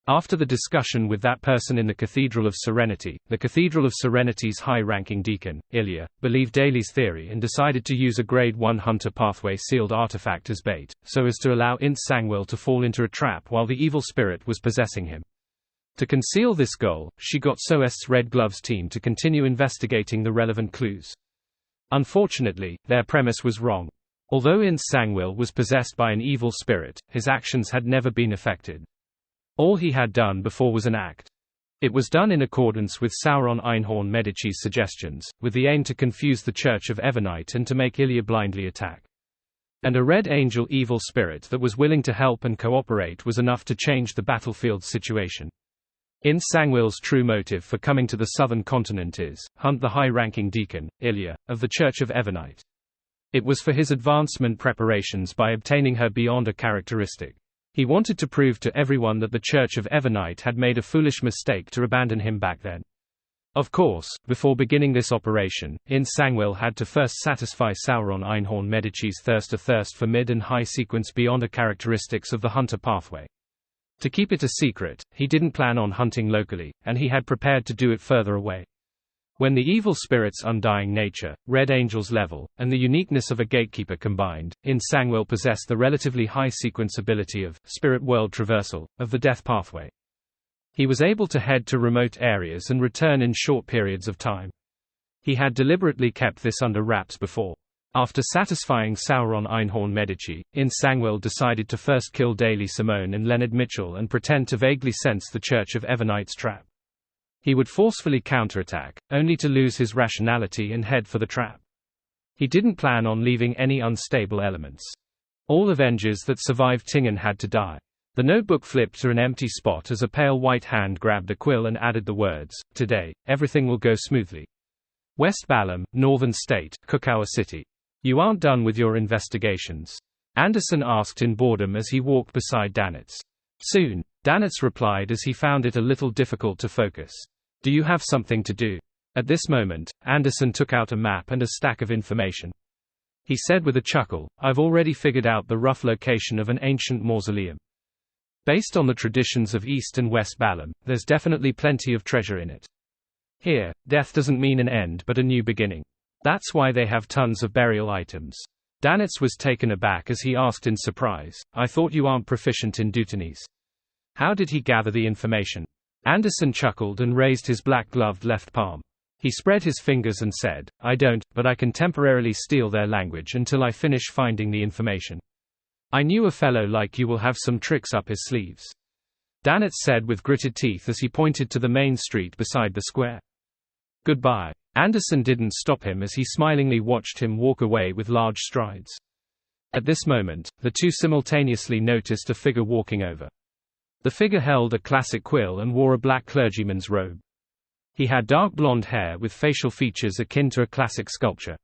After the discussion with that person in the Cathedral of Serenity, the Cathedral of Serenity's high-ranking deacon, Ilya, believed Daley's theory and decided to use a Grade 1 Hunter pathway sealed artifact as bait, so as to allow In Sangwil to fall into a trap while the evil spirit was possessing him. To conceal this goal, she got SOEST's Red Gloves team to continue investigating the relevant clues. Unfortunately, their premise was wrong. Although In Sangwil was possessed by an evil spirit, his actions had never been effected. All he had done before was an act. It was done in accordance with Sauron Einhorn Medici's suggestions, with the aim to confuse the Church of Evernite and to make Ilya blindly attack. And a Red Angel evil spirit that was willing to help and cooperate was enough to change the battlefield situation. In Sangwil's true motive for coming to the southern continent is, hunt the high-ranking deacon, Ilya, of the Church of Evernite. It was for his advancement preparations by obtaining her beyond a characteristic. He wanted to prove to everyone that the Church of Evernite had made a foolish mistake to abandon him back then. Of course, before beginning this operation, In Sangwil had to first satisfy Sauron Einhorn Medici's thirst for mid and high sequence beyond a characteristics of the Hunter pathway. To keep it a secret, he didn't plan on hunting locally, and he had prepared to do it further away. When the evil spirit's undying nature, Red Angel's level, and the uniqueness of a gatekeeper combined, In Sangwil possessed the relatively high sequence ability of spirit world traversal, of the death pathway. He was able to head to remote areas and return in short periods of time. He had deliberately kept this under wraps before. After satisfying Sauron Einhorn Medici, In Sangwil decided to first kill Daley Simone and Leonard Mitchell and pretend to vaguely sense the Church of Evernite's trap. He would forcefully counterattack, only to lose his rationality and head for the trap. He didn't plan on leaving any unstable elements. All Avengers that survived Tingen had to die. The notebook flipped to an empty spot as a pale white hand grabbed a quill and added the words, "Today, everything will go smoothly. West Balam, Northern State, Kukawa City. You aren't done with your investigations?" Anderson asked in boredom as he walked beside Danitz. "Soon," Danitz replied as he found it a little difficult to focus. "Do you have something to do?" At this moment, Anderson took out a map and a stack of information. He said with a chuckle, "I've already figured out the rough location of an ancient mausoleum. Based on the traditions of East and West Balam, there's definitely plenty of treasure in it. Here, death doesn't mean an end but a new beginning. That's why they have tons of burial items." Danitz was taken aback as he asked in surprise, "I thought you aren't proficient in Deutonese. How did he gather the information?" Anderson chuckled and raised his black-gloved left palm. He spread his fingers and said, "I don't, but I can temporarily steal their language until I finish finding the information. I knew a fellow like you will have some tricks up his sleeves." Danitz said with gritted teeth as he pointed to the main street beside the square. "Goodbye." Anderson didn't stop him as he smilingly watched him walk away with large strides. At this moment, the two simultaneously noticed a figure walking over. The figure held a classic quill and wore a black clergyman's robe. He had dark blonde hair with facial features akin to a classic sculpture.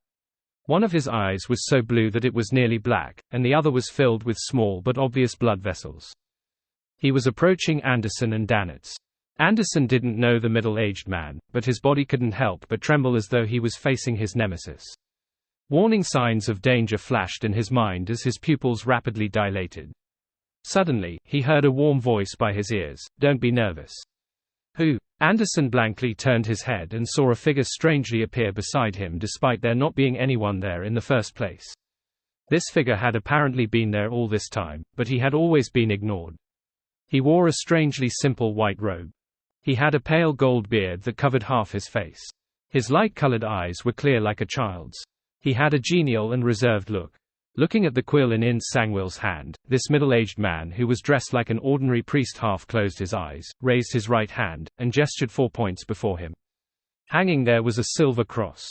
One of his eyes was so blue that it was nearly black, and the other was filled with small but obvious blood vessels. He was approaching Anderson and Danitz. Anderson didn't know the middle-aged man, but his body couldn't help but tremble as though he was facing his nemesis. Warning signs of danger flashed in his mind as his pupils rapidly dilated. Suddenly, he heard a warm voice by his ears. "Don't be nervous." "Who?" Anderson blankly turned his head and saw a figure strangely appear beside him despite there not being anyone there in the first place. This figure had apparently been there all this time, but he had always been ignored. He wore a strangely simple white robe. He had a pale gold beard that covered half his face. His light-colored eyes were clear like a child's. He had a genial and reserved look. Looking at the quill in Sangwill's hand, this middle-aged man who was dressed like an ordinary priest half closed his eyes, raised his right hand, and gestured 4 points before him. Hanging there was a silver cross.